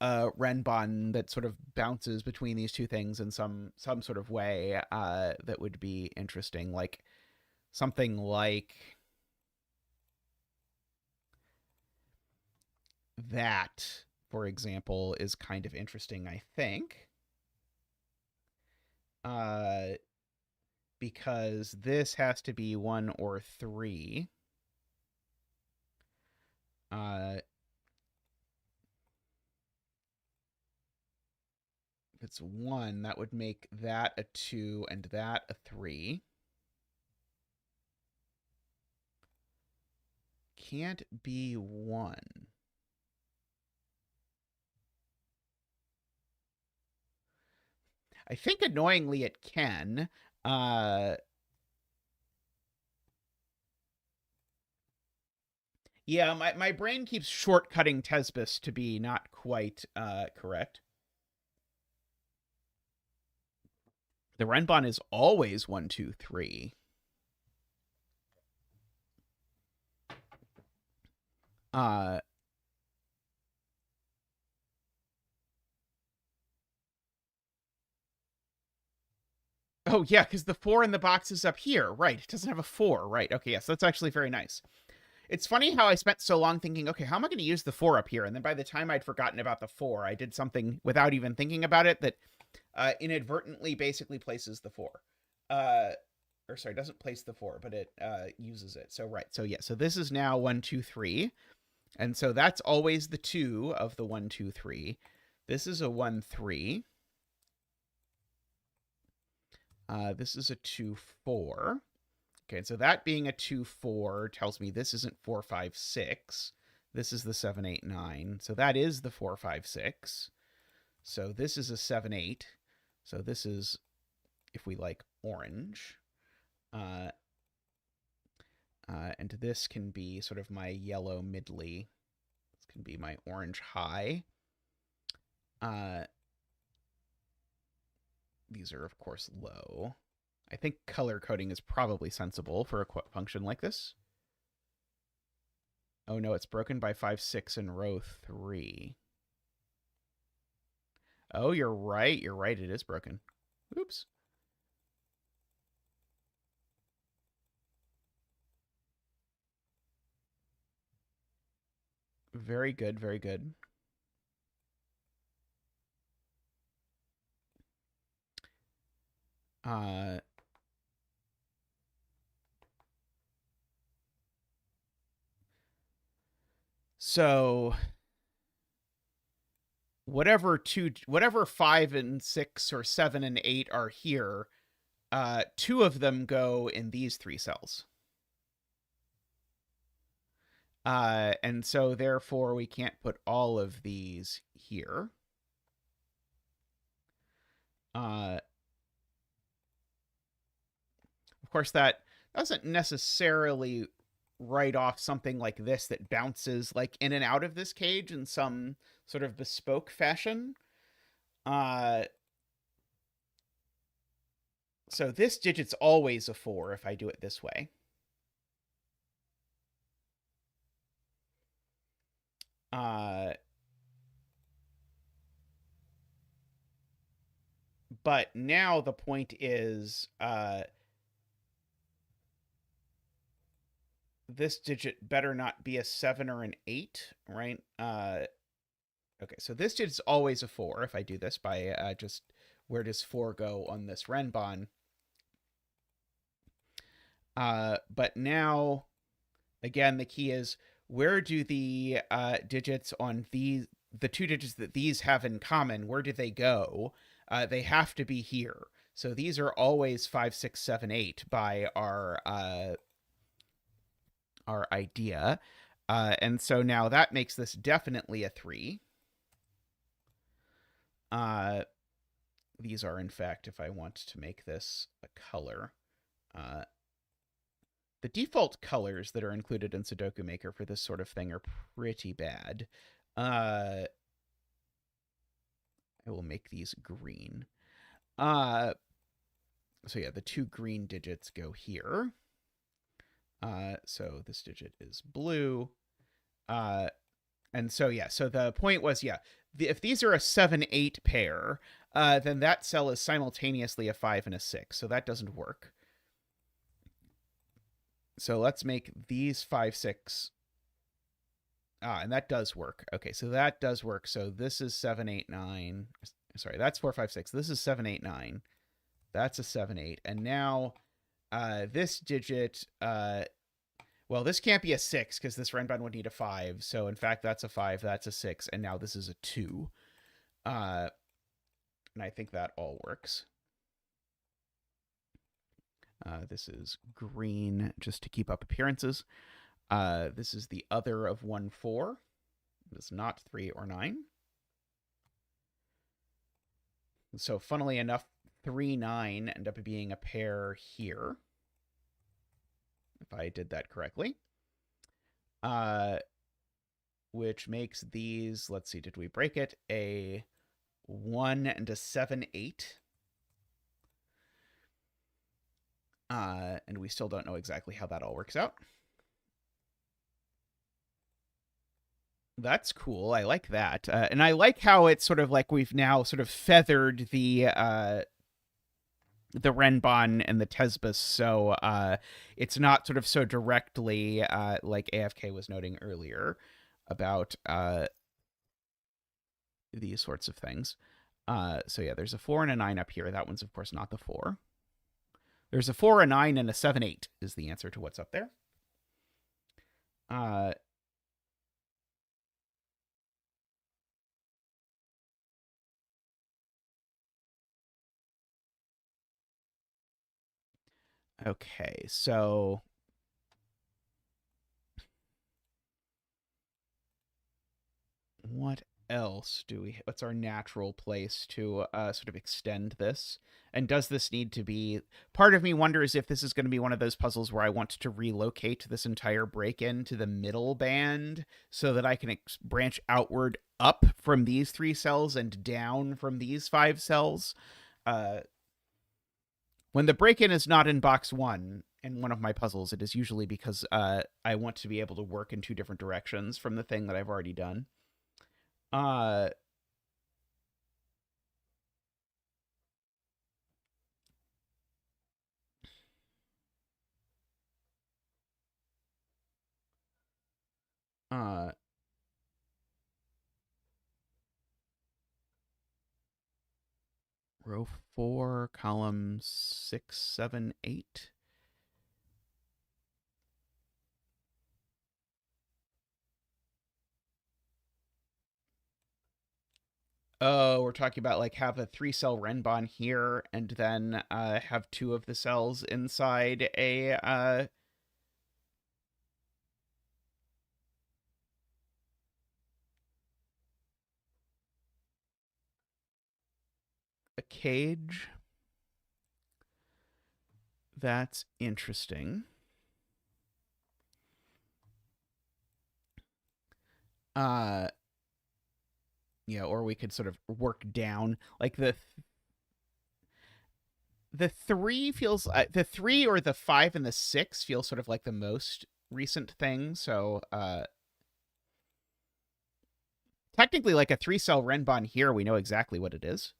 Renbon that sort of bounces between these two things in some sort of way that would be interesting, like something like that, for example, is kind of interesting, I think. Because this has to be 1 or 3. If it's 1, that would make that a 2 and that a 3. Can't be 1. I think annoyingly it can. Yeah, my brain keeps shortcutting Tesbus to be not quite correct. The Renbon is always 1, 2, 3. Uh, oh, yeah, because the 4 in the box is up here. Right. It doesn't have a 4. Right. Okay, yes, that's actually very nice. It's funny how I spent so long thinking, okay, how am I going to use the 4 up here? And then by the time I'd forgotten about the 4, I did something without even thinking about it that inadvertently basically places the 4. Or sorry, doesn't place the 4, but it uses it. So, right. So, yeah. So this is now 1, 2, 3. And so that's always the 2 of the 1, 2, 3. This is a 1, 3. This is a 2, 4. Okay, so that being a 2, 4 tells me this isn't 4, 5, 6. This is the 7, 8, 9. So that is the 4, 5, 6. So this is a 7, 8. So this is, if we like, orange. And this can be sort of my yellow midly. This can be my orange high. These are, of course, low. I think color coding is probably sensible for a function like this. Oh no, it's broken by 5, 6 in row 3. Oh, you're right. You're right. It is broken. Oops. Very good. Very good. So whatever 5 and 6 or 7 and 8 are here, 2 of them go in these 3 cells. And so therefore we can't put all of these here. Of course, that doesn't necessarily write off something like this that bounces like in and out of this cage in some sort of bespoke fashion. So this digit's always a 4 if I do it this way. But now the point is this digit better not be a 7 or an 8, right? Okay, so this digit's always a 4 if I do this by just where does 4 go on this Renban. But now, again, the key is where do the digits on the 2 digits that these have in common, where do they go? They have to be here. So these are always 5, 6, 7, 8 by our idea. And so now that makes this definitely a 3. These are, in fact, if I want to make this a color, the default colors that are included in Sudoku Maker for this sort of thing are pretty bad. I will make these green. So yeah, the 2 green digits go here. So this digit is blue. And so, yeah, so the point was, yeah, if these are a 7, 8 pair, then that cell is simultaneously a 5 and a 6. So that doesn't work. So let's make these 5, 6. And that does work. Okay, so that does work. So this is 7, 8, 9. Sorry, that's 4, 5, 6. This is 7, 8, 9. That's a 7, 8. And now this digit, well, this can't be a 6 because this Renban would need a 5. So in fact, that's a 5, that's a 6, and now this is a 2. And I think that all works. This is green just to keep up appearances. This is the other of 1, 4. It's not 3 or 9. So funnily enough, 3, 9 end up being a pair here, if I did that correctly. Which makes these, let's see, did we break it? A 1 and a 7, 8. And we still don't know exactly how that all works out. That's cool. I like that. And I like how it's sort of like we've now sort of feathered the Renbon and the Tesbus, so it's not sort of so directly like AFK was noting earlier about these sorts of things. So yeah, there's a 4 and a 9 up here. That one's of course not the 4. There's a 4, a 9, and a 7, 8 is the answer to what's up there. Okay, so what else do we? What's our natural place to sort of extend this? And does this need to be? Part of me wonders if this is going to be one of those puzzles where I want to relocate this entire break-in to the middle band so that I can branch outward up from these 3 cells and down from these 5 cells. When the break-in is not in box 1 in one of my puzzles, it is usually because I want to be able to work in 2 different directions from the thing that I've already done. Uh, uh, row 4, column 6, 7, 8. Oh, we're talking about like have a 3-cell Renbon here and then have 2 of the cells inside a cage. That's interesting. Yeah, or we could sort of work down like the 3 feels the 3 or the 5 and the 6 feel sort of like the most recent thing. So technically like a 3-cell Renbon here, we know exactly what it is.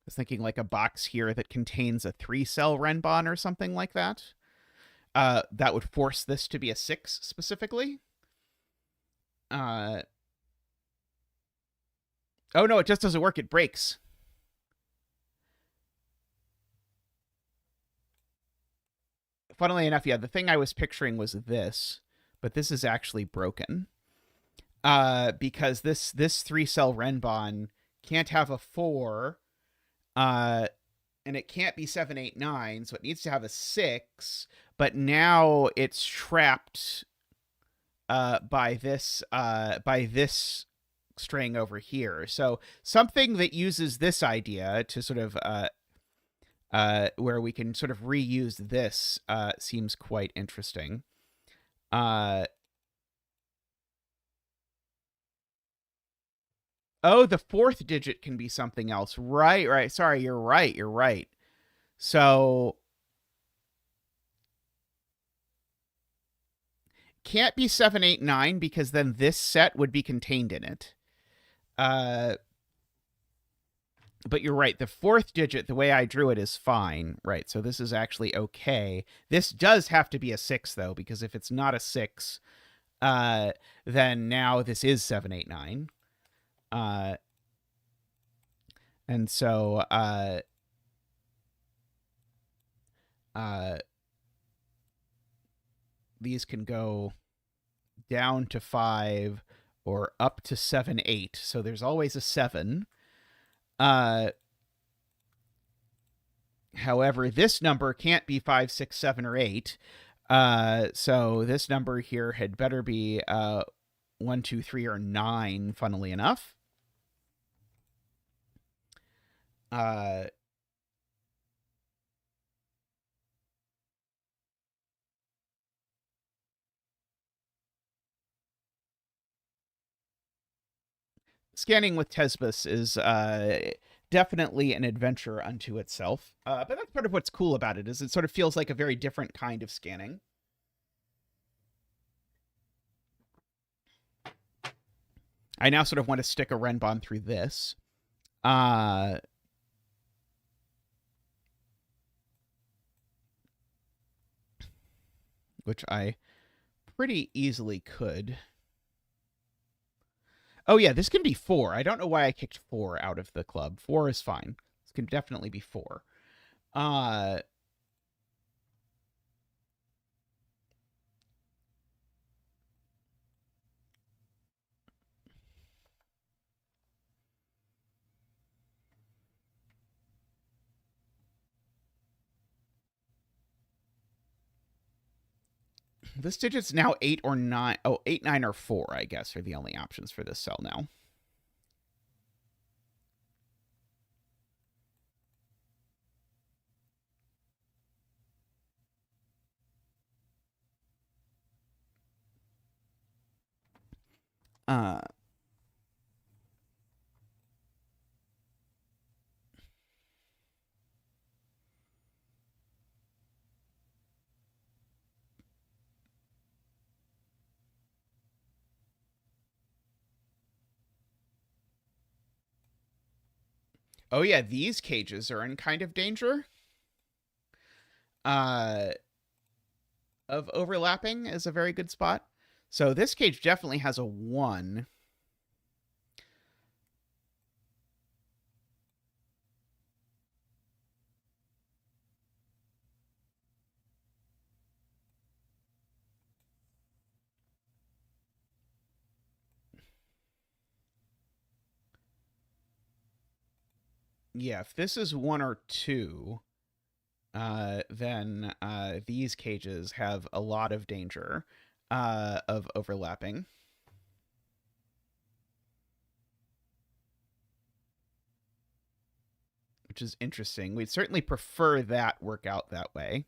Was thinking like a box here that contains a 3-cell Renbon or something like that. That would force this to be a 6 specifically. Oh no, it just doesn't work. It breaks. Funnily enough, yeah, the thing I was picturing was this, but this is actually broken. Because this 3-cell Renbon can't have a 4, and it can't be 7, 8, 9, so it needs to have a 6, but now it's trapped by this string over here. So something that uses this idea to sort of where we can sort of reuse this seems quite interesting. Oh, the 4th digit can be something else. Right. Sorry, you're right. So can't be 7, 8, 9 because then this set would be contained in it. But you're right. The 4th digit, the way I drew it, is fine. Right. So this is actually okay. This does have to be a 6, though, because if it's not a 6, then now this is 7, 8, 9. And so these can go down to 5 or up to 7, 8. So there's always a 7. However, this number can't be 5, 6, 7, or 8. So this number here had better be 1, 2, 3, or 9, funnily enough. scanning with Tesbus is definitely an adventure unto itself. But that's part of what's cool about it, is it sort of feels like a very different kind of scanning. I now sort of want to stick a Renbon through this. Which I pretty easily could. Oh, yeah, this can be 4. I don't know why I kicked 4 out of the club. 4 is fine. This can definitely be 4. This digit's now 8 or 9. Oh, 8, 9, or 4, I guess, are the only options for this cell now. Oh, yeah, these cages are in kind of danger. Of overlapping is a very good spot. So this cage definitely has a 1. Yeah, if this is 1 or 2, then these cages have a lot of danger of overlapping. Which is interesting. We'd certainly prefer that work out that way.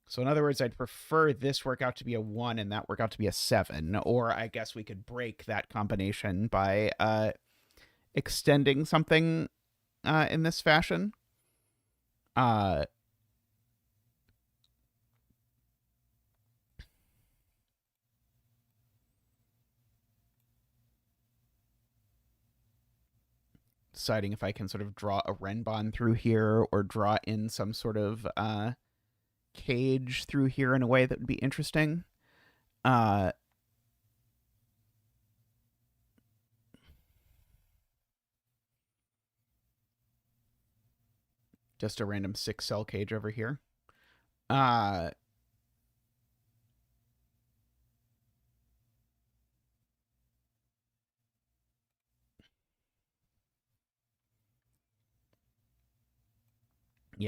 So in other words, I'd prefer this workout to be a 1 and that workout to be a 7. Or I guess we could break that combination by extending something in this fashion. Deciding if I can sort of draw a Renbon through here or draw in some sort of cage through here in a way that would be interesting. Just a random 6-cell cage over here. Yeah,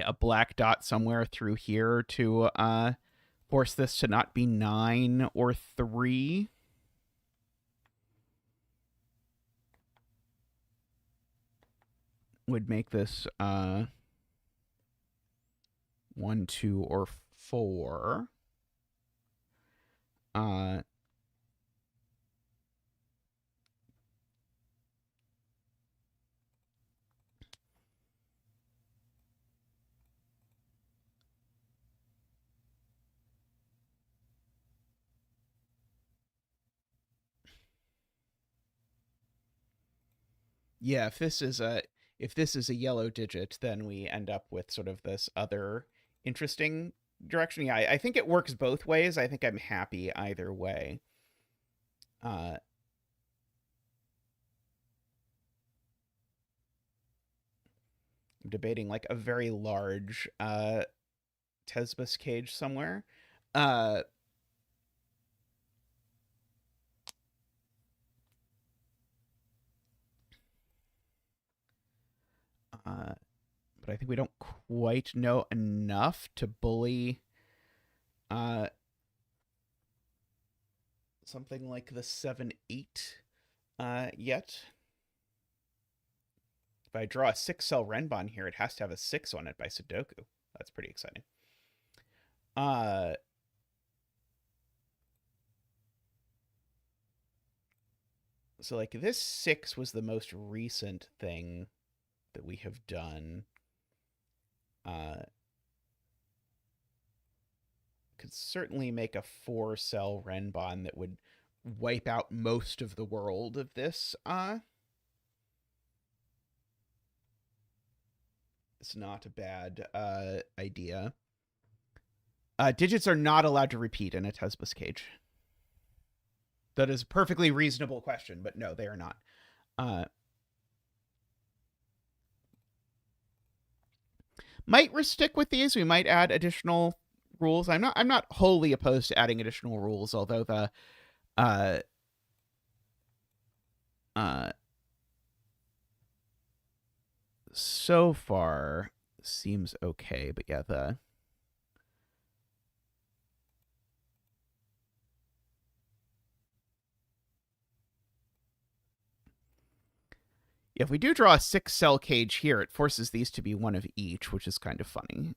a black dot somewhere through here to force this to not be 9 or 3. Would make this 1, 2, or 4. Yeah, if this is a yellow digit, then we end up with sort of this other interesting direction. Yeah, I think it works both ways. I think I'm happy either way. I'm debating like a very large Tesbus cage somewhere. But I think we don't quite know enough to bully something like the 7, 8 yet. If I draw a 6-cell Renbon here, it has to have a 6 on it by Sudoku. That's pretty exciting. So like this 6 was the most recent thing that we have done. Could certainly make a 4-cell Renbon that would wipe out most of the world of this. It's not a bad idea. Digits are not allowed to repeat in a Tesbus cage. That is a perfectly reasonable question, but no, they are not. Might we stick with these? We might add additional rules. I'm not wholly opposed to adding additional rules, although the so far seems okay, but yeah, if we do draw a 6-cell cage here, it forces these to be one of each, which is kind of funny.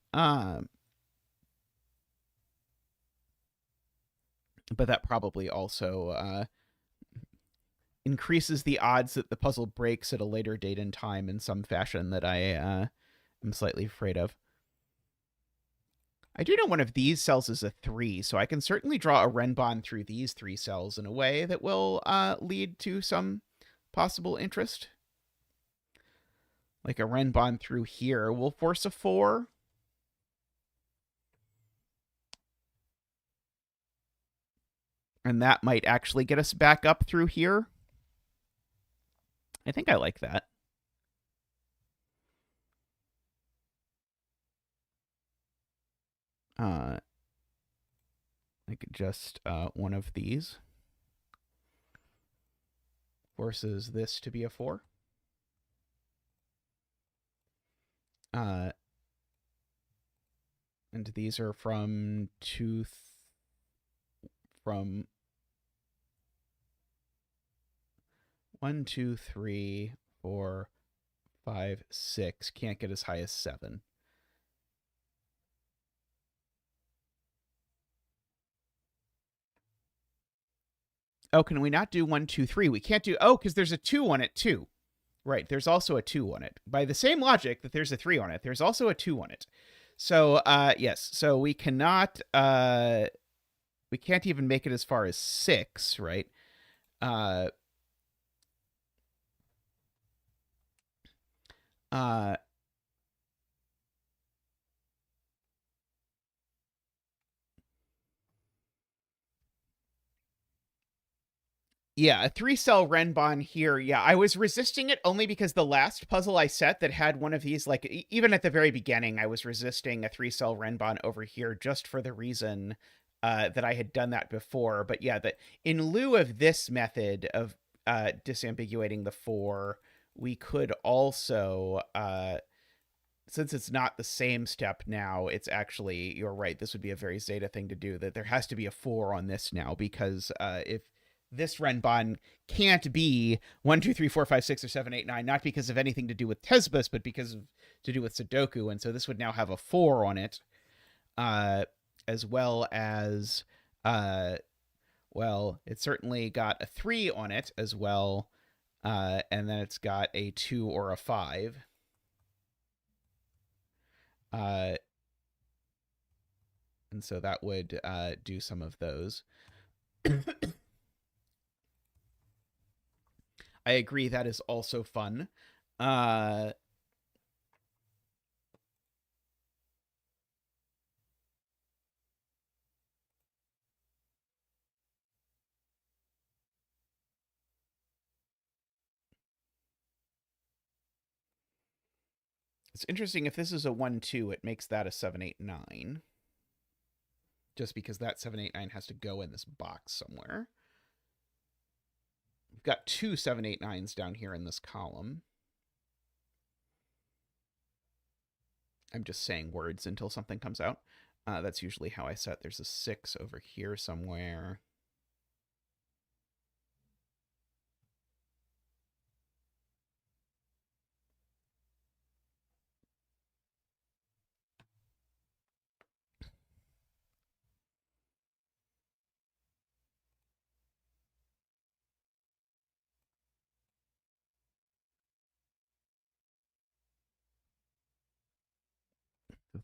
But that probably also increases the odds that the puzzle breaks at a later date and time in some fashion that I am slightly afraid of. I do know one of these cells is a 3, so I can certainly draw a Renbon through these 3 cells in a way that will lead to some possible interest. Like a Renbon through here will force a 4. And that might actually get us back up through here. I think I like that. I could just one of these forces this to be a 4. And these are from from 1, 2, 3, 4, 5, 6. Can't get as high as 7. Oh, can we not do 1, 2, 3? We can't do. Oh, because there's a 2 on it too. Right. There's also a 2 on it. By the same logic that there's a 3 on it, there's also a 2 on it. So yes. So we cannot. We can't even make it as far as 6, right? Yeah, a 3-cell Renbon here. Yeah, I was resisting it only because the last puzzle I set that had one of these, like, even at the very beginning, I was resisting a 3-cell Renbon over here just for the reason that I had done that before. But yeah, that in lieu of this method of disambiguating the 4, we could also, since it's not the same step now, it's actually, you're right, this would be a very Zeta thing to do, that there has to be a 4 on this now, because if this Renbon can't be 1, 2, 3, 4, 5, 6, or 7, 8, 9, not because of anything to do with Tesbus, but because of to do with Sudoku. And so this would now have a 4 on it, as well as, well, it certainly got a 3 on it as well, and then it's got a 2 or a 5. And so that would do some of those. I agree, that is also fun. It's interesting, if this is a 1, 2, it makes that a 7, 8, 9. Just because that 7, 8, 9 has to go in this box somewhere. We've got 2 7, 8, 9s down here in this column. I'm just saying words until something comes out. That's usually how I set. There's a 6 over here somewhere.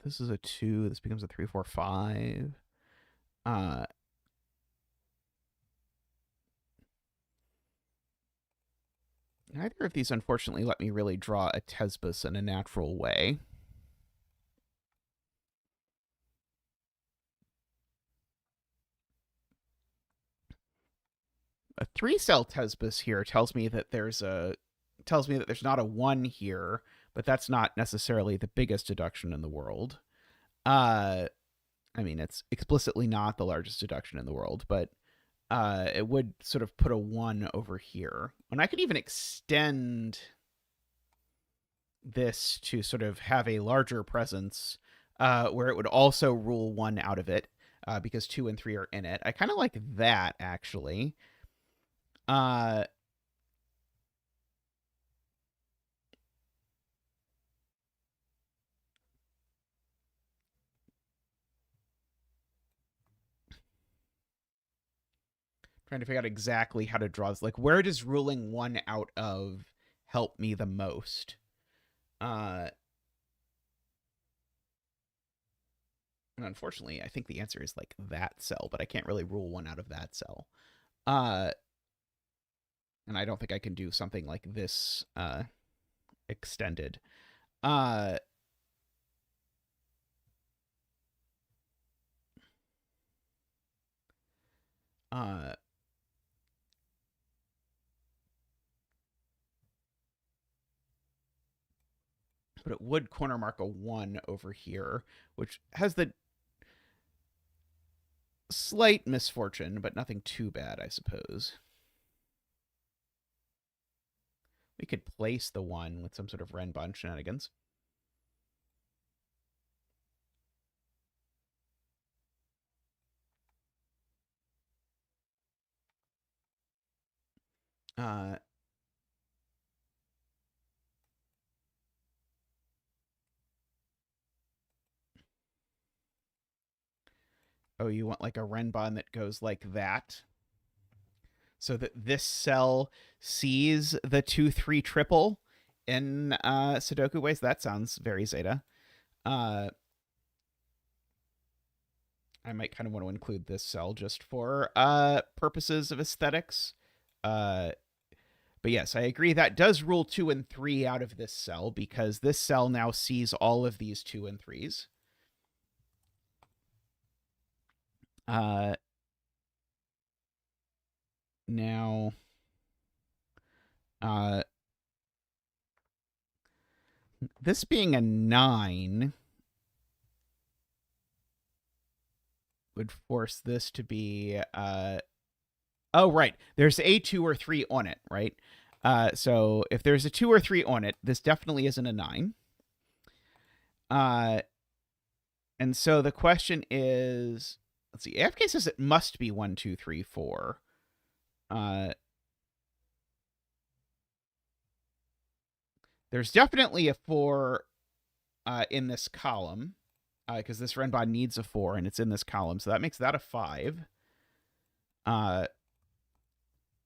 this is a 2. This becomes a 3, 4, 5. Neither of these, unfortunately, let me really draw a Thesbus in a natural way. A 3-cell Thesbus here tells me that there's not a 1 here, but that's not necessarily the biggest deduction in the world. I mean, it's explicitly not the largest deduction in the world, but it would sort of put a 1 over here. And I could even extend this to sort of have a larger presence where it would also rule 1 out of it because 2 and 3 are in it. I kind of like that, actually. Trying to figure out exactly how to draw this. Like, where does ruling 1 out of help me the most? And unfortunately, I think the answer is like that cell, but I can't really rule 1 out of that cell. And I don't think I can do something like this extended. But it would corner mark a 1 over here, which has the slight misfortune, but nothing too bad, I suppose. We could place the 1 with some sort of Renbun shenanigans. Oh, you want like a Renbun that goes like that? So that this cell sees the 2, 3 triple in Sudoku ways? That sounds very Zeta. I might kind of want to include this cell just for purposes of aesthetics. But yes, I agree. That does rule 2 and 3 out of this cell because this cell now sees all of these 2 and 3s. Now, this being a 9 would force this to be oh, right. There's a 2 or 3 on it, right? So if there's a 2 or 3 on it, this definitely isn't a 9. And so the question is, let's see. AFK says it must be 1, 2, 3, 4. There's definitely a 4 in this column because this Renbon needs a 4 and it's in this column. So that makes that a 5.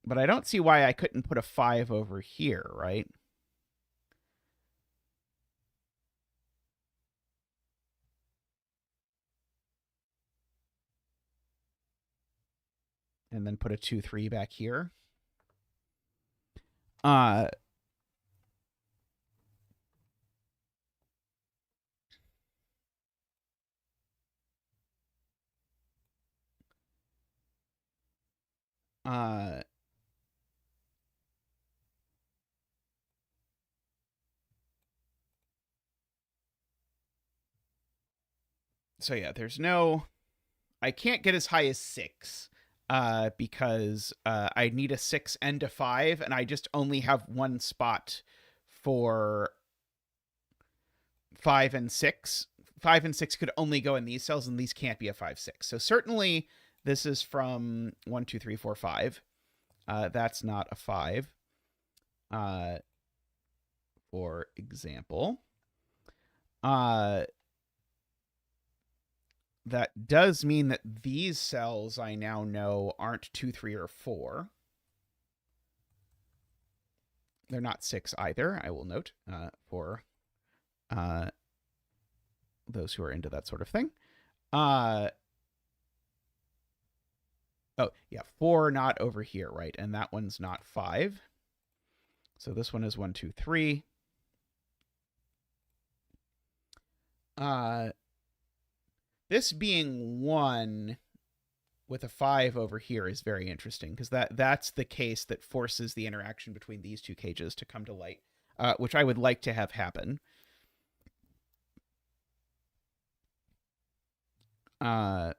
But I don't see why I couldn't put a 5 over here, right? And then put a 2, 3 back here. So yeah, there's no, I can't get as high as 6 because I need a 6 and a 5, and I just only have one spot for 5 and 6. 5 and 6 could only go in these cells, and these can't be a 5, 6. So certainly this is from 1, 2, 3, 4, 5. That's not a 5. For example. That does mean that these cells I now know aren't 2, 3, or 4. They're not 6 either, I will note, for those who are into that sort of thing. Oh, yeah, 4 not over here, right? And that one's not 5. So this one is 1, 2, 3. This being 1 with a 5 over here is very interesting, because that's the case that forces the interaction between these two cages to come to light, which I would like to have happen. I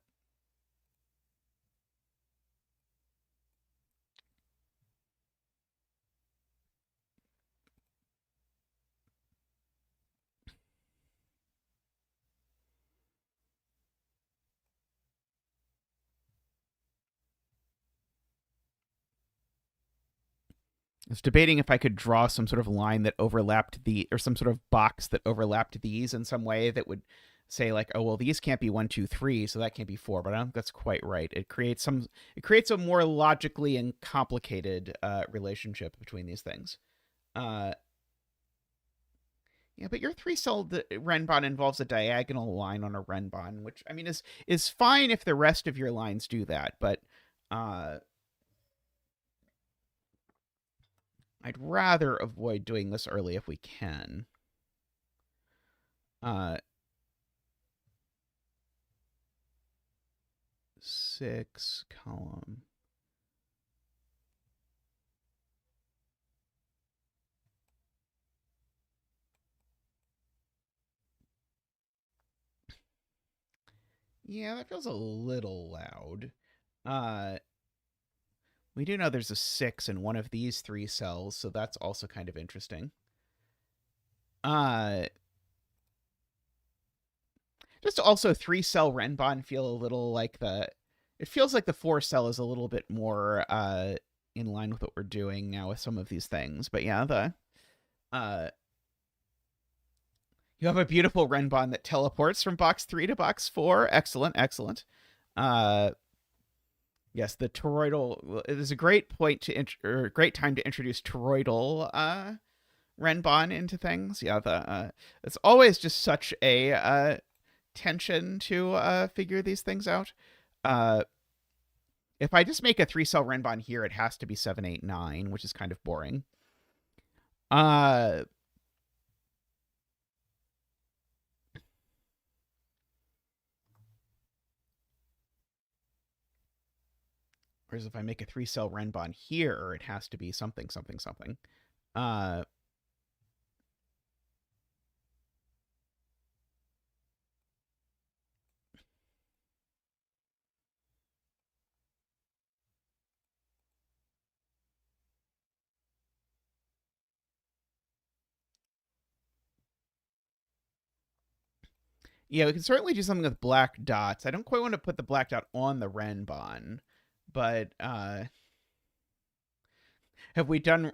was debating if I could draw some sort of line that overlapped or some sort of box that overlapped these in some way that would say like, oh, well, these can't be 1, 2, 3, so that can't be 4. But I don't think that's quite right. It creates a more logically and complicated relationship between these things. Yeah, but your 3-cell renbon involves a diagonal line on a renbon, which I mean is fine if the rest of your lines do that, but I'd rather avoid doing this early if we can. 6 column. Yeah, that feels a little loud. We do know there's a 6 in one of these 3 cells, so that's also kind of interesting. Just also 3-cell renbon feel a little like it feels like the 4-cell is a little bit more in line with what we're doing now with some of these things. But yeah, you have a beautiful renbon that teleports from box 3 to box 4. Excellent, excellent. Yes, the toroidal. It is a great great time to introduce toroidal renbon into things. Yeah, it's always just such a tension to figure these things out. If I just make a 3-cell renbon here, it has to be 7, 8, 9, which is kind of boring. Whereas if I make a 3-cell renbon here, it has to be something, something, something. Yeah, we can certainly do something with black dots. I don't quite want to put the black dot on the renbon, but have we done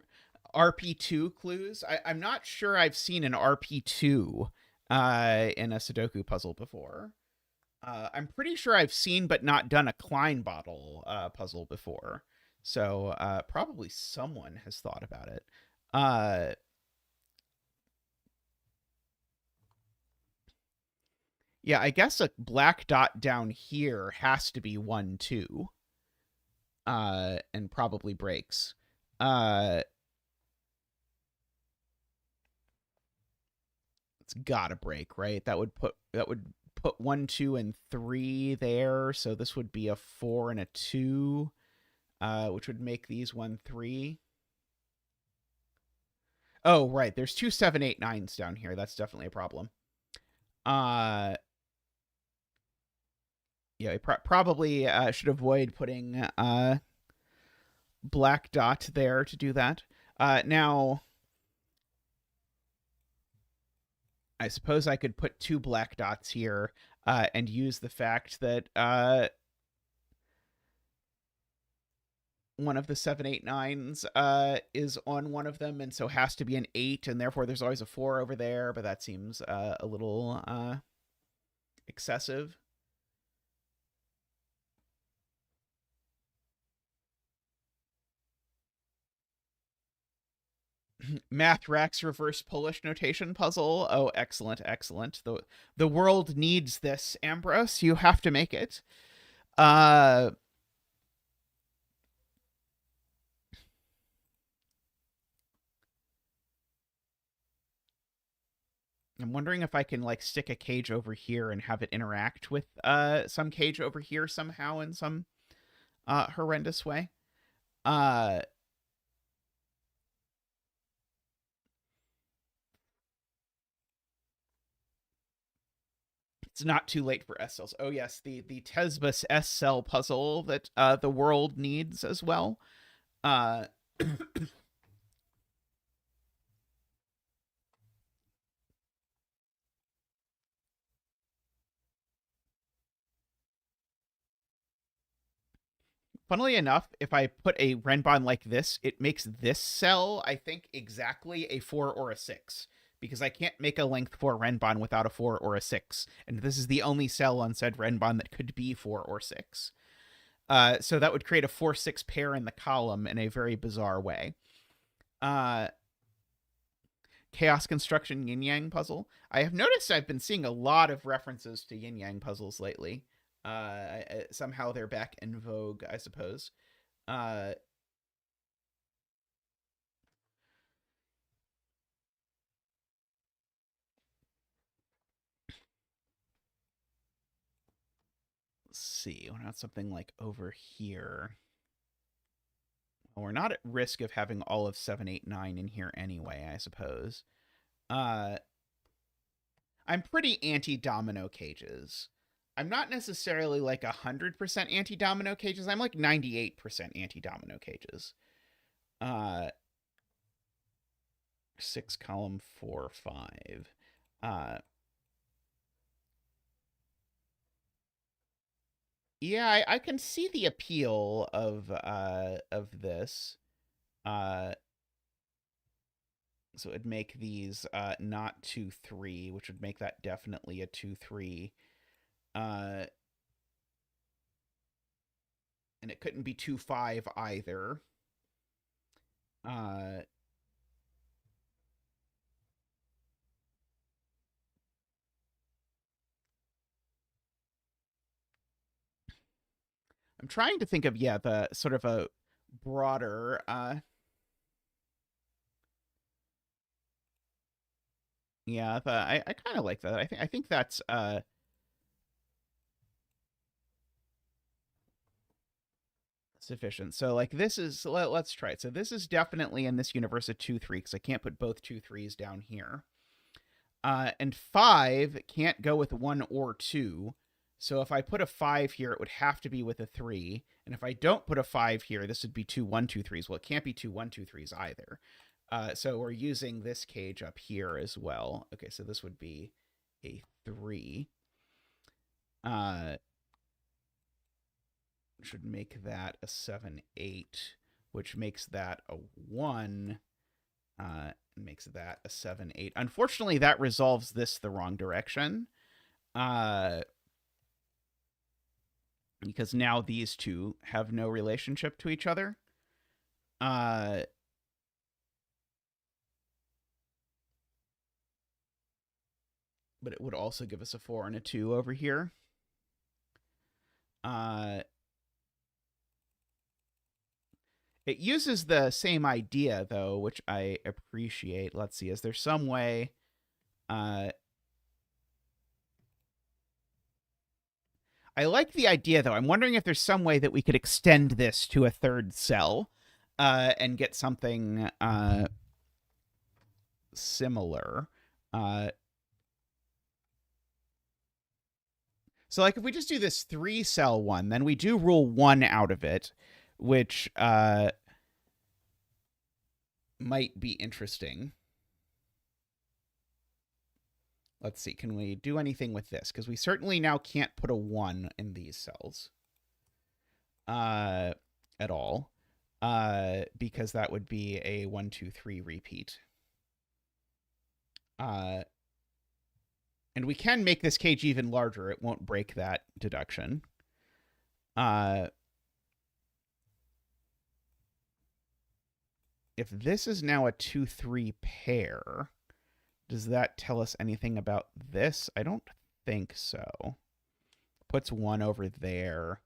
RP2 clues? I'm not sure I've seen an RP2 in a Sudoku puzzle before. I'm pretty sure I've seen but not done a Klein bottle puzzle before. So probably someone has thought about it. Yeah, I guess a black dot down here has to be 1, 2. And probably breaks. It's gotta break, right? That would put 1, 2, and 3 there. So this would be a 4 and a 2, which would make these 1, 3. Oh, right. There's 2, 7, 8, 9s down here. That's definitely a problem. Yeah, probably should avoid putting black dot there to do that. Now, I suppose I could put 2 black dots here and use the fact that one of the 7, 8, 9s is on one of them, and so has to be an 8, and therefore there's always a 4 over there, but that seems a little excessive. Math reverse Polish notation puzzle. Oh, excellent, excellent. The world needs this, Ambrose. You have to make it. I'm wondering if I can like stick a cage over here and have it interact with some cage over here somehow in some horrendous way. Uh it's not too late for S cells. Oh yes, the Tesbus S cell puzzle that the world needs as well. Uh Funnily enough, if I put a Renbon like this, it makes this cell, I think, exactly a 4 or a 6. Because I can't make a length 4 Renbon without a 4 or a 6. And this is the only cell on said Renbon that could be 4 or 6. So that would create a 4-6 pair in the column in a very bizarre way. Chaos Construction Yin Yang puzzle. I have noticed I've been seeing a lot of references to Yin Yang puzzles lately. Somehow they're back in vogue, I suppose. Let's see. We're not something like over here. Well, we're not at risk of having all of 7, 8, 9 in here anyway, I suppose. I'm pretty anti-domino cages. I'm not necessarily like 100% anti-domino cages. I'm like 98% anti-domino cages. 6 column 4 5. Yeah, I can see the appeal of this. So it'd make these not 2 3, which would make that definitely a 2 3. And it couldn't be 2 5 either. I'm trying to think of the sort of a broader I kind of like that. I think that's sufficient. So like this is let's try it. So this is definitely in this universe a 2 3 because I can't put both 2 3s down here. And 5 can't go with 1 or 2. So if I put a 5 here, it would have to be with a 3. And if I don't put a 5 here, this would be 2 1 2 3s. Well, it can't be 2 1 2 3s either. So we're using this cage up here as well. Okay, so this would be a 3. Should make that a 7 8, which makes that a 1. Makes that a 7 8. Unfortunately, that resolves this the wrong direction. Because now these two have no relationship to each other. But it would also give us a 4 and a 2 over here. It uses the same idea, though, which I appreciate. Let's see. Is there some way... I like the idea, though. I'm wondering if there's some way that we could extend this to a third cell and get something similar. So, like, if we just do this 3-cell one, then we do rule 1 out of it, which might be interesting. Let's see, can we do anything with this? Because we certainly now can't put a 1 in these cells at all, because that would be a 1, 2, 3 repeat. And we can make this cage even larger. It won't break that deduction. if this is now a 2-3 pair, does that tell us anything about this? I don't think so. Puts 1 over there.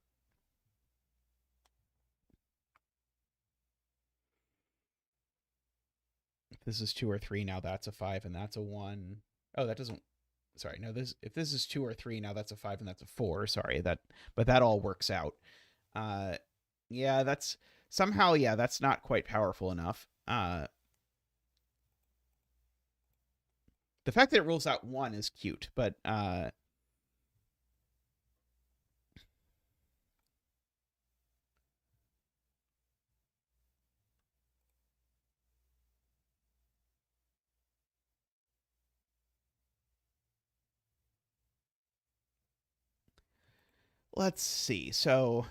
If this is 2 or 3, now that's a 5 and that's a 1. Oh, that doesn't. Sorry, no. If this is 2 or 3, now that's a 5 and that's a 4. Sorry, but that all works out. Yeah, that's somehow, yeah, that's not quite powerful enough. The fact that it rules out 1 is cute, but let's see. So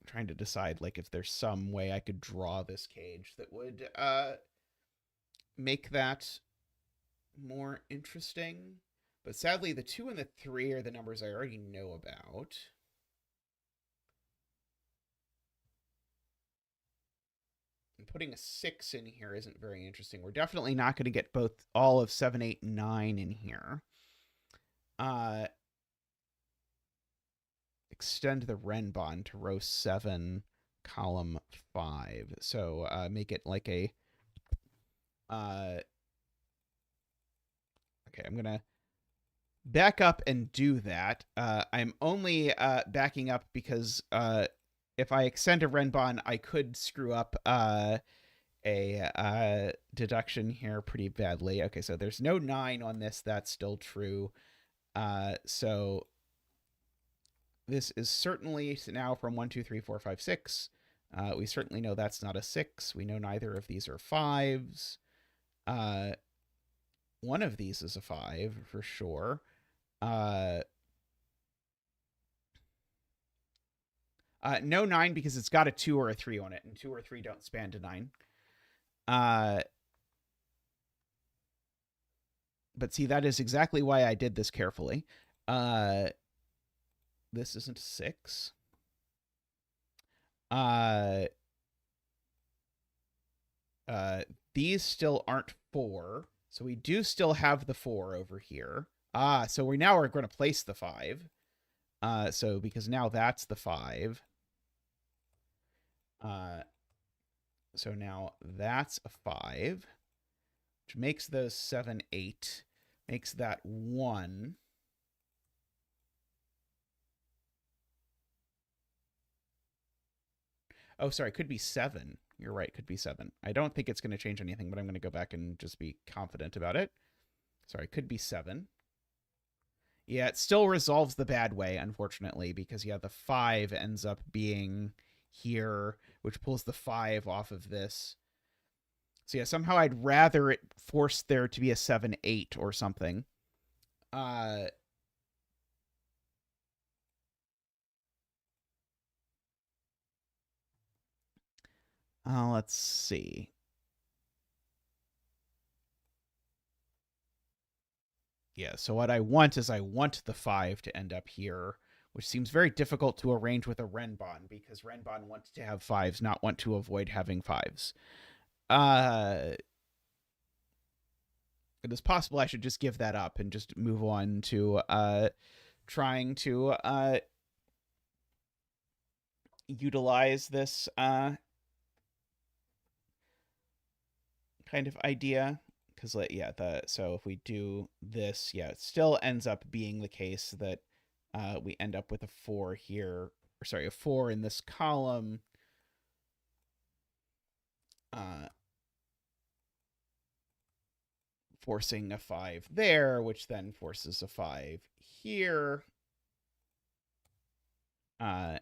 I'm trying to decide like if there's some way I could draw this cage that would make that more interesting. But sadly, the 2 and the 3 are the numbers I already know about. And putting a 6 in here isn't very interesting. We're definitely not going to get all of 7, 8, 9 in here. Extend the Renbon to row 7, column 5. So make it like a... okay, I'm going to back up and do that. I'm only backing up because if I extend a Renbon, I could screw up a deduction here pretty badly. Okay, so there's no 9 on this. That's still true. So this is certainly now from 1, 2, 3, 4, 5, 6. We certainly know that's not a 6. We know neither of these are 5s. One of these is a 5 for sure. No 9 because it's got a 2 or a 3 on it, and 2 or 3 don't span to 9. But see, that is exactly why I did this carefully. This isn't a 6. These still aren't 4, so we do still have the 4 over here. So we now are going to place the 5. So because now that's the 5. So now that's a 5, which makes those 7, 8, makes that 1. Oh, sorry, it could be 7. You're right, could be 7. I don't think it's going to change anything, but I'm going to go back and just be confident about it. Sorry, could be 7. Yeah, it still resolves the bad way, unfortunately, because, yeah, the 5 ends up being here, which pulls the 5 off of this. So, yeah, somehow I'd rather it force there to be a 7, 8 or something. Let's see. Yeah, so what I want is I want the 5 to end up here, which seems very difficult to arrange with a Renbon, because Renbon wants to have 5s, not want to avoid having 5s. It is possible I should just give that up and just move on to trying to utilize this kind of idea. Because, yeah, so if we do this, yeah, it still ends up being the case that we end up with a 4 here, or sorry, a 4 in this column. Forcing a 5 there, which then forces a 5 here. Hey,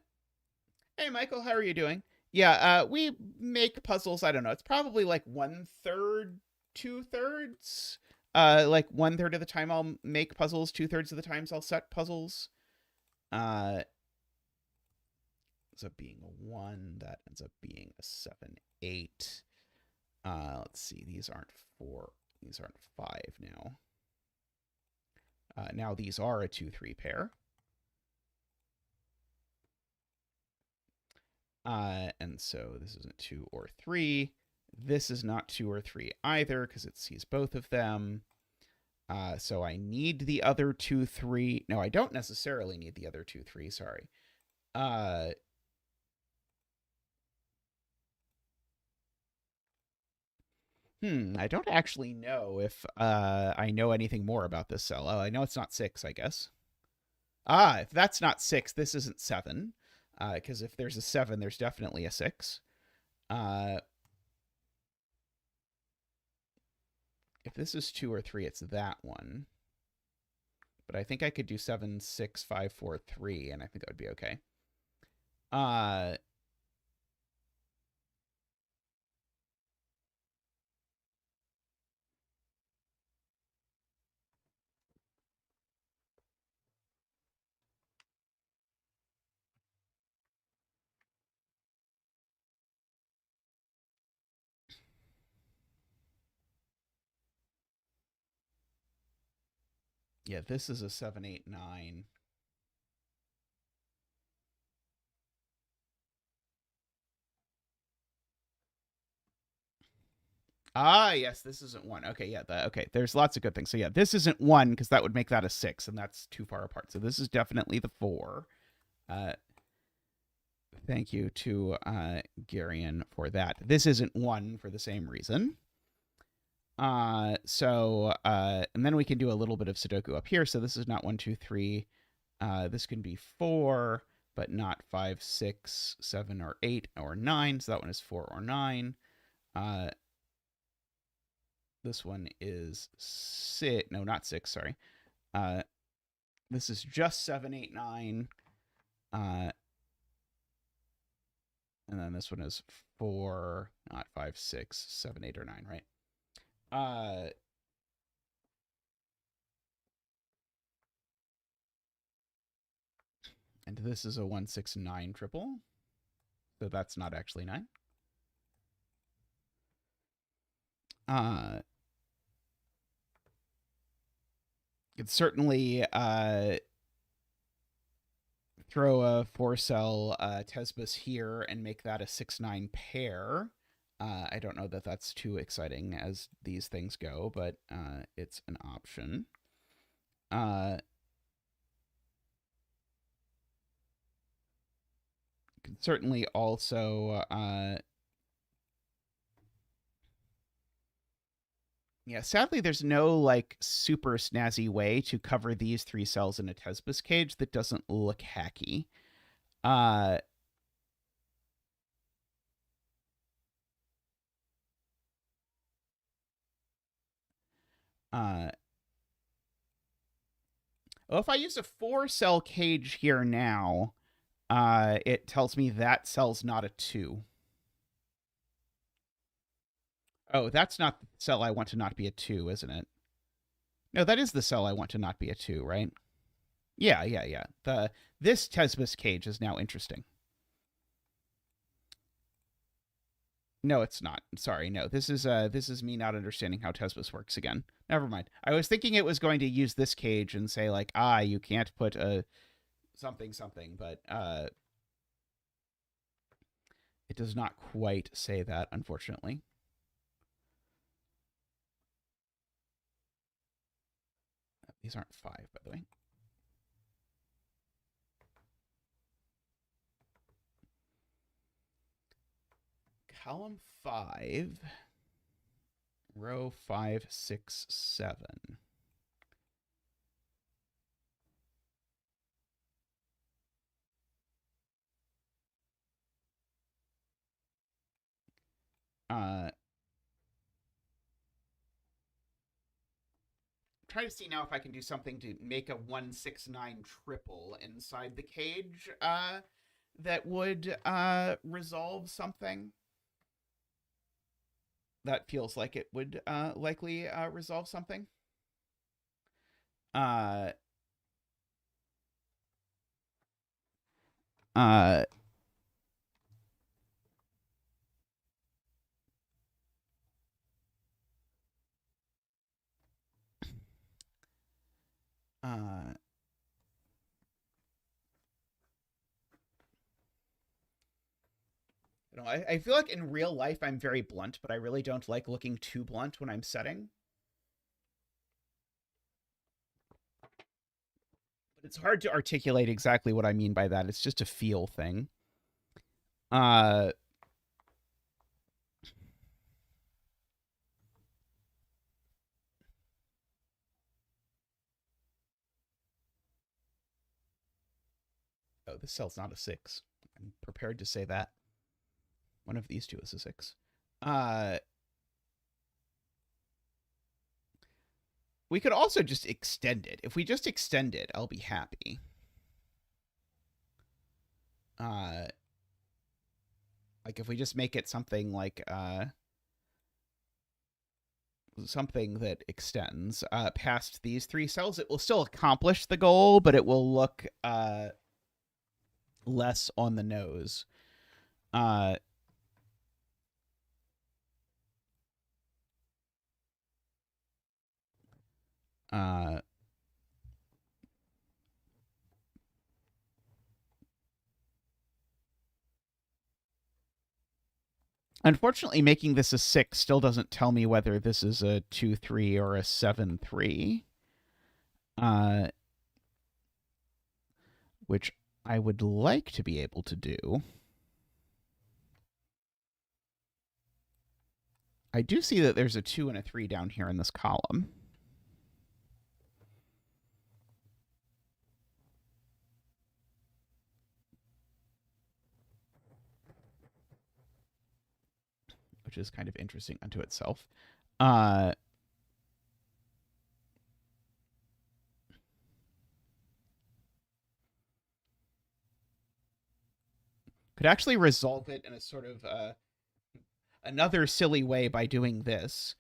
Michael, how are you doing? Yeah, we make puzzles. I don't know. It's probably like 1/3, 2/3. Like 1/3 of the time I'll make puzzles. 2/3 of the times I'll set puzzles. Ends up being a 1. That ends up being a 7, 8. Let's see. These aren't 4. These aren't 5 now. Now these are a 2, 3 pair. And so this isn't 2 or 3. This is not 2 or 3 either because it sees both of them. So I need the other 2, 3. No, I don't necessarily need the other 2, 3. Sorry. I don't actually know if I know anything more about this cell. Oh, I know it's not 6, I guess. If that's not 6, this isn't 7. Because if there's a 7, there's definitely a 6. If this is 2 or 3, it's that one. But I think I could do 7, 6, 5, 4, 3, and I think that would be okay. Yeah, this is a 7, 8, 9. Yes, this isn't 1. Okay, yeah, okay. There's lots of good things. So yeah, this isn't 1 because that would make that a 6, and that's too far apart. So this is definitely the 4. Uh, thank you to Garion for that. This isn't 1 for the same reason. And then we can do a little bit of Sudoku up here. So this is not 1, 2, 3. This can be 4, but not 5, 6, 7, or 8, or 9. So that one is 4 or 9. This one is 6. No, not 6. Sorry. This is just 7, 8, 9. And then this one is 4, not 5, 6, 7, 8, or 9, right? And this is a 1, 6, 9 triple. So that's not actually 9. It's certainly throw a 4-cell Tesbus here and make that a 6-9 pair. I don't know that that's too exciting as these things go, but it's an option. Can certainly also yeah, sadly there's no like super snazzy way to cover these 3 cells in a Tesbus cage that doesn't look hacky. Well, if I use a 4-cell cage here now, it tells me that cell's not a 2. Oh, that's not the cell I want to not be a 2, isn't it? No, that is the cell I want to not be a 2, right? Yeah. This Tesbus cage is now interesting. No, it's not. Sorry, no. This is me not understanding how Tesbus works again. Never mind. I was thinking it was going to use this cage and say like, you can't put a something, but it does not quite say that, unfortunately. These aren't 5, by the way. Column 5, row 5, 6, 7. Try to see now if I can do something to make a 169 triple inside the cage that would resolve something. That feels like it would likely resolve something. Uh, uh, uh, No, I feel like in real life I'm very blunt, but I really don't like looking too blunt when I'm setting. But it's hard to articulate exactly what I mean by that. It's just a feel thing. Uh, oh, this cell's not a 6. I'm prepared to say that. One of these two is a 6. We could also just extend it. If we just extend it, I'll be happy. Like if we just make it something like something that extends past these 3 cells, it will still accomplish the goal, but it will look less on the nose. Unfortunately, making this a 6 still doesn't tell me whether this is a 2-3 or a 7-3. Which I would like to be able to do. I do see that there's a 2 and a 3 down here in this column. Which is kind of interesting unto itself. Could actually resolve it in a sort of another silly way by doing this.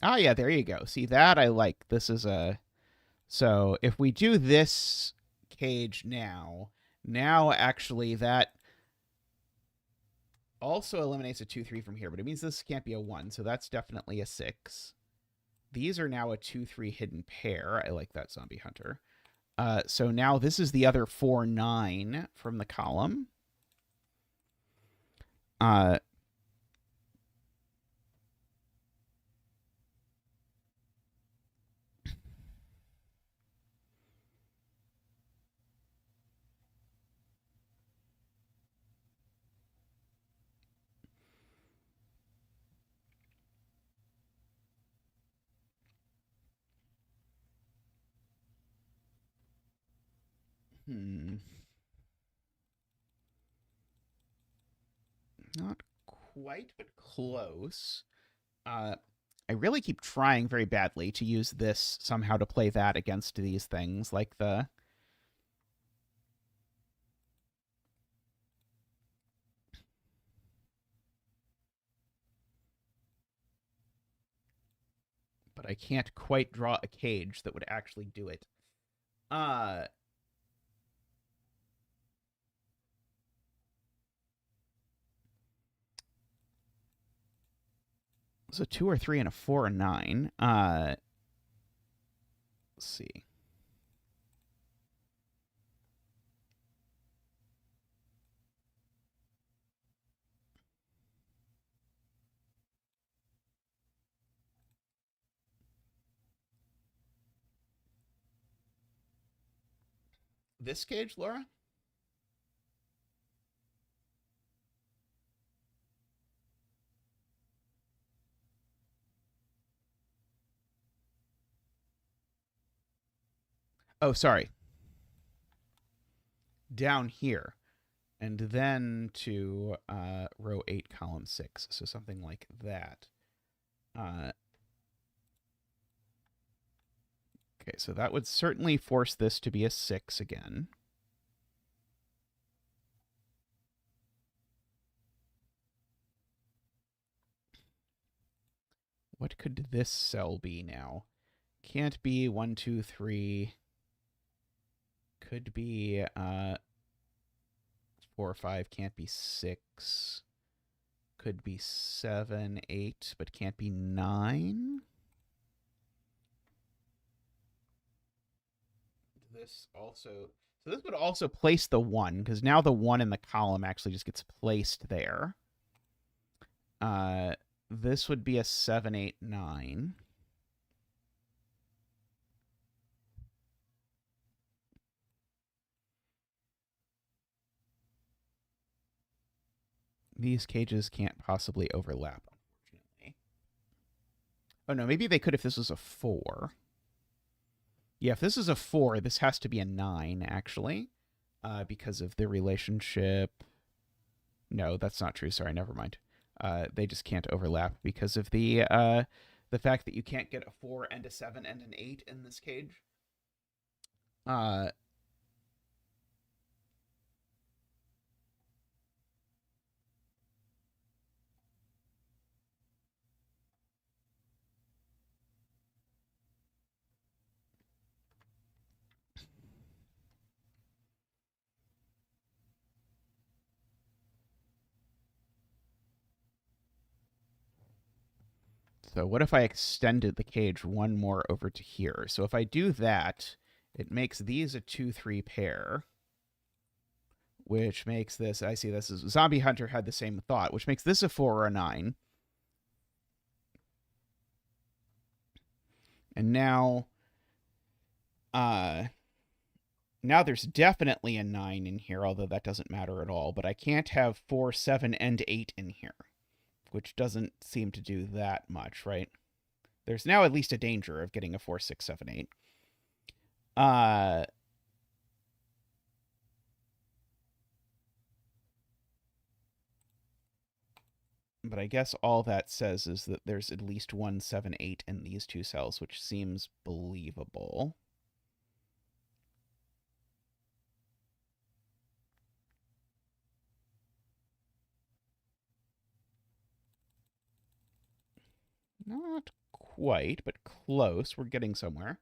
Oh, yeah, there you go. See, that I like. This is a... So if we do this cage now actually that also eliminates a 2-3 from here, but it means this can't be a 1, so that's definitely a 6. These are now a 2-3 hidden pair. I like that, Zombie Hunter. So now this is the other 4-9 from the column. Not quite, but close. I really keep trying very badly to use this somehow to play that against these things, like the... But I can't quite draw a cage that would actually do it. So 2 or 3 and a 4 and 9. Let's see. This cage, Laura? Oh, sorry. Down here. And then to row 8, column 6. So something like that. Okay, so that would certainly force this to be a 6 again. What could this cell be now? Can't be 1, 2, 3. Could be 4 or 5, can't be 6. Could be 7, 8, but can't be 9. This also, so this would also place the 1, because now the 1 in the column actually just gets placed there. This would be a 7, 8, 9. These cages can't possibly overlap, unfortunately. Oh, no, maybe they could if this was a 4. Yeah, if this is a 4, this has to be a 9, actually, because of the relationship. No, that's not true. Sorry, never mind. They just can't overlap because of the fact that you can't get a 4 and a 7 and an 8 in this cage. So what if I extended the cage one more over to here? So if I do that, it makes these a 2-3 pair, which makes this, I see this is, Zombie Hunter had the same thought, which makes this a 4 or a 9. And now, now there's definitely a 9 in here, although that doesn't matter at all. But I can't have 4, 7, and 8 in here, which doesn't seem to do that much, right? There's now at least a danger of getting a 4, 6, 7, 8. But I guess all that says is that there's at least 1, 7, 8 in these two cells, which seems believable. Not quite, but close. We're getting somewhere.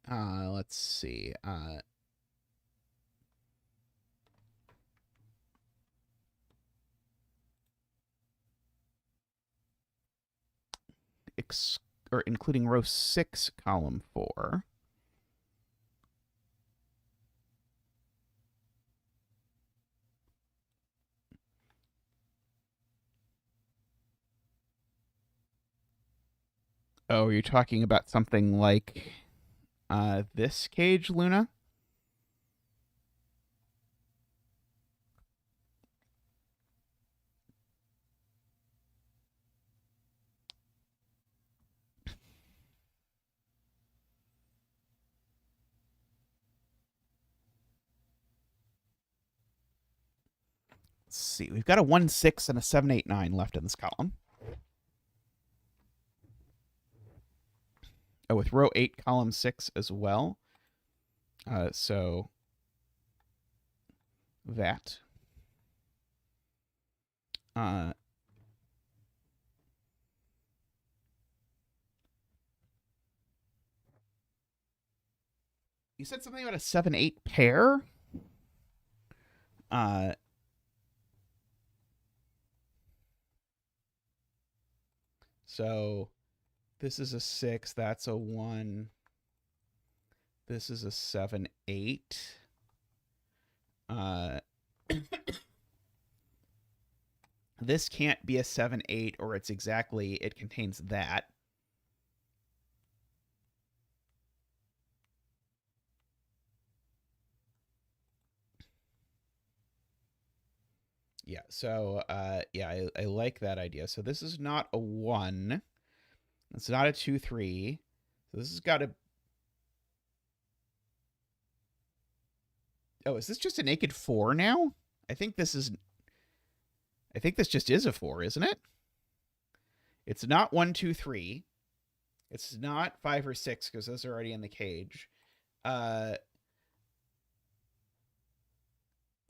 Let's see. Or including row 6, column 4. Oh, you're talking about something like this cage, Luna? Let's see. We've got a 1, 6 and a 7, 8, 9 left in this column. Oh, with row 8, column 6 as well. So that. You said something about a 7, 8 pair? So this is a 6, that's a 1. This is a 7, 8. This can't be a 7, 8, or it's exactly, it contains that. Yeah, so, yeah, I like that idea. So this is not a 1. It's not a 2, 3. So this has got to... Oh, is this just a naked 4 now? I think this just is a 4, isn't it? It's not 1, 2, 3. It's not 5 or 6, because those are already in the cage. What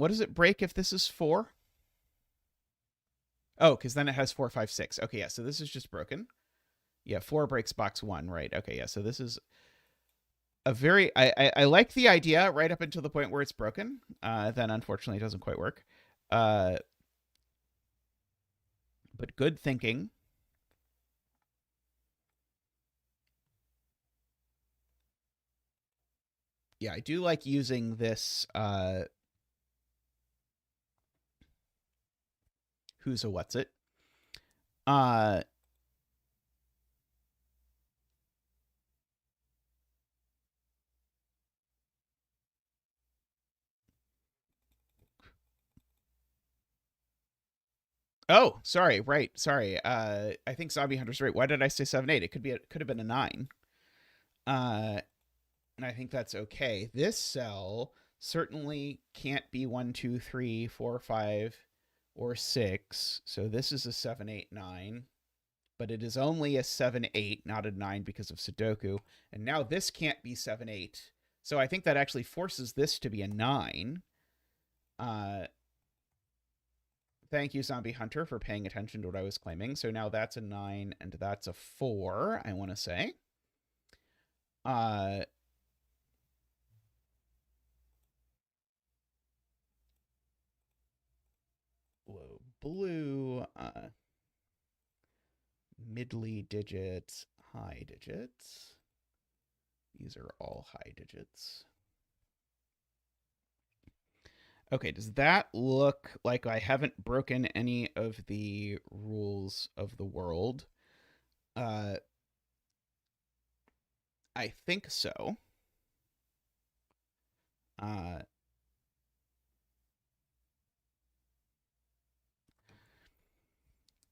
does it break if this is 4? Oh, because then it has 4, 5, 6. Okay, yeah, so this is just broken. Yeah, 4 breaks box 1, right. Okay, yeah, so this is... a very I like the idea right up until the point where it's broken. Then unfortunately it doesn't quite work. Uh, but good thinking. Yeah, I do like using this who's a what's it. Uh Oh, sorry, right. Sorry. I think Zombie Hunter's right. Why did I say 7-8? It could have been a 9. Uh and I think that's okay. This cell certainly can't be 1, 2, 3, 4, 5, or 6. So this is a 7, 8, 9. But it is only a 7, 8, not a 9 because of Sudoku. And now this can't be 7, 8. So I think that actually forces this to be a 9. Uh, Thank you, Zombie Hunter, for paying attention to what I was claiming. So now that's a 9 and that's a 4, I want to say. Uh, Low blue, middly digits, high digits. These are all high digits. Okay, does that look like I haven't broken any of the rules of the world? Uh, I think so. Uh,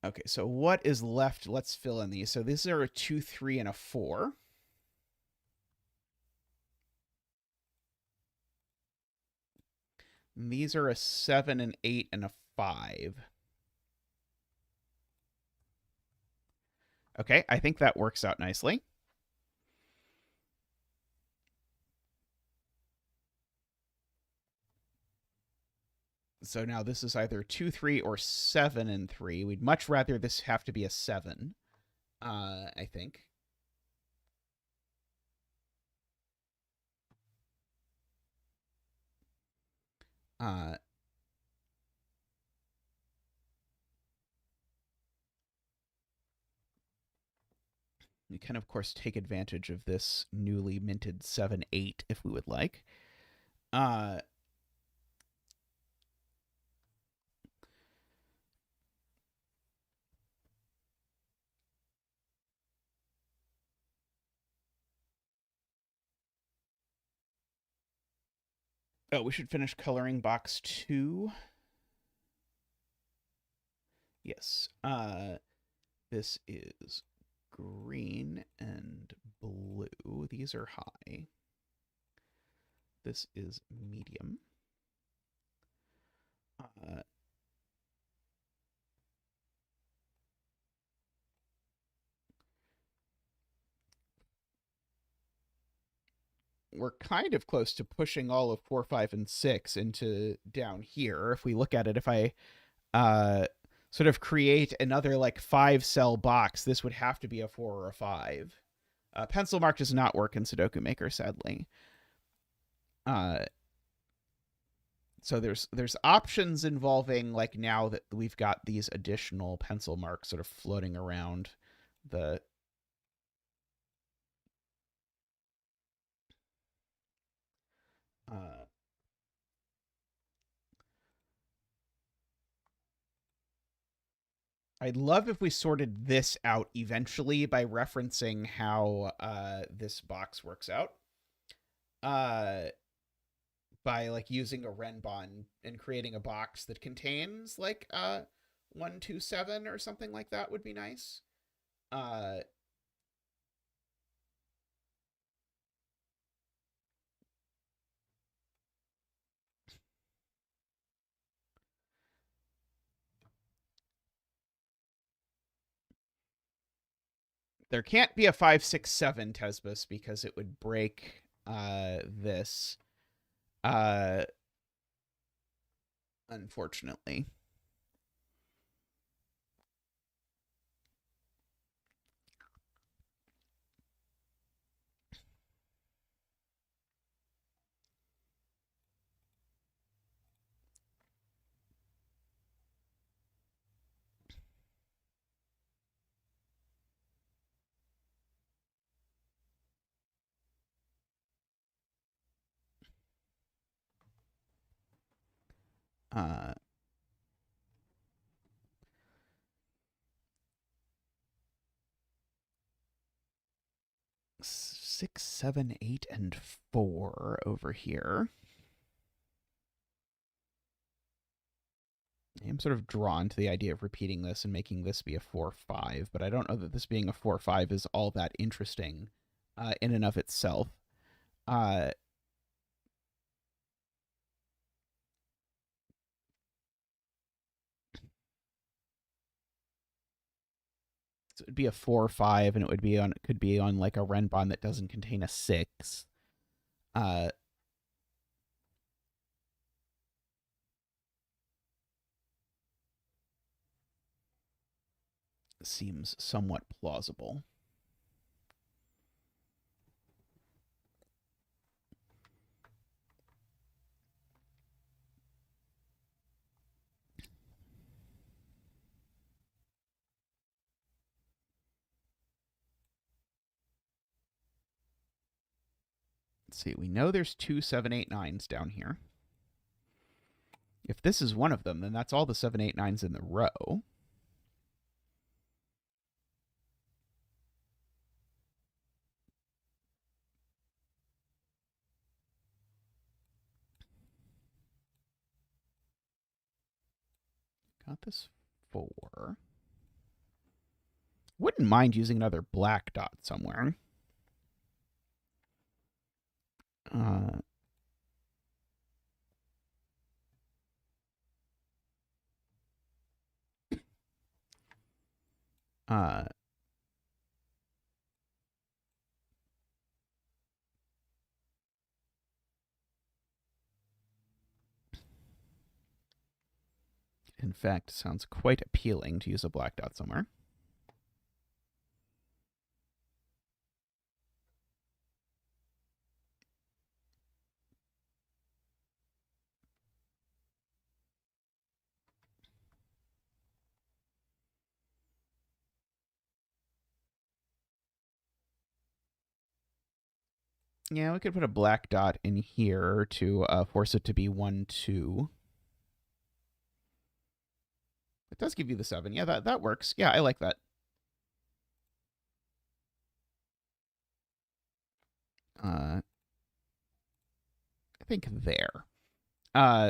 okay, so what is left? Let's fill in these. So these are a 2, 3, and a 4. And these are a 7, an 8, and a 5. Okay, I think that works out nicely. So now this is either 2, 3, or 7 and 3. We'd much rather this have to be a 7, I think. Uh, we can, of course, take advantage of this newly minted 7, 8 if we would like. Uh, oh, we should finish coloring box 2. Yes. This is green and blue. These are high. This is medium. We're kind of close to pushing all of 4, 5, and 6 into down here. If we look at it, if I sort of create another like 5-cell box, this would have to be a 4 or a 5. Pencil mark does not work in Sudoku Maker, sadly. So there's options involving, like, now that we've got these additional pencil marks sort of floating around the I'd love if we sorted this out eventually by referencing how this box works out. By like using a Renbon and creating a box that contains like 1, 2, 7 or something like that would be nice. Uh, there can't be a 5, 6, 7 Tesbus because it would break this. Unfortunately. Uh, 6, 7, 8, and 4 over here. I'm sort of drawn to the idea of repeating this and making this be a 4-5, but I don't know that this being a 4-5 is all that interesting in and of itself. So it'd be a 4-5, and it could be on like a renbon that doesn't contain a 6. Seems somewhat plausible. Let's see, we know there's 2 7 8 9s down here. If this is one of them, then that's all the 7 8 9s in the row. Got this 4. Wouldn't mind using another black dot somewhere. In fact, sounds quite appealing to use a black dot somewhere. Yeah, we could put a black dot in here to force it to be 1 2. It does give you the 7. Yeah, that works. Yeah, I like that. I think there.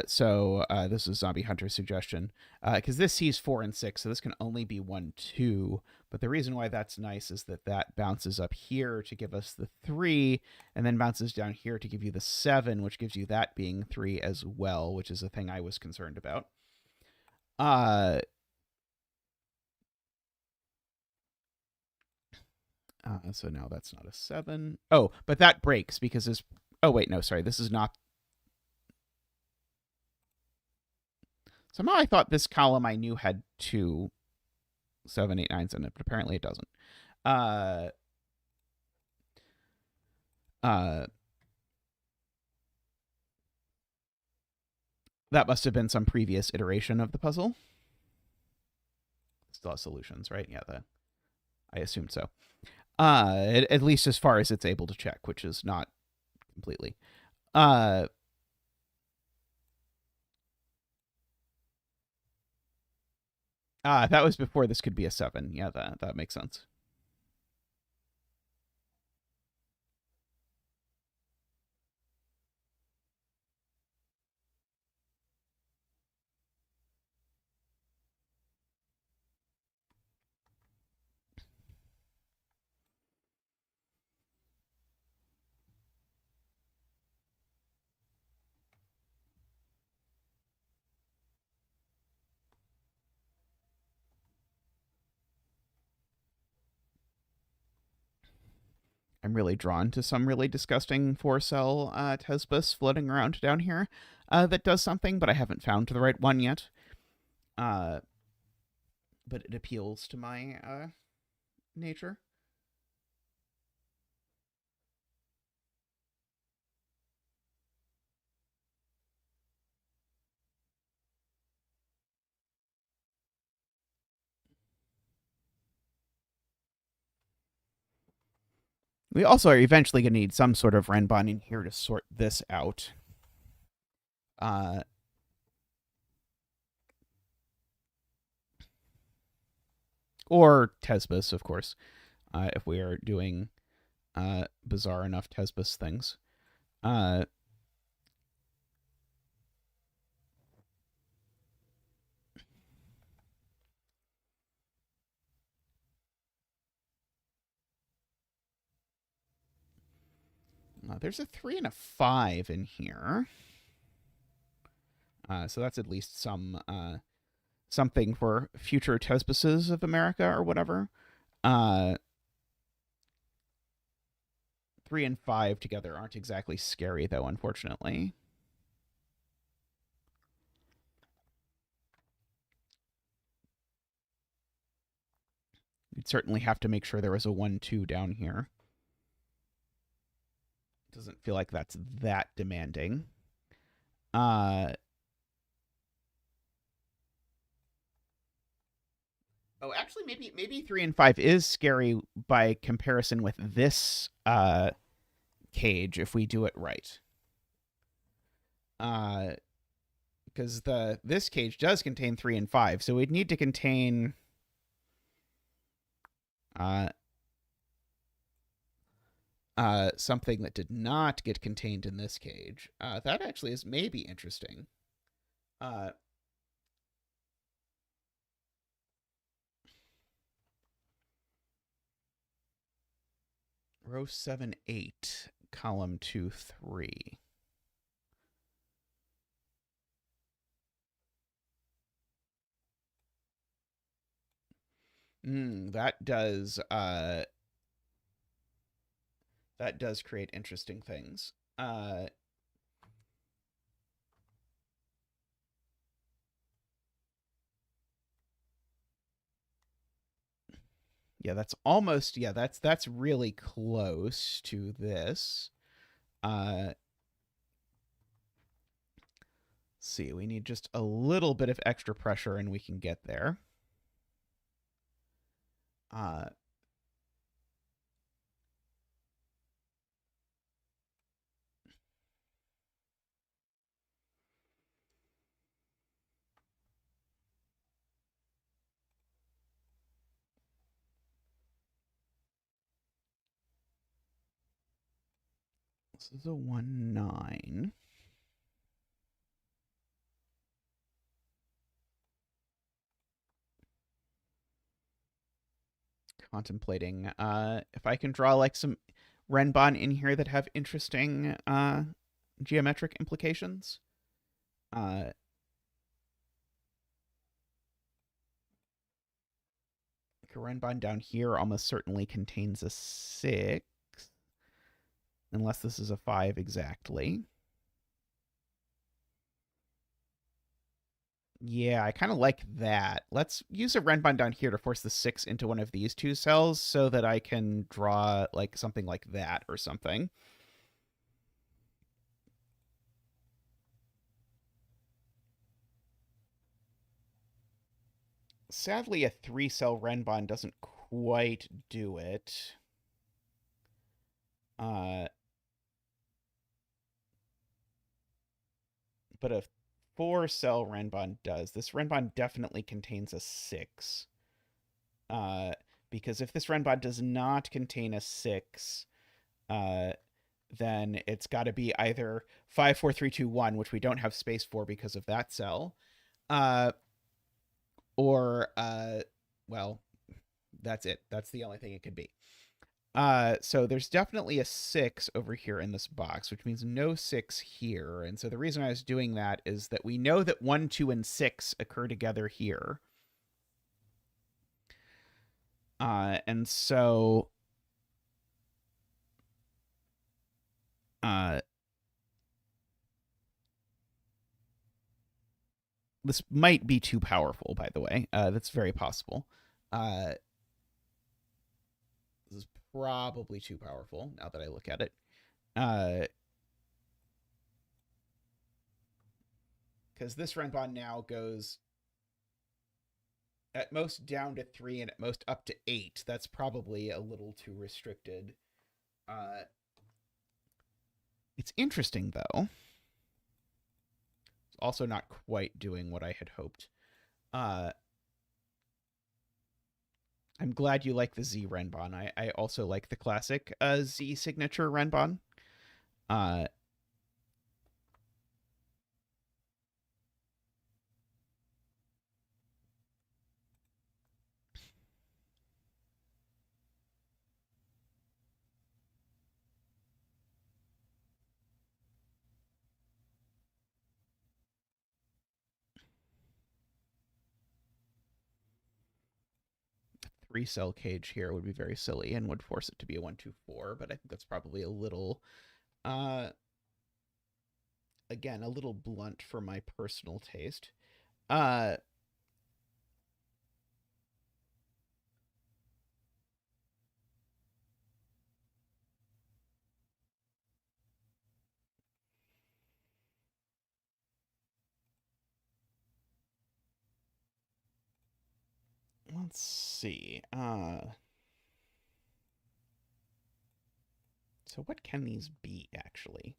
So this is Zombie Hunter's suggestion. Because this sees 4 and 6, so this can only be 1 2. But the reason why that's nice is that bounces up here to give us the 3, and then bounces down here to give you the 7, which gives you that being 3 as well, which is a thing I was concerned about. So now that's not a 7. Oh, but that breaks because this... Oh, wait, no, sorry. This is not... Somehow I thought this column I knew had 2 7 8 9s in it, but apparently it doesn't. That must have been some previous iteration of the puzzle. Still has solutions, right? Yeah, I assumed so. At least as far as it's able to check, which is not completely. That was before this could be a 7. Yeah, that makes sense. I'm really drawn to some really disgusting 4-cell Tesbus floating around down here that does something, but I haven't found the right one yet. But it appeals to my nature. We also are eventually going to need some sort of renbon in here to sort this out. or Tesbus, of course, if we are doing bizarre enough Tesbus things. There's a 3 and a 5 in here. So that's at least something for future Tesbuses of America or whatever. 3 and 5 together aren't exactly scary, though, unfortunately. You'd certainly have to make sure there was a 1-2 down here. Doesn't feel like that's that demanding. Oh, actually, maybe 3 and 5 is scary by comparison with this cage if we do it right. Because this cage does contain 3 and 5, so we'd need to contain something that did not get contained in this cage. That actually is maybe interesting. Row 7, 8, column 2, 3. That does create interesting things. Yeah, that's almost, yeah, that's really close to this. See, we need just a little bit of extra pressure and we can get there. This is a 1-9. Contemplating if I can draw like some Renbon in here that have interesting geometric implications. Like a Renbon down here almost certainly contains a 6, unless this is a 5 exactly. Yeah, I kind of like that. Let's use a Renbon down here to force the 6 into one of these two cells so that I can draw like something like that or something. Sadly, a 3-cell Renbon doesn't quite do it. But a 4-cell Renbon does. This Renbon definitely contains a 6. Because if this Renbon does not contain a 6, then it's got to be either 5, 4, 3, 2, 1, which we don't have space for because of that cell, or well, that's it. That's the only thing it could be. So there's definitely a 6 over here in this box, which means no 6 here. And so the reason I was doing that is that we know that 1, 2, and 6 occur together here. And so this might be too powerful, by the way. That's very possible. This is probably too powerful now that I look at it. Because this Renbon now goes at most down to 3 and at most up to 8. That's probably a little too restricted. It's interesting, though. It's also not quite doing what I had hoped. I'm glad you like the Z Renbon. I also like the classic Z signature Renbon. Uh, Three-cell cage here would be very silly and would force it to be a 1-2-4, but I think that's probably a little, uh, again, a little blunt for my personal taste. Uh, let's see. So what can these be actually?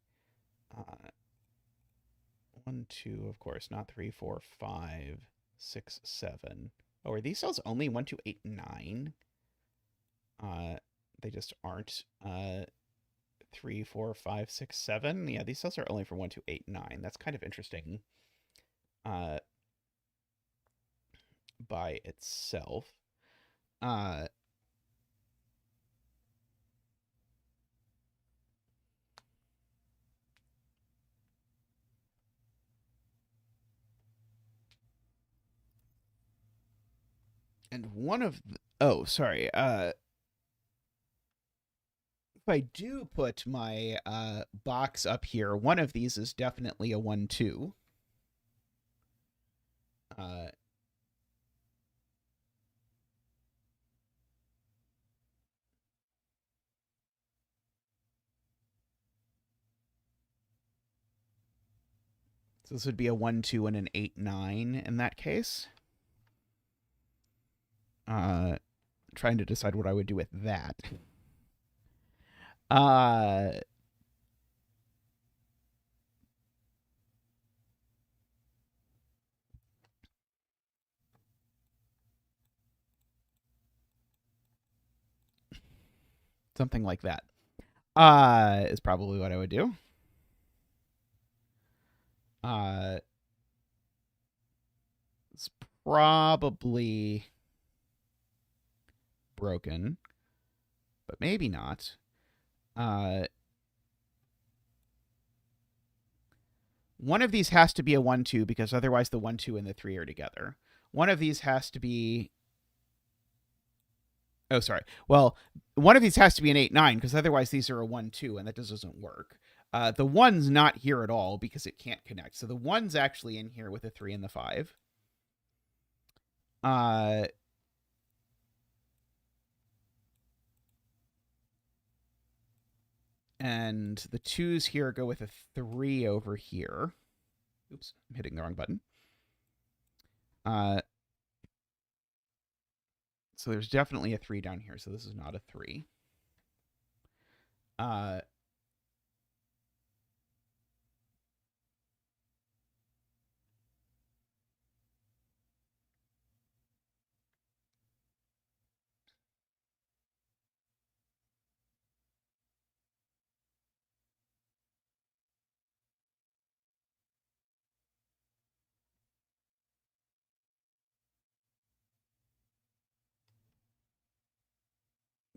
1-2, of course, not 3-4-5-6-7. Oh, are these cells only 1-2-8-9? They just aren't 3-4-5-6-7. Yeah, these cells are only for 1-2-8-9. That's kind of interesting by itself. And one of oh, sorry. If I do put my box up here, one of these is definitely a 1-2. So this would be a 1-2 and an 8-9 in that case. Trying to decide what I would do with that. Something like that. Is probably what I would do. It's probably broken, but maybe not. One of these has to be a 1-2 because otherwise the 1-2 and the 3 are together. One of these has to be. Oh, sorry. Well, one of these has to be an 8-9 because otherwise these are a 1-2 and that just doesn't work. The 1's not here at all because it can't connect. So the 1's actually in here with the 3 and the 5. And the 2's here go with a 3 over here. Oops, I'm hitting the wrong button. So there's definitely a 3 down here, so this is not a 3.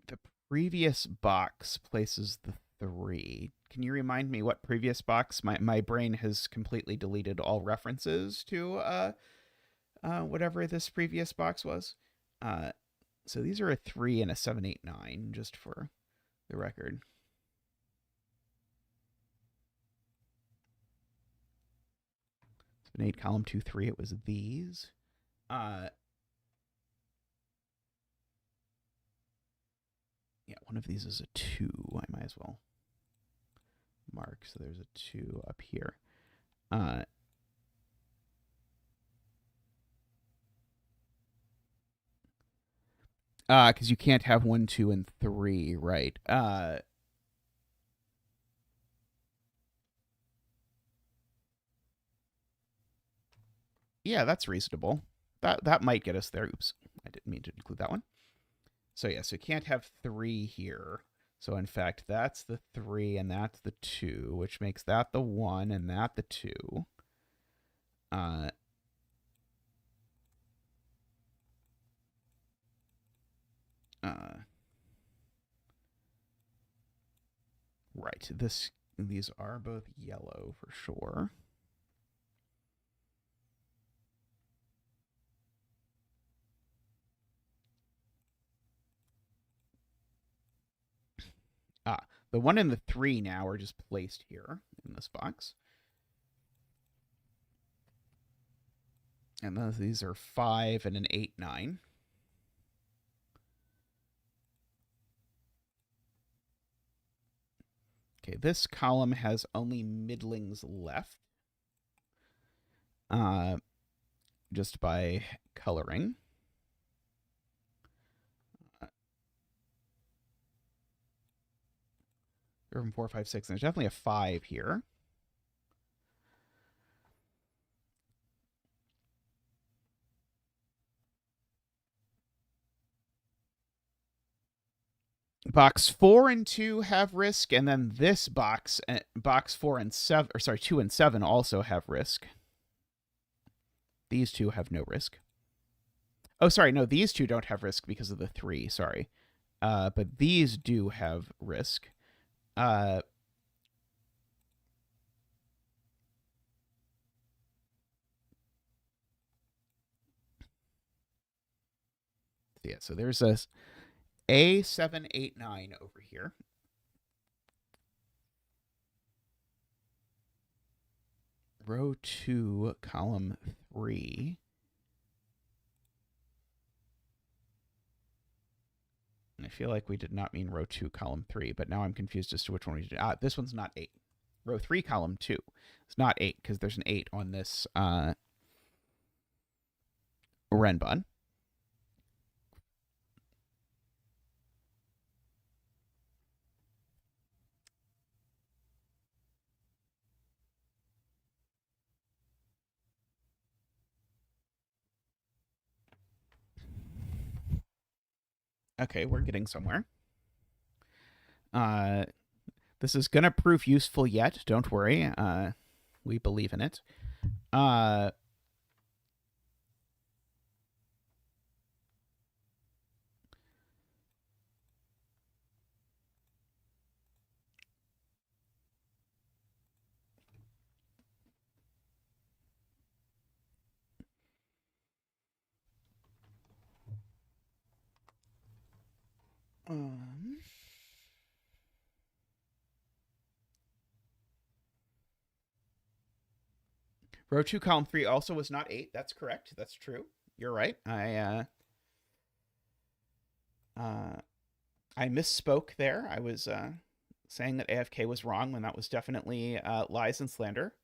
The previous box places the 3. Can you remind me what previous box? My brain has completely deleted all references to whatever this previous box was. So these are a 3 and a 7-8-9, just for the record. An 8 column 2 3. It was these. Yeah, one of these is a 2. I might as well mark. So there's a 2 up here. Because you can't have 1, 2, and 3, right? Yeah, that's reasonable. That might get us there. Oops, I didn't mean to include that one. So yeah, so you can't have 3 here. So in fact, that's the 3 and that's the 2, which makes that the 1 and that the 2. Uh, uh, right. These are both yellow for sure. The 1 and the 3 now are just placed here in this box. And these are 5 and an 8, 9. Okay, this column has only middlings left. Just by coloring. From 4, 5, 6. There's definitely a 5 here. Box 4 and 2 have risk, and then this box 4 and 7, or sorry, 2 and 7 also have risk. These two have no risk. Oh, sorry, no, these two don't have risk because of the 3, sorry. But these do have risk. Yeah, so there's a A789 over here. Row 2, column 3. I feel like we did not mean row 2, column 3, but now I'm confused as to which one we did. This one's not 8. Row 3, column 2. It's not 8 because there's an 8 on this Renbun. Okay, we're getting somewhere. This is gonna prove useful yet. Don't worry. We believe in it. Row 2, column 3 also was not 8. That's correct. That's true. You're right. I misspoke there. I was saying that AFK was wrong when that was definitely lies and slander.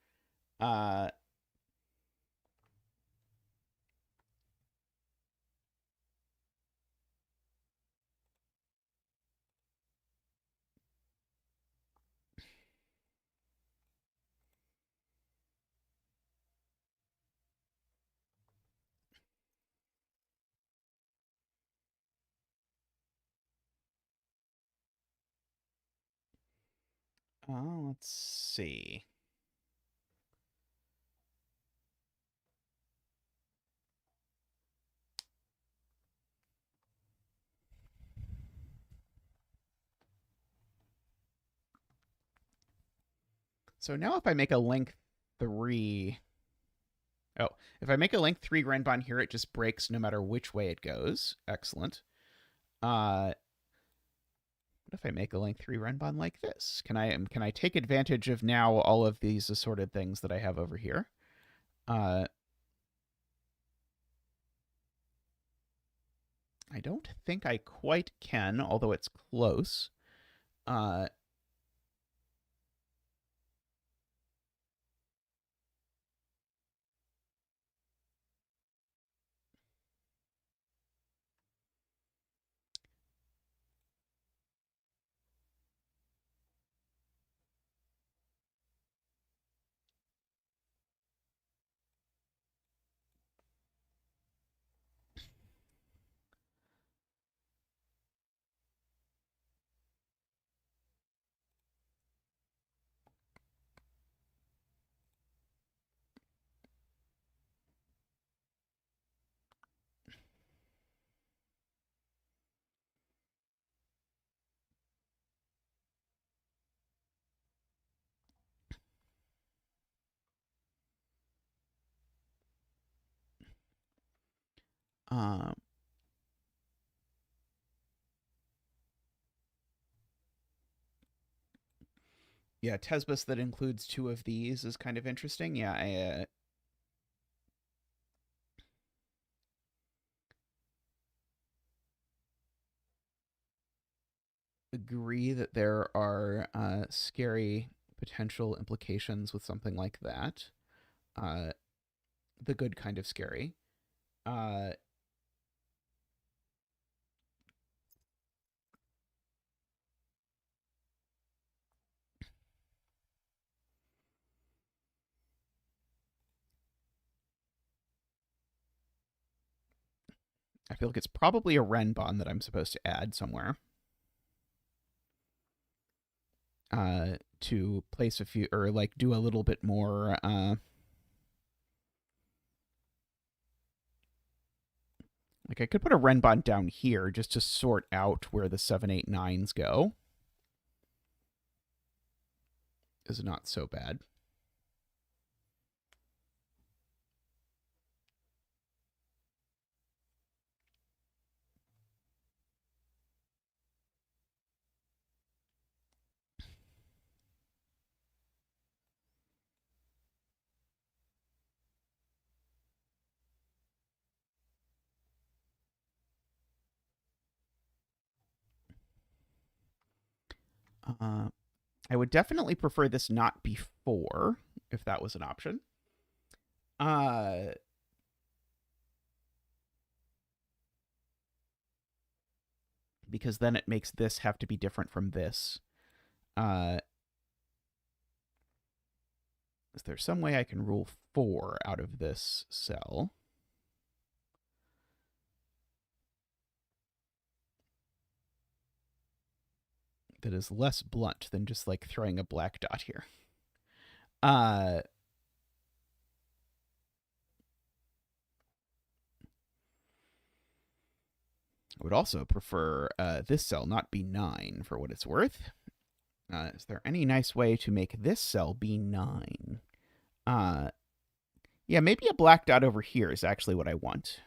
Let's see. So now if I make a length 3... Oh, if I make a length 3 Renbon here, it just breaks no matter which way it goes. Excellent. What if I make a length 3 Renbon like this? Can I take advantage of now all of these assorted things that I have over here? I don't think I quite can, although it's close. Um, yeah, Tesbus that includes two of these is kind of interesting. Yeah, I agree that there are scary potential implications with something like that. Uh, the good kind of scary. Uh, I feel like it's probably a Renbon that I'm supposed to add somewhere. To place a few, or like do a little bit more. Like I could put a Renbon down here just to sort out where the 7, 8, 9s go. Is not so bad. Uh, I would definitely prefer this not be 4, if that was an option. Uh, because then it makes this have to be different from this. Is there some way I can rule 4 out of this cell? That is less blunt than just like throwing a black dot here. I would also prefer this cell not be 9 for what it's worth. Is there any nice way to make this cell be 9? Yeah, maybe a black dot over here is actually what I want.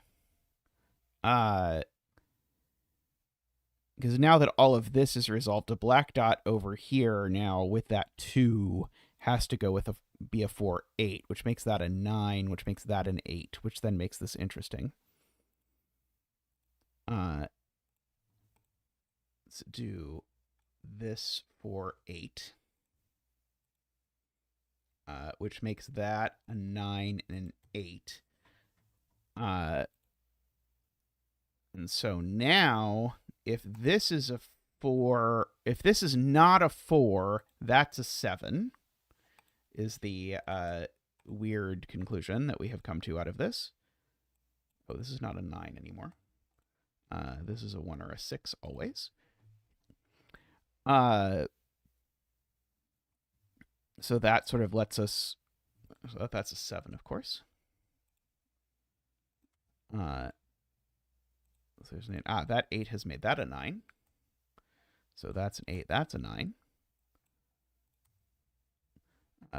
Because now that all of this is resolved, a black dot over here now with that 2 has to go with be a 4, 8, which makes that a 9, which makes that an 8, which then makes this interesting. Let's do this for 8, which makes that a 9 and an 8. And so now, if this is a 4, if this is not a 4, that's a 7, is the weird conclusion that we have come to out of this. Oh, this is not a 9 anymore. This is a 1 or a 6 always. So that sort of lets us. So that's a 7, of course. So there's an 8. That 8 has made that a 9. So that's an 8. That's a 9.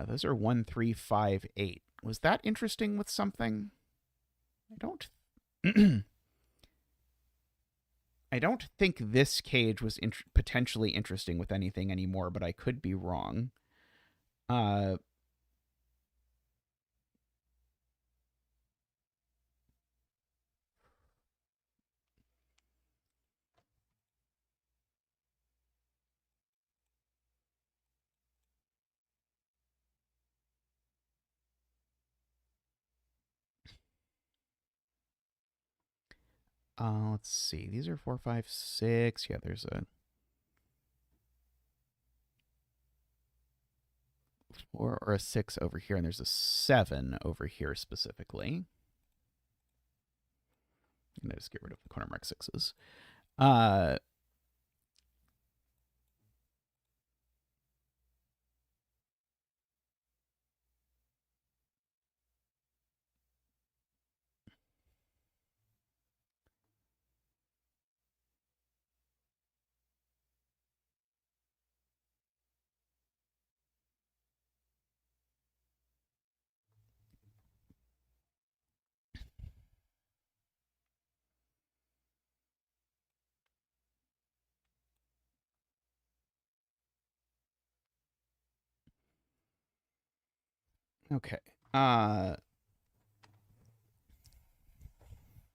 Those are 1, 3, 5, 8. Was that interesting with something? I don't. I don't think this cage was potentially interesting with anything anymore, but I could be wrong. Let's see. These are 4, 5, 6. Yeah, there's a 4 or a 6 over here, and there's a 7 over here specifically. I'm going to just get rid of the corner mark 6s. Okay.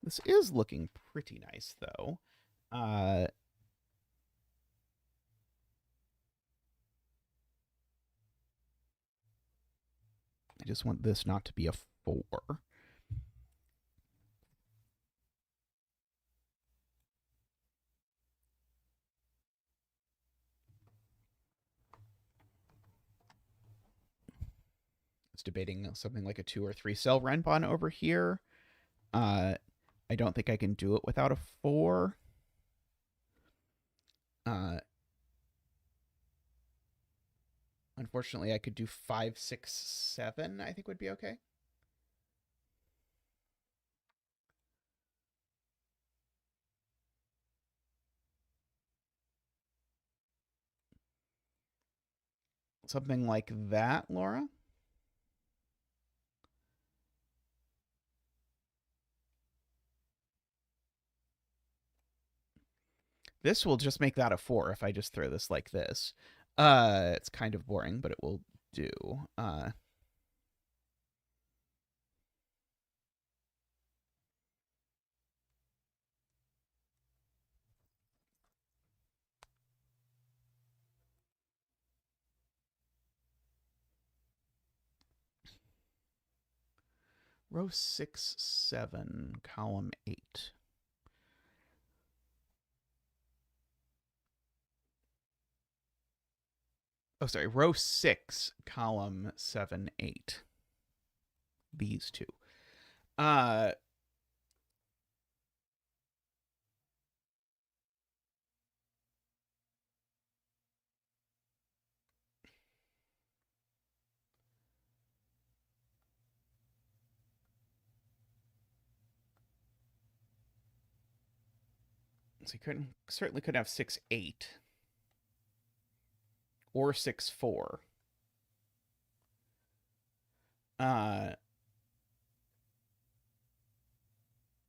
This is looking pretty nice, though. I just want this not to be a 4. It's debating something like a 2 or 3 cell renbon over here. I don't think I can do it without a 4. Unfortunately, I could do 5, 6, 7. I think would be okay. Something like that, Laura. This will just make that a 4 if I just throw this like this. It's kind of boring, but it will do. Row 6, 7, column 8. Oh, sorry, row 6, column 7, 8. These two. So you certainly could have 6, 8 or 6, 4.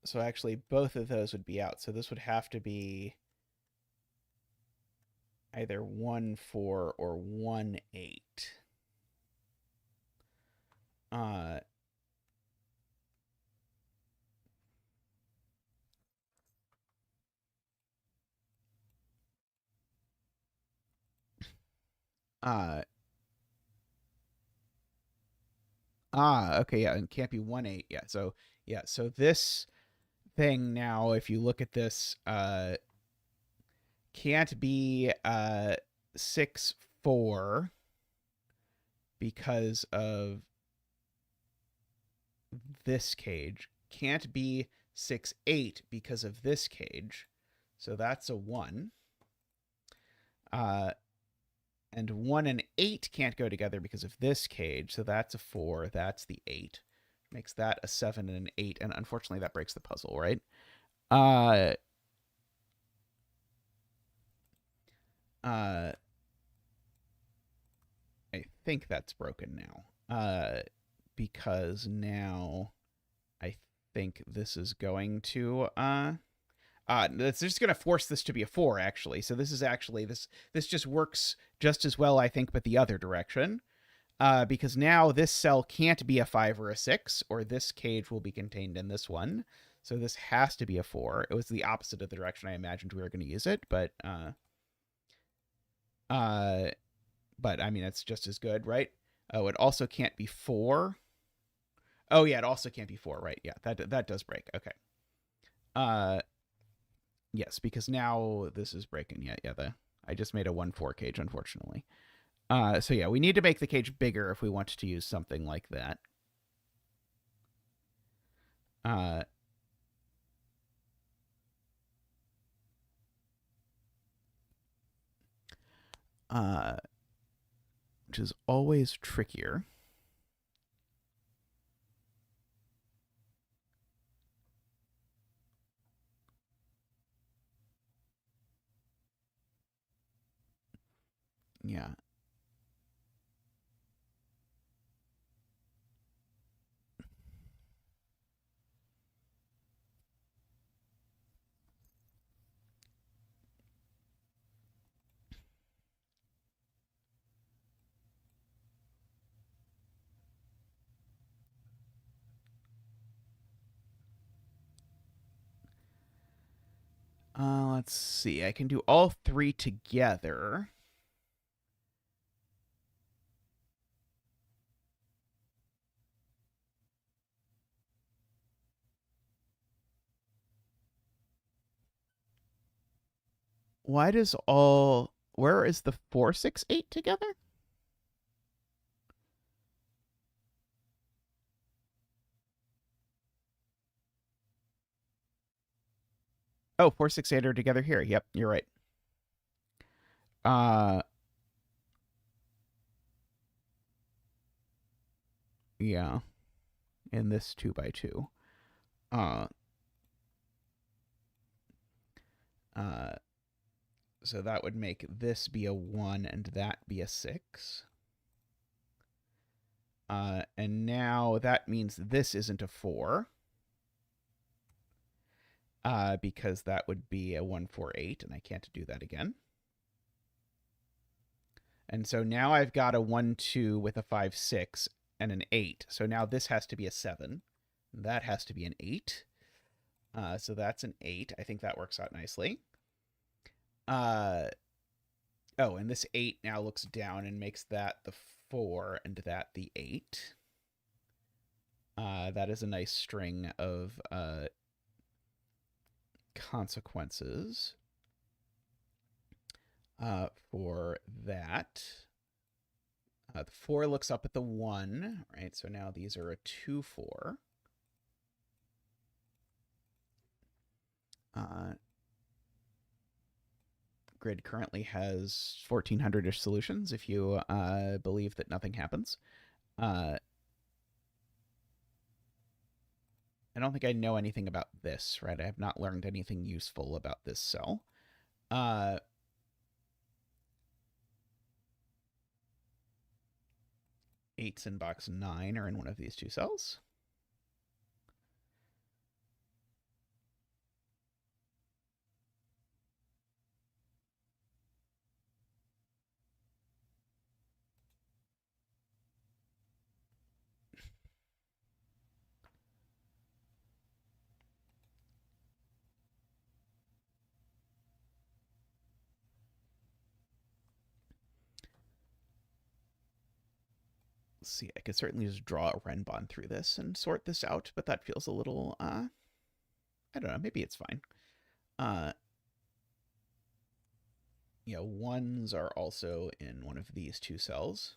So actually, both of those would be out. So this would have to be either 1, 4 or 1, 8. Uh, uh, okay, yeah, it can't be 1, 8. Yeah, so this thing now, if you look at this, can't be 6, 4 because of this cage. Can't be 6, 8 because of this cage. So that's a 1. And 1 and 8 can't go together because of this cage. So that's a 4. That's the 8. Makes that a 7 and an 8. And unfortunately, that breaks the puzzle, right? Uh, I think that's broken now. Because now I think this is going to it's just going to force this to be a 4 actually. So this is actually this just works just as well I think, but the other direction. Because now this cell can't be a 5 or a 6, or this cage will be contained in this one. So this has to be a 4. It was the opposite of the direction I imagined we were going to use it, but I mean it's just as good, right? Oh, it also can't be 4. Oh yeah, it also can't be 4, right? Yeah, that does break. Okay. Uh, yes, because now this is breaking. Yeah. I just made a 1-4 cage, unfortunately. So yeah, we need to make the cage bigger if we want to use something like that. Uh, uh, which is always trickier. Yeah. Let's see. I can do all three together. Why does all... Where is the 4, 6, 8 together? Oh, 4, 6, 8 are together here. Yep, you're right. Yeah. In this 2x2. So that would make this be a 1 and that be a 6. And now that means this isn't a 4. Because that would be a 1, 4, 8, and I can't do that again. And so now I've got a 1, 2 with a 5, 6, and an 8. So now this has to be a 7. That has to be an 8. So that's an 8. I think that works out nicely. Oh, and this 8 now looks down and makes that the 4 and that the 8. That is a nice string of consequences for that. The 4 looks up at the 1, right? So now these are a 2, 4. Grid currently has 1,400-ish solutions if you believe that nothing happens. I don't think I know anything about this, right? I have not learned anything useful about this cell. Eights in box 9 are in one of these two cells. Let's see, I could certainly just draw a Renbon through this and sort this out, but that feels a little, I don't know, maybe it's fine. You know, 1s are also in one of these two cells.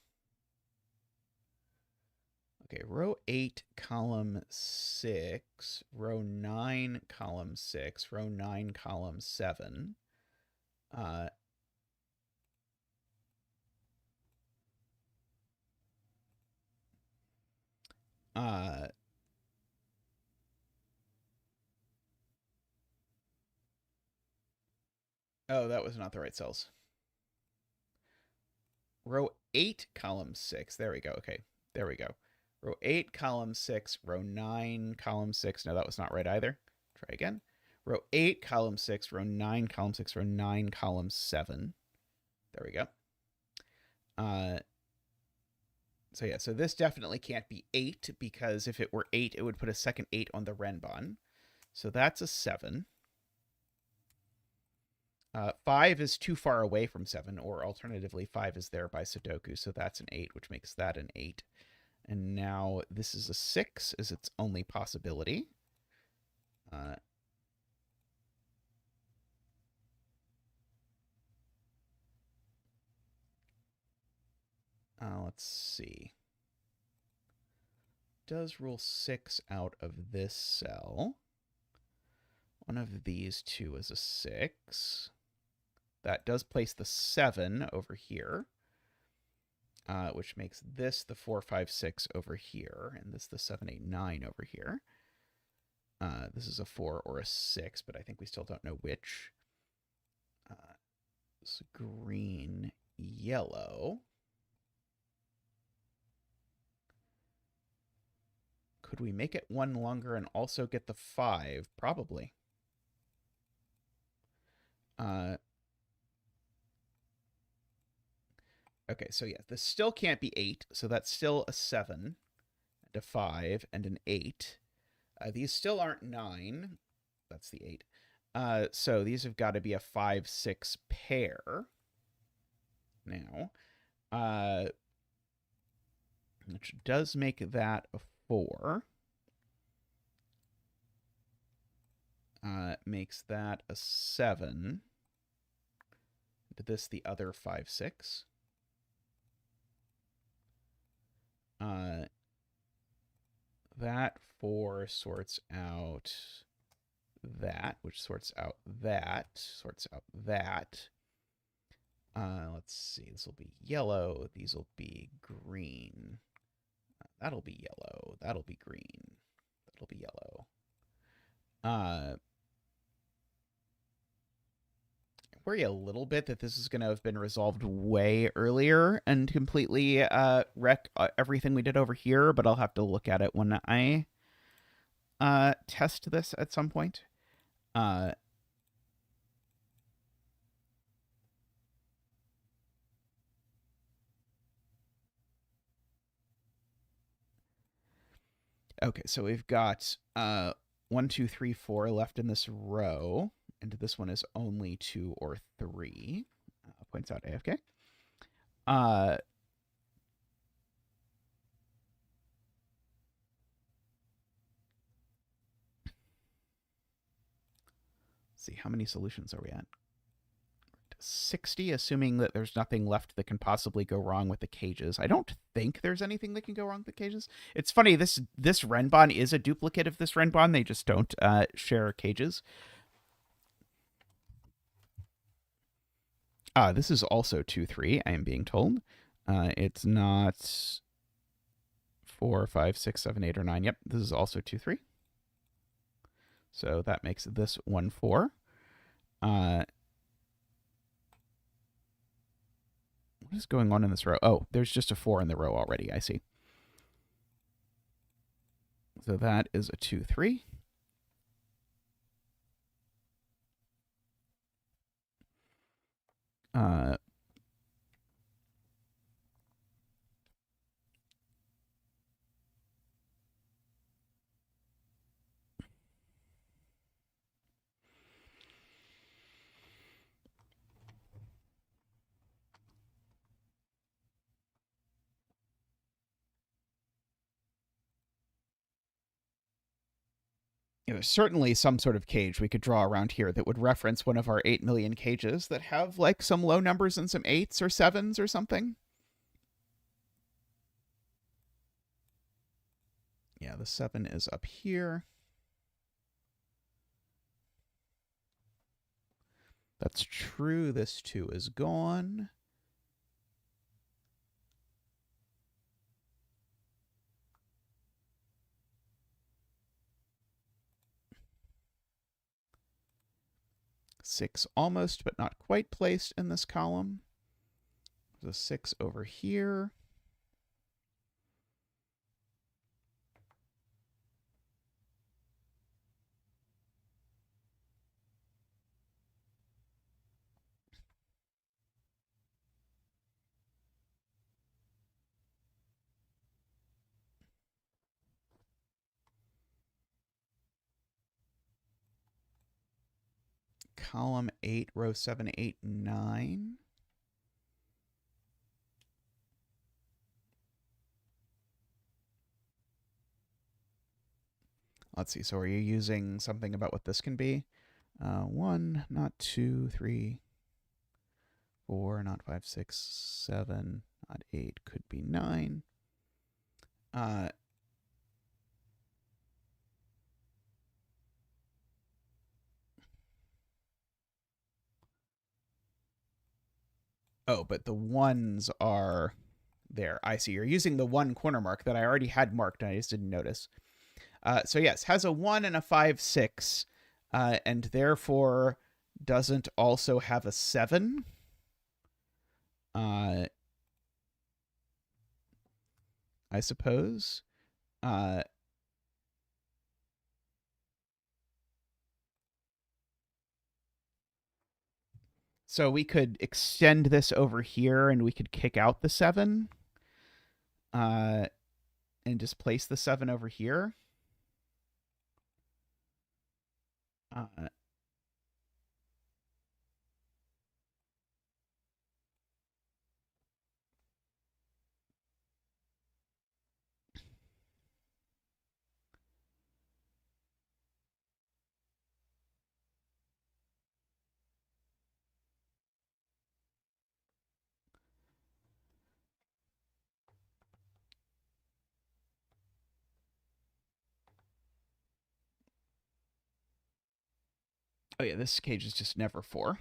Okay, row 8, column 6, row 9, column 6, row 9, column 7. Oh, that was not the right cells. Row 8, column 6. There we go. Okay, there we go. Row 8, column 6, row 9, column 6. No, that was not right either. Try again. Row 8, column 6, row 9, column 6, row 9, column 7. There we go. So yeah, so this definitely can't be 8, because if it were 8, it would put a second 8 on the Renbon. So that's a 7. 5 is too far away from 7, or alternatively, 5 is there by Sudoku, so that's an 8, which makes that an 8. And now this is a 6, is its only possibility. Let's see. Does rule 6 out of this cell? One of these two is a 6. That does place the 7 over here, which makes this the 4, 5, 6 over here, and this the 7, 8, 9 over here. This is a 4 or a 6, but I think we still don't know which. It's green, yellow. Could we make it 1 longer and also get the 5? Probably. Okay, so yeah, this still can't be 8, so that's still a 7, and a 5, and an 8. These still aren't 9. That's the 8. So these have got to be a 5, 6 pair now. Which does make that a 4. Makes that a 7. Did this the other 5, 6. That 4 sorts out that, which sorts out that, sorts out that. Let's see, this will be yellow, these will be green. That'll be yellow, that'll be green, that'll be yellow. Worry a little bit that this is going to have been resolved way earlier and completely wreck everything we did over here, but I'll have to look at it when I test this at some point. Okay, so we've got 1, 2, 3, 4 left in this row, and this one is only 2 or 3. Points out AFK. Let's see, how many solutions are we at? 60, assuming that there's nothing left that can possibly go wrong with the cages. I don't think there's anything that can go wrong with the cages. It's funny, this Renbon is a duplicate of this Renbon. They just don't share cages. This is also 2, 3, I am being told. It's not 4, 5, 6, 7, 8, or 9. Yep, this is also 2, 3. So that makes this 1, 4. What is going on in this row? Oh, there's just a 4 in the row already. I see. So that is a 2, 3. There's certainly some sort of cage we could draw around here that would reference one of our 8 million cages that have like some low numbers and some 8s or 7s or something. Yeah, the 7 is up here. That's true. This 2 is gone. Six almost, but not quite placed in this column. There's a 6 over here. Column 8, row 7, 8, 9. Let's see. So are you using something about what this can be? 1, not 2, 3, 4, not 5, 6, 7, not 8, could be 9. Oh, but the 1s are there. I see. You're using the 1 corner mark that I already had marked, and I just didn't notice. So yes, has a 1 and a 5, 6, and therefore doesn't also have a 7. I suppose. So we could extend this over here, and we could kick out the 7, and just place the 7 over here. Oh yeah, this cage is just never 4.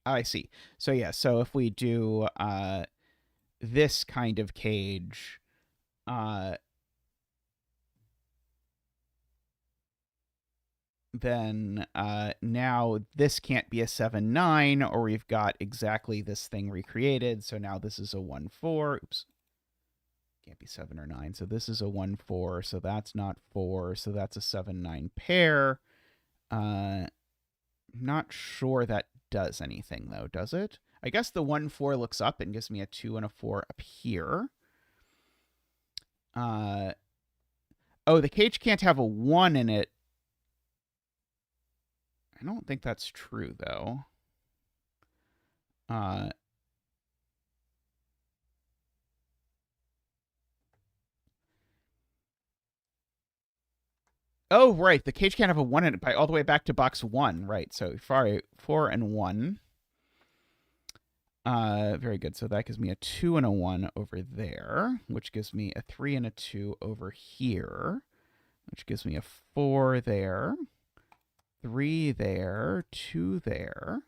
Oh, I see. So yeah, so if we do this kind of cage, then now this can't be a 7-9, or we've got exactly this thing recreated. So now this is a 1-4. Oops. Can't be 7 or 9. So this is a 1-4. So that's not 4. So that's a 7-9 pair. Not sure that does anything, though, does it? I guess the 1-4 looks up and gives me a 2 and a 4 up here. Oh, the cage can't have a 1 in it. I don't think that's true, though. Oh, right. The cage can't have a 1 in it by all the way back to box 1. Right. So 4 and 1. Very good. So that gives me a 2 and a 1 over there, which gives me a 3 and a 2 over here, which gives me a 4 there, 3 there, 2 there.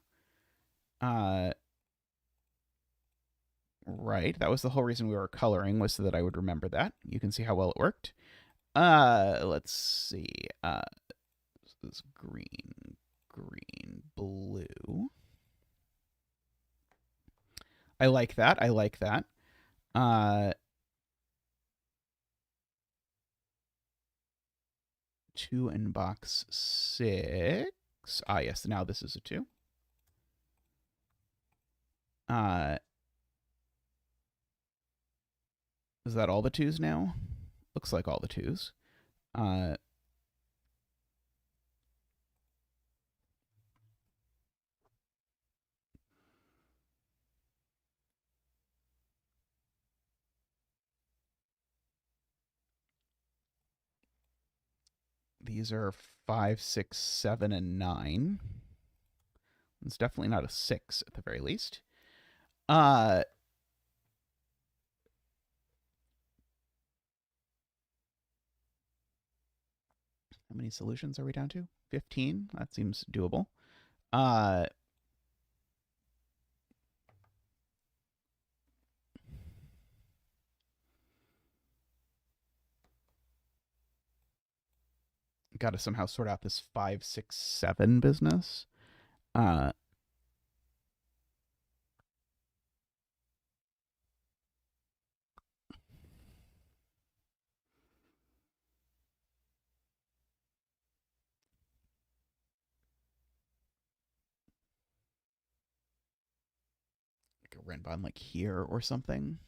Right. That was the whole reason we were coloring, was so that I would remember that. You can see how well it worked. Let's see. This is green, blue. I like that. I like that. 2 in box 6. Ah, yes. Now this is a 2. Is that all the 2s now? Looks like all the 2s. These are 5, 6, 7, and 9. It's definitely not a 6 at the very least. How many solutions are we down to? 15? That seems doable. Got to somehow sort out this 5, 6, 7 business. Like a Renbon like here or something.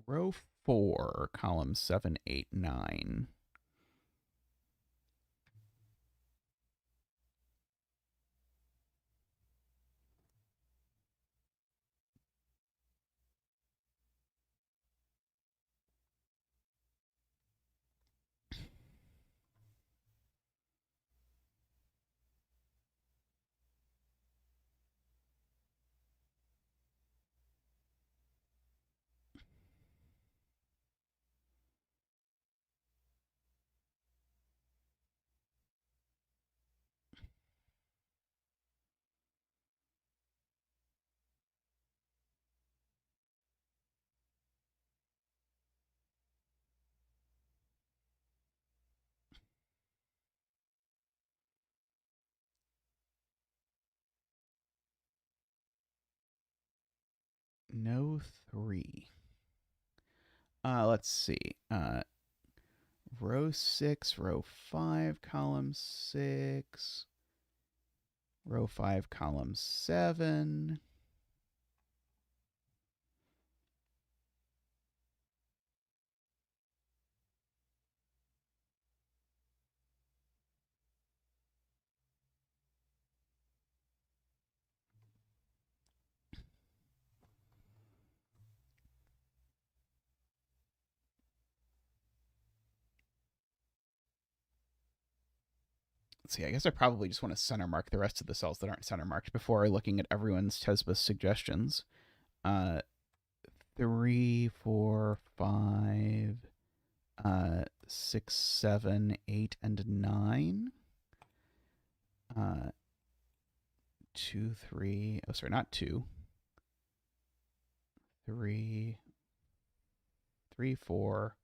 Row 4, column 7, 8, 9. No 3. Let's see. Row 6, row 5, column 6. Row 5, column 7. Let's see, I guess I probably just want to center mark the rest of the cells that aren't center marked before looking at everyone's Tesbus suggestions. 3, 4, 5, 6, 7, 8, and 9. 2, 3. Oh, sorry, not 2. 3, 3, 4,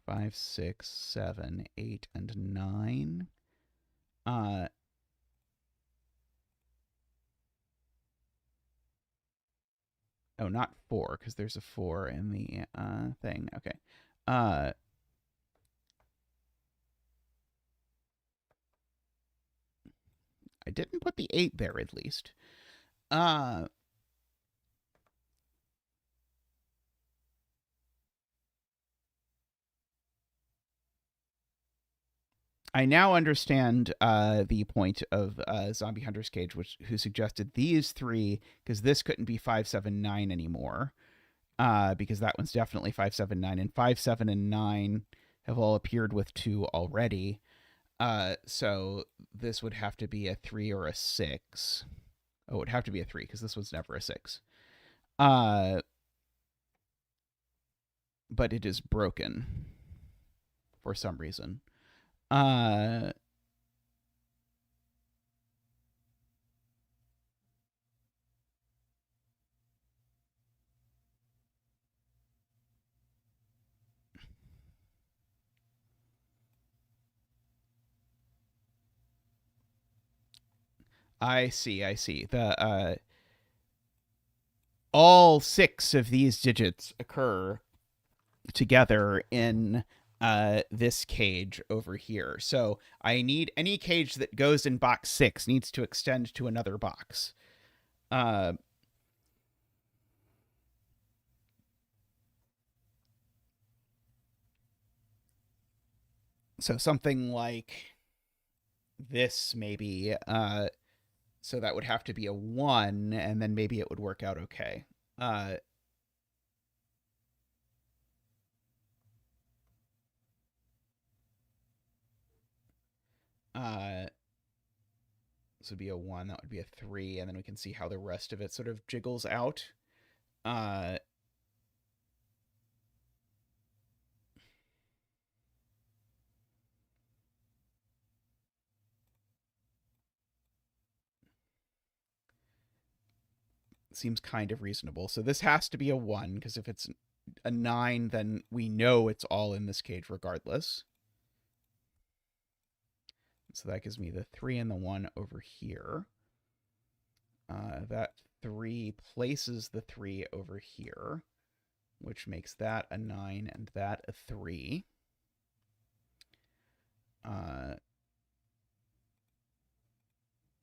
5, 6, 7, 8, and 9. Oh, not 4, because there's a 4 in the thing. Okay. I didn't put the 8 there, at least. I now understand the point of Zombie Hunter's Cage, who suggested these 3, because this couldn't be 5, 7, 9 anymore, because that one's definitely 5, 7, 9, and 5, 7, and 9 have all appeared with 2 already. So this would have to be a 3 or a 6. Oh, it would have to be a 3, because this one's never a 6. But it is broken for some reason. I see. The all 6 of these digits occur together in this cage over here. So I need any cage that goes in box 6 needs to extend to another box. So something like this, maybe. So that would have to be a 1, and then maybe it would work out okay. This would be a 1, that would be a 3, and then we can see how the rest of it sort of jiggles out. Seems kind of reasonable. So this has to be a 1, because if it's a 9, then we know it's all in this cage regardless. So that gives me the 3 and the 1 over here. That 3 places the 3 over here, which makes that a 9 and that a 3.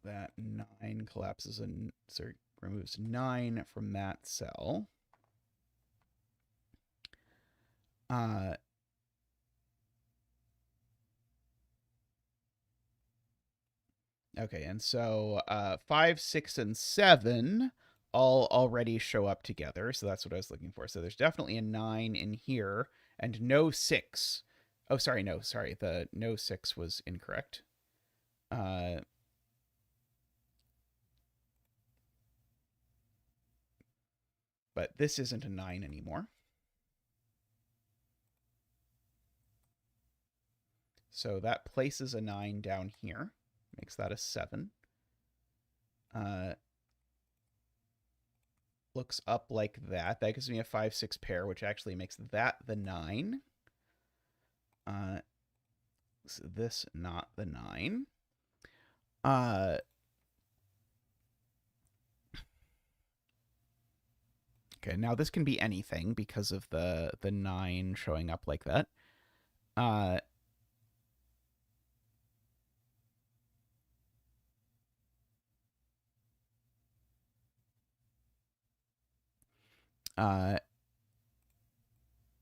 That 9 collapses and removes 9 from that cell. Okay, and so 5, 6, and 7 all already show up together, so that's what I was looking for. So there's definitely a 9 in here, and no 6. Oh, sorry, the no 6 was incorrect. But this isn't a 9 anymore. So that places a 9 down here, makes that a 7. Looks up like that. That gives me a 5, 6 pair, which actually makes that the 9. So this not the 9. Okay, now this can be anything because of the 9 showing up like that.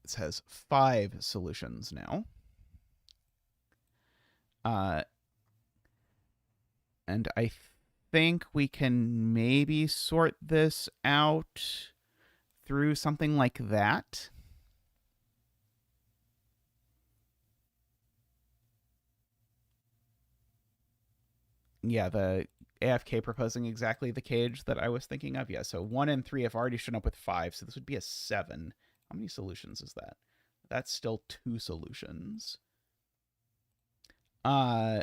This has 5 solutions now. And I think we can maybe sort this out through something like that. Yeah, the AFK proposing exactly the cage that I was thinking of. Yeah, so 1 and 3 have already shown up with 5, so this would be a 7. How many solutions is that? That's still 2 solutions. I'm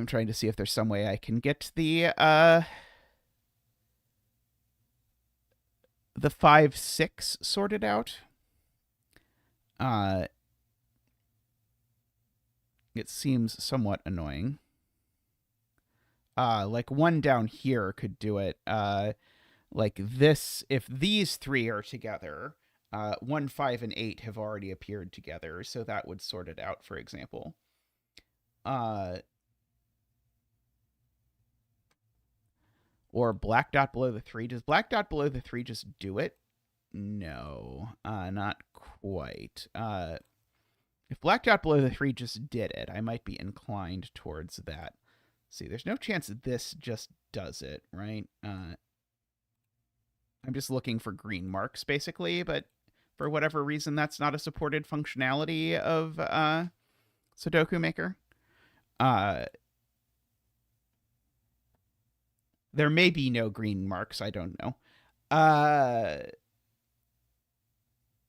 trying to see if there's some way I can get the 5, 6 sorted out. It seems somewhat annoying. Like 1 down here could do it. Like this, if these 3 are together, 1, 5, and 8 have already appeared together, so that would sort it out, for example. Or black dot below the 3. Does black dot below the 3 just do it? No, not quite. If black dot below the 3 just did it, I might be inclined towards that. See, there's no chance this just does it, right? I'm just looking for green marks, basically, but for whatever reason, that's not a supported functionality of Sudoku Maker. There may be no green marks. I don't know. I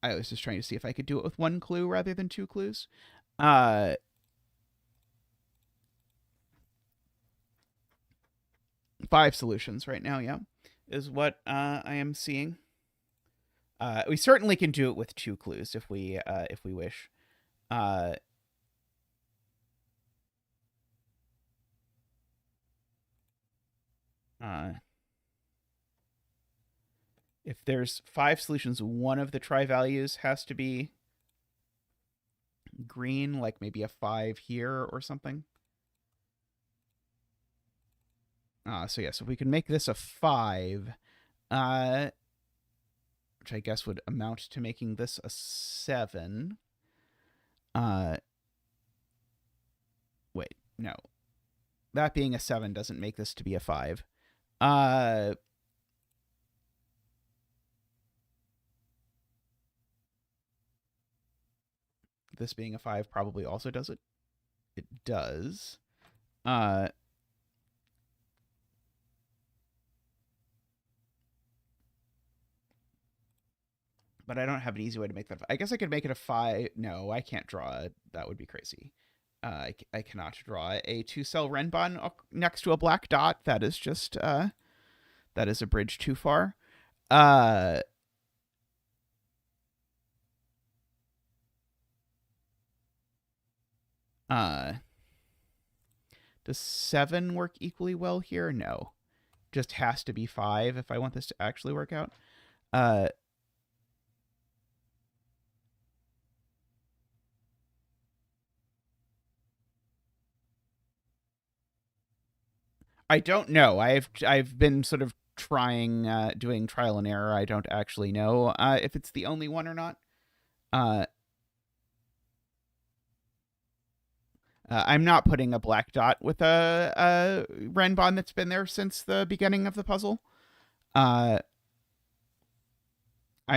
was just trying to see if I could do it with 1 clue rather than 2 clues. 5 solutions right now, yeah, is what I am seeing. We certainly can do it with 2 clues if we wish. If there's 5 solutions, one of the try values has to be green, like maybe a 5 here or something. So yes, if we can make this a 5, which I guess would amount to making this a 7. Wait, no. That being a 7 doesn't make this to be a 5. This being a 5 probably also does it. It does. But I don't have an easy way to make that. I guess I could make it a 5. No, I can't draw it. That would be crazy. I cannot draw a 2-cell renbon next to a black dot. That is just that is a bridge too far. Does 7 work equally well here? No. Just has to be 5 if I want this to actually work out. I don't know. I've been sort of trying, doing trial and error. I don't actually know if it's the only one or not. I'm not putting a black dot with a renbon that's been there since the beginning of the puzzle. I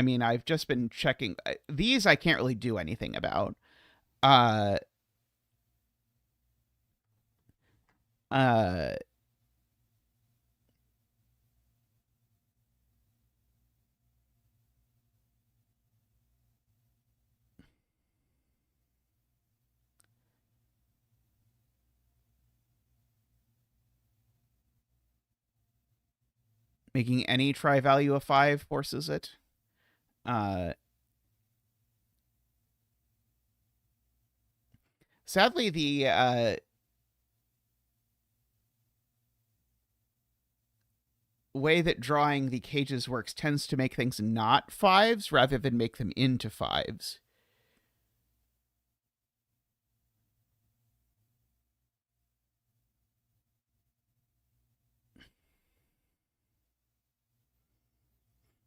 mean, I've just been checking. These I can't really do anything about. Making any try value a 5 forces it. Sadly, the way that drawing the cages works tends to make things not 5s rather than make them into 5s.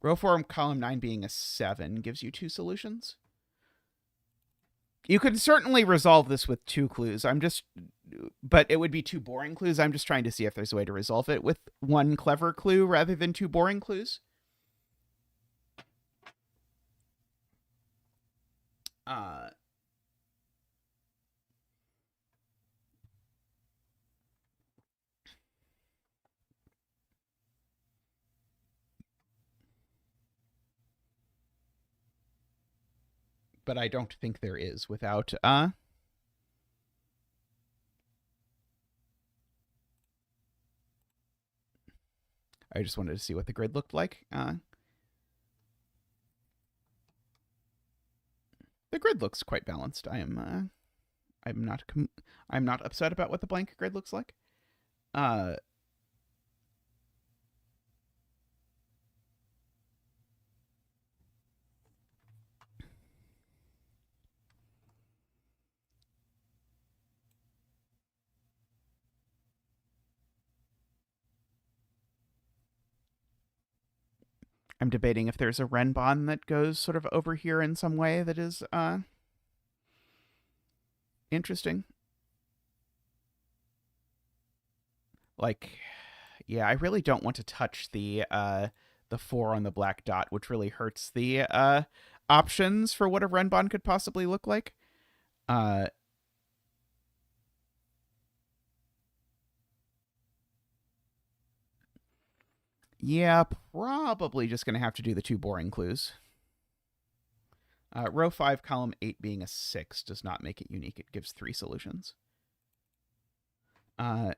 Row form column 9 being a 7 gives you 2 solutions. You could certainly resolve this with 2 clues. But it would be 2 boring clues. I'm just trying to see if there's a way to resolve it with 1 clever clue rather than 2 boring clues. but I don't think there is without I just wanted to see what the grid looked like. The grid looks quite balanced. I'm not I'm not upset about what the blank grid looks like. Uh, I'm debating if there's a Renbon that goes sort of over here in some way that is interesting. Like, yeah, I really don't want to touch the 4 on the black dot, which really hurts the options for what a Renbon could possibly look like. Uh, yeah, probably just gonna have to do the 2 boring clues. Row 5, column 8 being a 6 does not make it unique. It gives 3 solutions. Uh,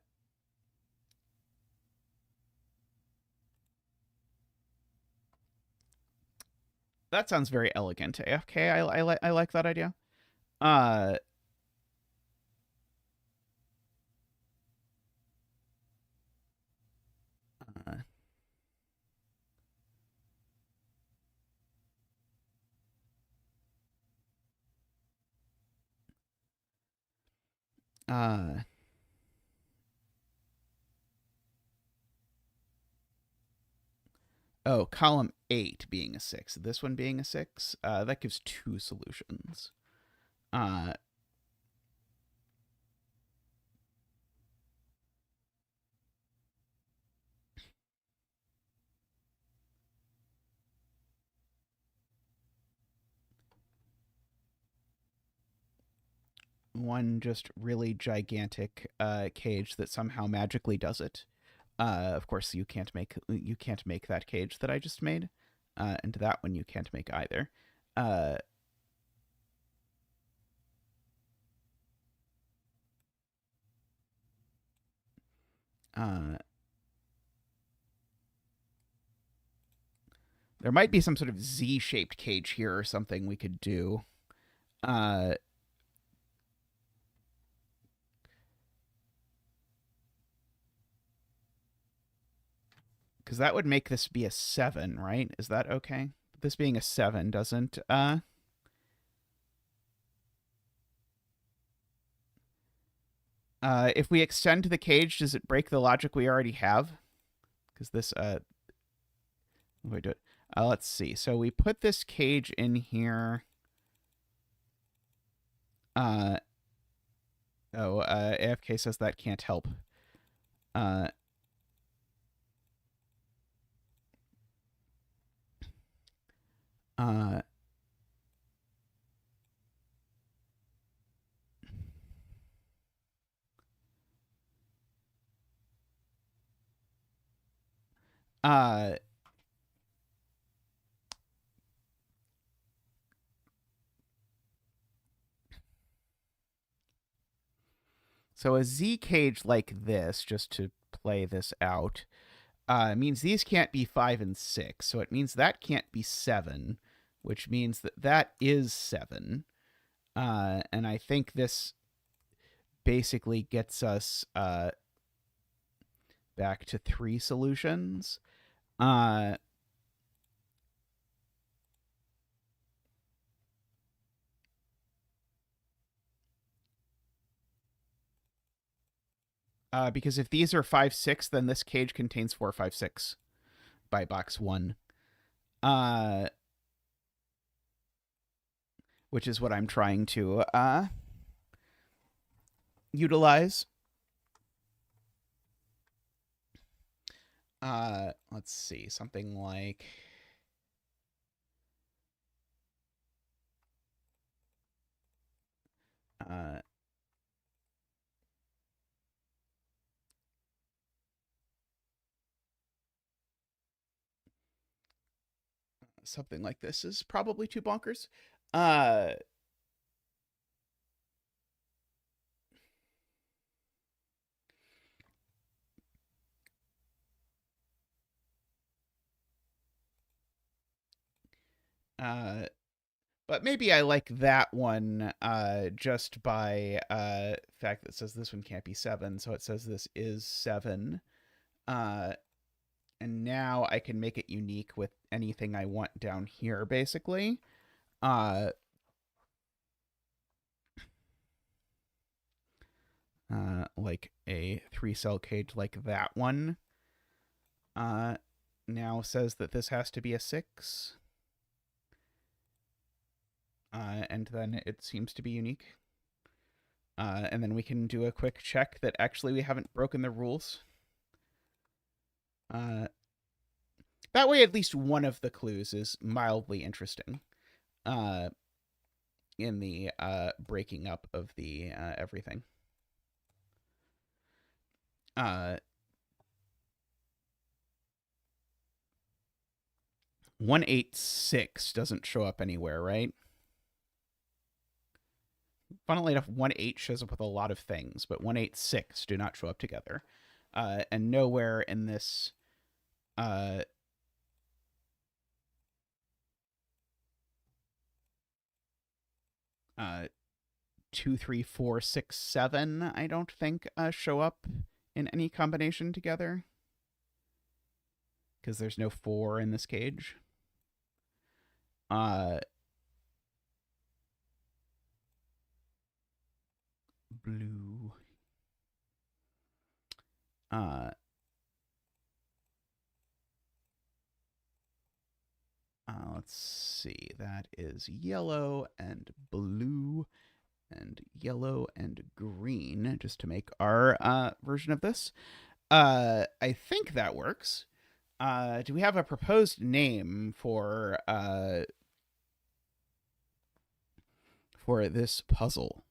that sounds very elegant. AFK, I like that idea. Uh, uh, uh, oh, column 8 being a 6. This one being a 6, that gives 2 solutions. Uh, one just really gigantic cage that somehow magically does it. Of course, you can't make that cage that I just made, and that one you can't make either. Uh, uh, there might be some sort of Z-shaped cage here or something we could do. Uh, because that would make this be a 7, right? Is that okay? This being a 7 doesn't if we extend the cage, does it break the logic we already have? Because this we do it. Let's see. So we put this cage in here. AFK says that can't help. Uh, uh, uh, so a Z cage like this, just to play this out, means these can't be 5 and 6. So it means that can't be 7, which means that that is 7. And I think this basically gets us back to 3 solutions. Because if these are 5, 6, then this cage contains 4, 5, 6 by box 1. Which is what I'm trying to utilize. Let's see, something like something like this is probably too bonkers. Uh, uh, but maybe I like that one just by fact that it says this one can't be 7, so it says this is 7. Uh, and now I can make it unique with anything I want down here, basically. Uh, like a 3-cell cage like that one. Now says that this has to be a 6. And then it seems to be unique. And then we can do a quick check that actually we haven't broken the rules. That way, at least one of the clues is mildly interesting in the breaking up of the everything. 186 doesn't show up anywhere, right? Funnily enough, 18 shows up with a lot of things, but 186 do not show up together. And nowhere in this 2, 3, 4, 6, 7, I don't think show up in any combination together. Because there's no 4 in this cage. Blue. Let's see. That is yellow and blue and yellow and green, just to make our version of this. I think that works. Do we have a proposed name for this puzzle?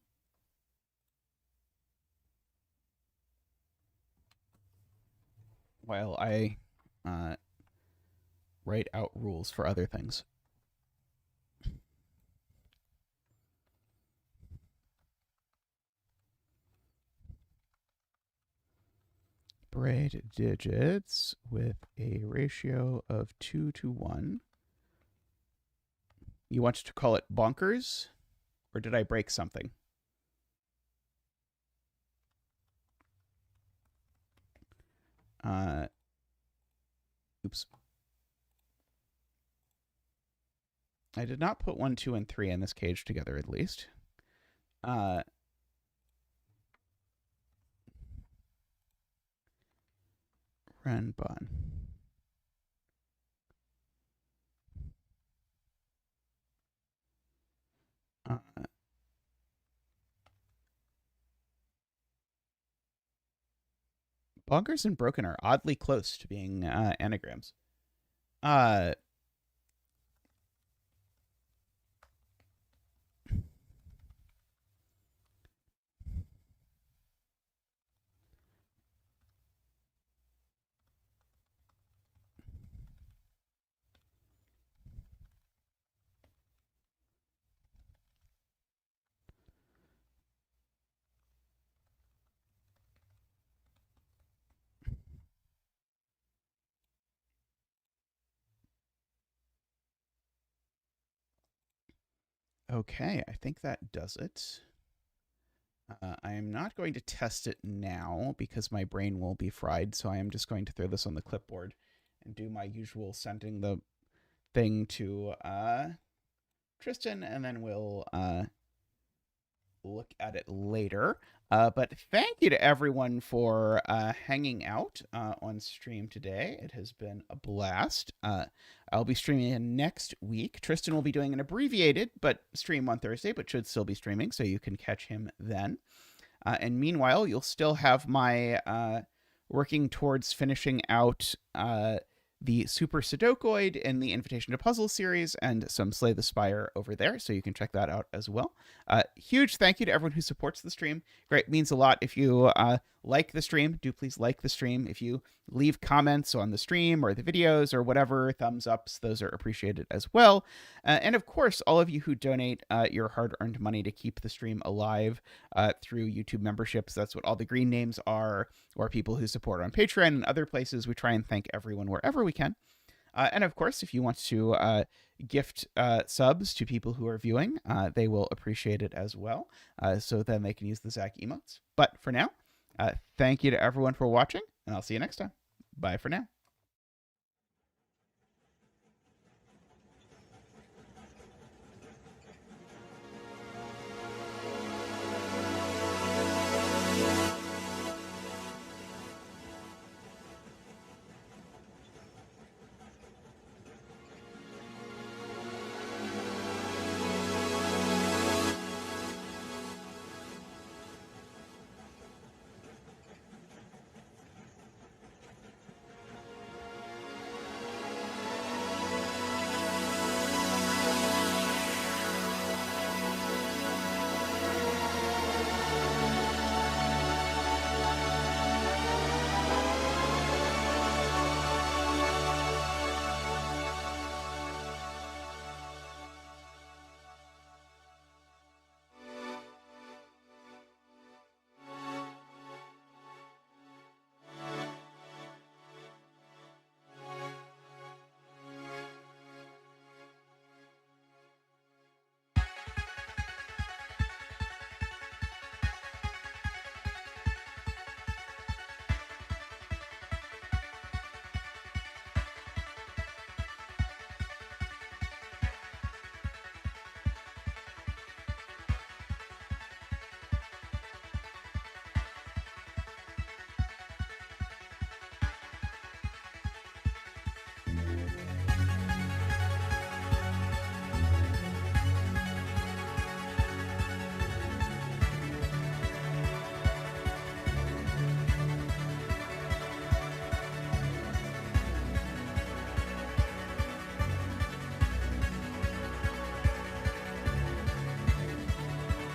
While I write out rules for other things. Braid digits with a ratio of 2 to 1. You want to call it bonkers? Or did I break something? Oops. I did not put 1, 2, and 3 in this cage together, at least. Renbon. Bonkers and broken are oddly close to being anagrams. Okay, I think that does it. I am not going to test it now because my brain will be fried, so I am just going to throw this on the clipboard and do my usual sending the thing to Tristan, and then we'll look at it later. But thank you to everyone for hanging out on stream today. It has been a blast. I'll be streaming next week. Tristan will be doing an abbreviated but stream on Thursday, but should still be streaming, so you can catch him then. And meanwhile, you'll still have my working towards finishing out the Super Sudokuoid in the Invitation to Puzzle series and some Slay the Spire over there, so you can check that out as well. Huge thank you to everyone who supports the stream. Great, means a lot if you like the stream. Do please like the stream. If you leave comments on the stream or the videos or whatever, thumbs ups, those are appreciated as well. And of course, all of you who donate your hard-earned money to keep the stream alive through YouTube memberships, that's what all the green names are, or people who support on Patreon and other places. We try and thank everyone wherever we can. And of course, if you want to gift subs to people who are viewing, they will appreciate it as well. So then they can use the Zach emotes. But for now, thank you to everyone for watching, and I'll see you next time. Bye for now.